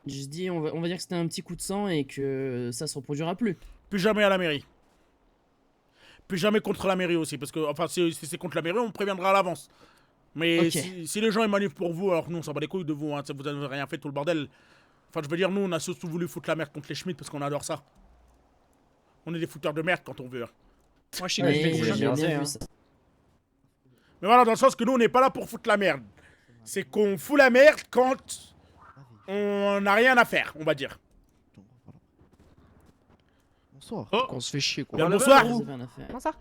Je dis, on va dire que c'était un petit coup de sang et que ça se reproduira plus. Plus jamais à la mairie. Plus jamais contre la mairie aussi, parce que, enfin, si c'est contre la mairie, on préviendra à l'avance. Mais Ok. si les gens ils manifestent pour vous, alors nous on s'en bat les couilles de vous, hein, vous n'avez rien fait, tout le bordel. Enfin, je veux dire, nous on a surtout voulu foutre la merde contre les Schmitt parce qu'on adore ça. On est des fouteurs de merde quand on veut. Hein. Moi, je sais Oui, que j'ai bien vu ça. Mais voilà, dans le sens que nous on n'est pas là pour foutre la merde. C'est qu'on fout la merde quand on n'a rien à faire, on va dire. Bonsoir. Oh. On se fait chier quoi. Bien le bonsoir. Bonsoir.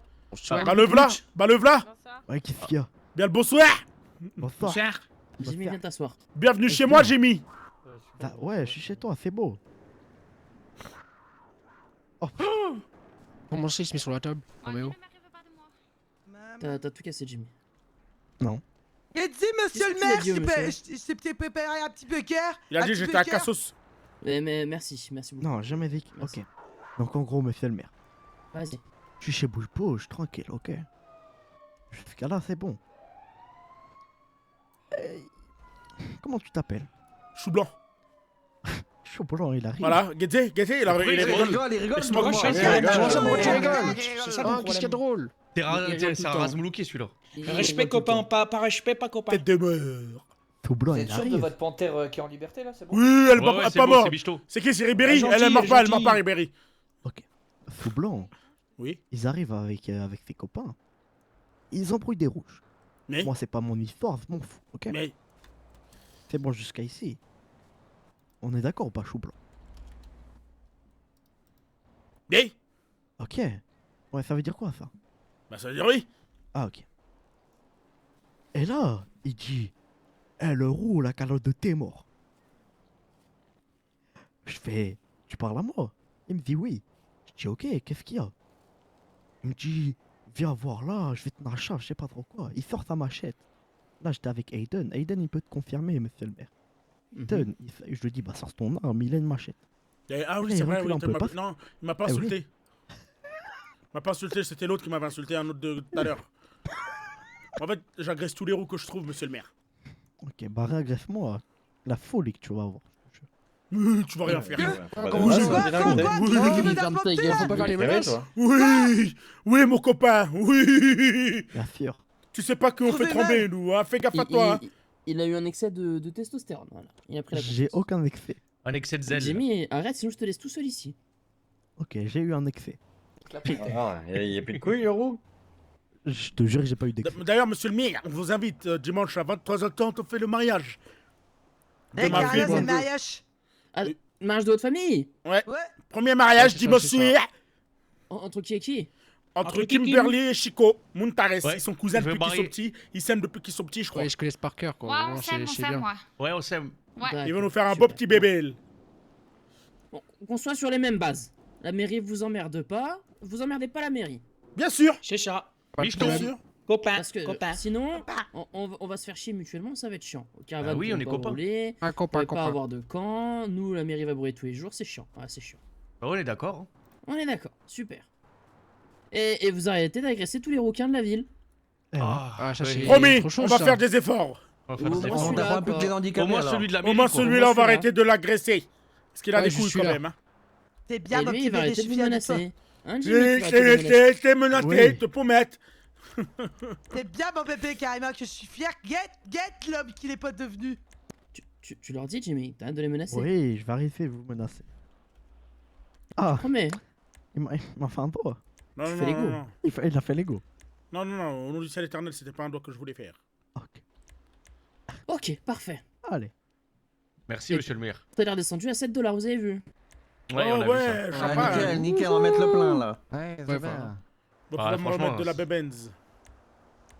Bah le v'là, bah le v'là. Ouais, qu'est-ce qu'il y a? Bien le bonsoir. Bonsoir. Jimmy, viens t'asseoir. Bienvenue chez moi, Jimmy. Ouais, je suis chez toi, c'est beau. Oh. Comment ça, il se met sur la table? Roméo. T'as tout cassé, Jimmy. Non. Et dis, monsieur le Qu'est-ce qu'il a maire, dit, je t'ai peut-être préparé un petit poker. Il a dit j'étais à Cassos. Mais merci beaucoup. Non, jamais vécu. Ok. Donc en gros, monsieur le maire. Vas-y. Je suis chez Bouge-Bouge, tranquille, ok. Jusqu'à là, c'est bon. Comment tu t'appelles? Chou blanc. Chou blanc, il arrive. Voilà, Guetté, il rigole. Qu'est-ce qu'il y a drôle? C'est un Razmoulouki celui-là. Respect copain, pas respect, pas copain. Tête de mort. Tout blanc, Vous il êtes sûr de arrive. votre panthère qui est en liberté là, c'est bon? Oui, elle Ouais, est c'est pas bon, morte. c'est Bichto. C'est qui, c'est Ribéry? Gentil, Elle meurt pas, elle gentil. meurt pas, Ribéry. Ok. Fou blanc. Oui. Ils arrivent avec ses copains. Ils embrouillent des rouges. Mais Moi, c'est pas mon histoire, je m'en fous, ok? Mais C'est bon jusqu'à ici. On est d'accord ou pas, chou blanc? Mais Ok. Ouais, ça veut dire quoi, ça? bah ça veut dire oui. Ah, ok. Et là, il dit... Elle roule la calotte de tes morts. Je fais... Tu parles à moi? Il me dit oui. Je dis ok, qu'est-ce qu'il y a? Il me dit... Viens voir là, je vais te marcher, je sais pas trop quoi. Il sort sa machette. Là, j'étais avec Aiden. Aiden, il peut te confirmer, monsieur le maire. Aiden, je lui dis, bah sors ton arme, il a une machette. Ah oui, Là, c'est il vrai, recule oui. un peu, pas- Non, il m'a pas Eh oui. insulté. Il m'a pas insulté, c'était l'autre qui m'avait insulté, un autre de tout à l'heure. En fait, j'agresse tous les roues que je trouve, monsieur le maire. Ok, bah réagresse-moi. La folie que tu vas avoir. Tu vas rien faire. Oui, mon copain, oui. Bien sûr. Tu sais pas qu'on fait trembler, nous, hein. Fais gaffe à toi. Hein. Il a eu un excès de testostérone, voilà. Il a pris la J'ai aucun excès. Un excès de zèle. Jimmy, arrête, sinon je te laisse tout seul ici. Ok, j'ai eu un excès. Il y a plus de couilles, le roux? Je te jure que j'ai pas eu d'excès. D'ailleurs, monsieur le maire, on vous invite dimanche à 23h30, on fait le mariage. Eh, ma Carla, fille. c'est le mariage. Ah, mariage de votre famille? Ouais. Premier mariage c'est dimanche ça, c'est soir. Entre qui et qui? Entre Kimberly et Chico, Muntares. Ouais. Ils sont cousins Je veux depuis qu'ils sont marier. petits. Ils s'aiment depuis qu'ils sont petits, je crois. Ouais, je connais par cœur quoi. Ouais, on Vraiment, s'aime, c'est bien. moi. Ouais, on s'aime. Ouais. Ils vont nous faire un beau petit bébé. Bon, qu'on soit sur les mêmes bases. La mairie vous emmerde pas, vous emmerdez pas la mairie. Bien sûr. C'est ça. Bichto. Bien sûr. Copain, Parce que copain. sinon, on va se faire chier mutuellement, ça va être chiant. Caravane, Ah oui, vous on est pas copains. rouler, Un vous copain, pouvez pas copain. avoir de camp, nous la mairie va brûler tous les jours, c'est chiant. Ouais, c'est chiant. Bah, on est d'accord. hein. On est d'accord, super. Et vous arrêtez d'agresser tous les rouquins de la ville. Ah, ça, c'est Promis, trop chaud, on va ça. faire des efforts. On va faire des Au moins efforts. celui-là, On plus que les quoi. handicapés. Au moins alors. celui de la Au mairie. moins quoi. celui-là, on va celui-là. arrêter de l'agresser. Parce qu'il a Ouais, des je couilles suis quand là. même. Hein. T'es bien, Et mon lui, petit il va bébé, je arrêter suis de vous fier de toi. menacer. Hein, Jimmy, tu vas arrêter de me menacer. T'es menacé, Oui. te promettre. T'es bien, mon bébé, carrément, que je suis fier. Guette l'homme qu'il est pas devenu. Tu leur dis, Jimmy, t'arrêtes de les menacer. Oui, je vais arrêter de vous menacer. Ah, Promets. il m'a fait un doigt. Non, Tu non, fais non, l'ego. non, non. Il a fait l'ego. Non, non, non, au nom du ciel éternel, c'était pas un doigt que je voulais faire. Ok, parfait. Allez. Merci, monsieur le maire. T'as l'air descendu à 7 $, vous avez vu. Ouais, on a vu ça. Ah, nickel, on va mettre le plein là. Ouais, Ouais, c'est enfin, bien. On Ah, va pouvoir me franchement, remettre de la Bebenz.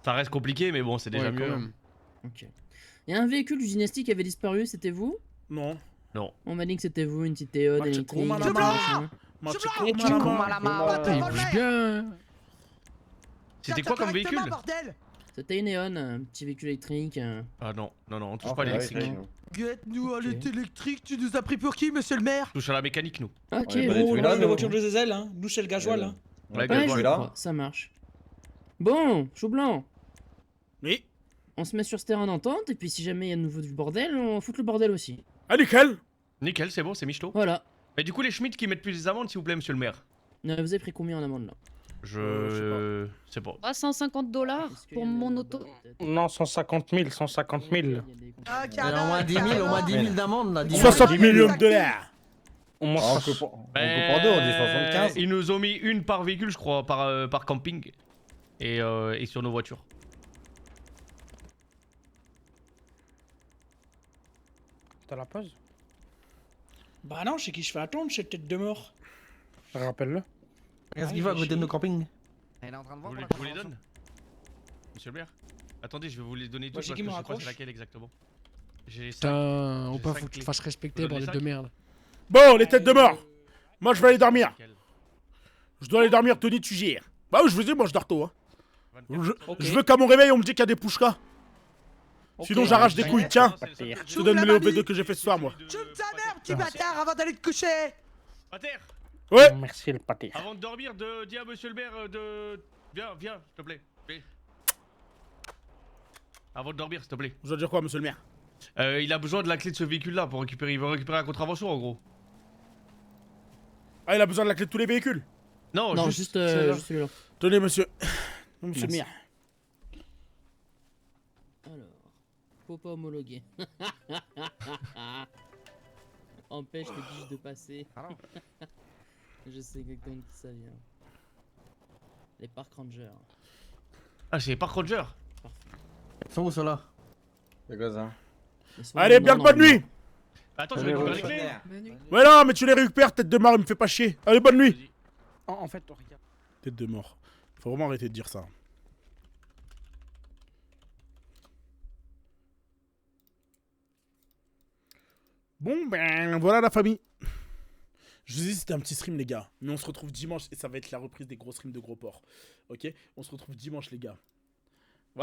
Ça reste compliqué, mais bon, c'est déjà Ouais, quand mieux. même. Ok. Il y a un véhicule du Dynasty qui avait disparu, c'était vous? Non. Non. On m'a dit que c'était vous, une petite Théode Mathieu électrique. Kouma, machin, là-bas. machin. Il bouge bien. C'était quoi comme véhicule? C'était une Néon, un petit véhicule électrique. Ah non, non, non, on touche Ah, pas à ouais, l'électrique. ouais. Guette-nous, elle est électrique, tu nous as pris pour qui, monsieur le maire? On touche à la mécanique, nous. Ok, On est pas des bon, trucs Là, là, la nous. voiture de Zézel, hein. Nous, c'est le gasoil, hein. Ouais, ouais, gasoil. je là. crois, ça marche. Bon, chou blanc. Oui. On se met sur ce terrain d'entente, et puis si jamais il y a de nouveau du bordel, on fout le bordel aussi. Ah, nickel. Nickel, c'est bon, c'est Michto. Voilà. Mais du coup, les Schmitt qui mettent plus des amendes, s'il vous plaît, monsieur le maire. Vous avez pris combien en amende là? Je sais pas. Ah, 150 $ pour mon auto. Non, 150 000, 150 000. Ah, Au moins 10 000, au moins 10 000 d'amende là. 60 millions de dollars. Au moins, Ah, on ça- coupe en deux, on dit 75. Ils nous ont mis une par véhicule, je crois, par camping. Et sur nos voitures. T'as la pause? Bah non, c'est qui se fait attendre, cette tête de mort. Rappelle-le. Qu'est-ce qu'il va à côté de nos campings? Elle est en train de Vous voir. voulez que je vous les donne? Monsieur le maire? Attendez, je vais vous les donner tous Moi, c'est parce qui que me je sais pas c'est raccroche laquelle exactement. J'ai Putain, j'ai ou pas, cinq faut que tu clés. te fasses respecter, Vous bordel donnez de cinq merde. Bon, les têtes de mort. Moi, je vais aller dormir. Je dois aller dormir, Tony, tu gères. Bah oui, je vous dis, moi, je dors tôt. Hein. Je veux qu'à mon réveil, on me dise qu'il y a des pouchkas. Sinon, j'arrache des couilles. Tiens, je te donne mes OV2 que j'ai fait ce soir, moi. Tchoum ta mère, petit bâtard, avant d'aller te coucher. Pater! Ouais. Merci, le pâté. Avant de dormir, dis à monsieur le maire de. Viens, viens, s'il te plaît. Viens. Avant de dormir, s'il te plaît. Je dois dire quoi, monsieur le maire? Il a besoin de la clé de ce véhicule-là pour récupérer. Il veut récupérer la contravention en gros. Ah, il a besoin de la clé de tous les véhicules? Non, Non, juste, juste celle-là. celui-là. Tenez, monsieur. Monsieur le Merci. maire. Alors, faut pas homologuer. Empêche les biches de passer. Je sais exactement de qui ça vient. Les park rangers. Ah, c'est Park Ranger. Ils sont où ceux-là? C'est quoi ça? Ils sont Allez, bien dedans, bonne nuit. Attends, je récupère les clés. Ouais, non, mais tu les récupères, tête de mort, il me fait pas chier. Allez, bonne nuit. En fait, regarde. Tête de mort. Faut vraiment arrêter de dire ça. Bon, ben, voilà la famille. Je vous dis, c'était un petit stream, les gars. Mais on se retrouve dimanche et ça va être la reprise des gros streams de gros porc. Ok? On se retrouve dimanche, les gars.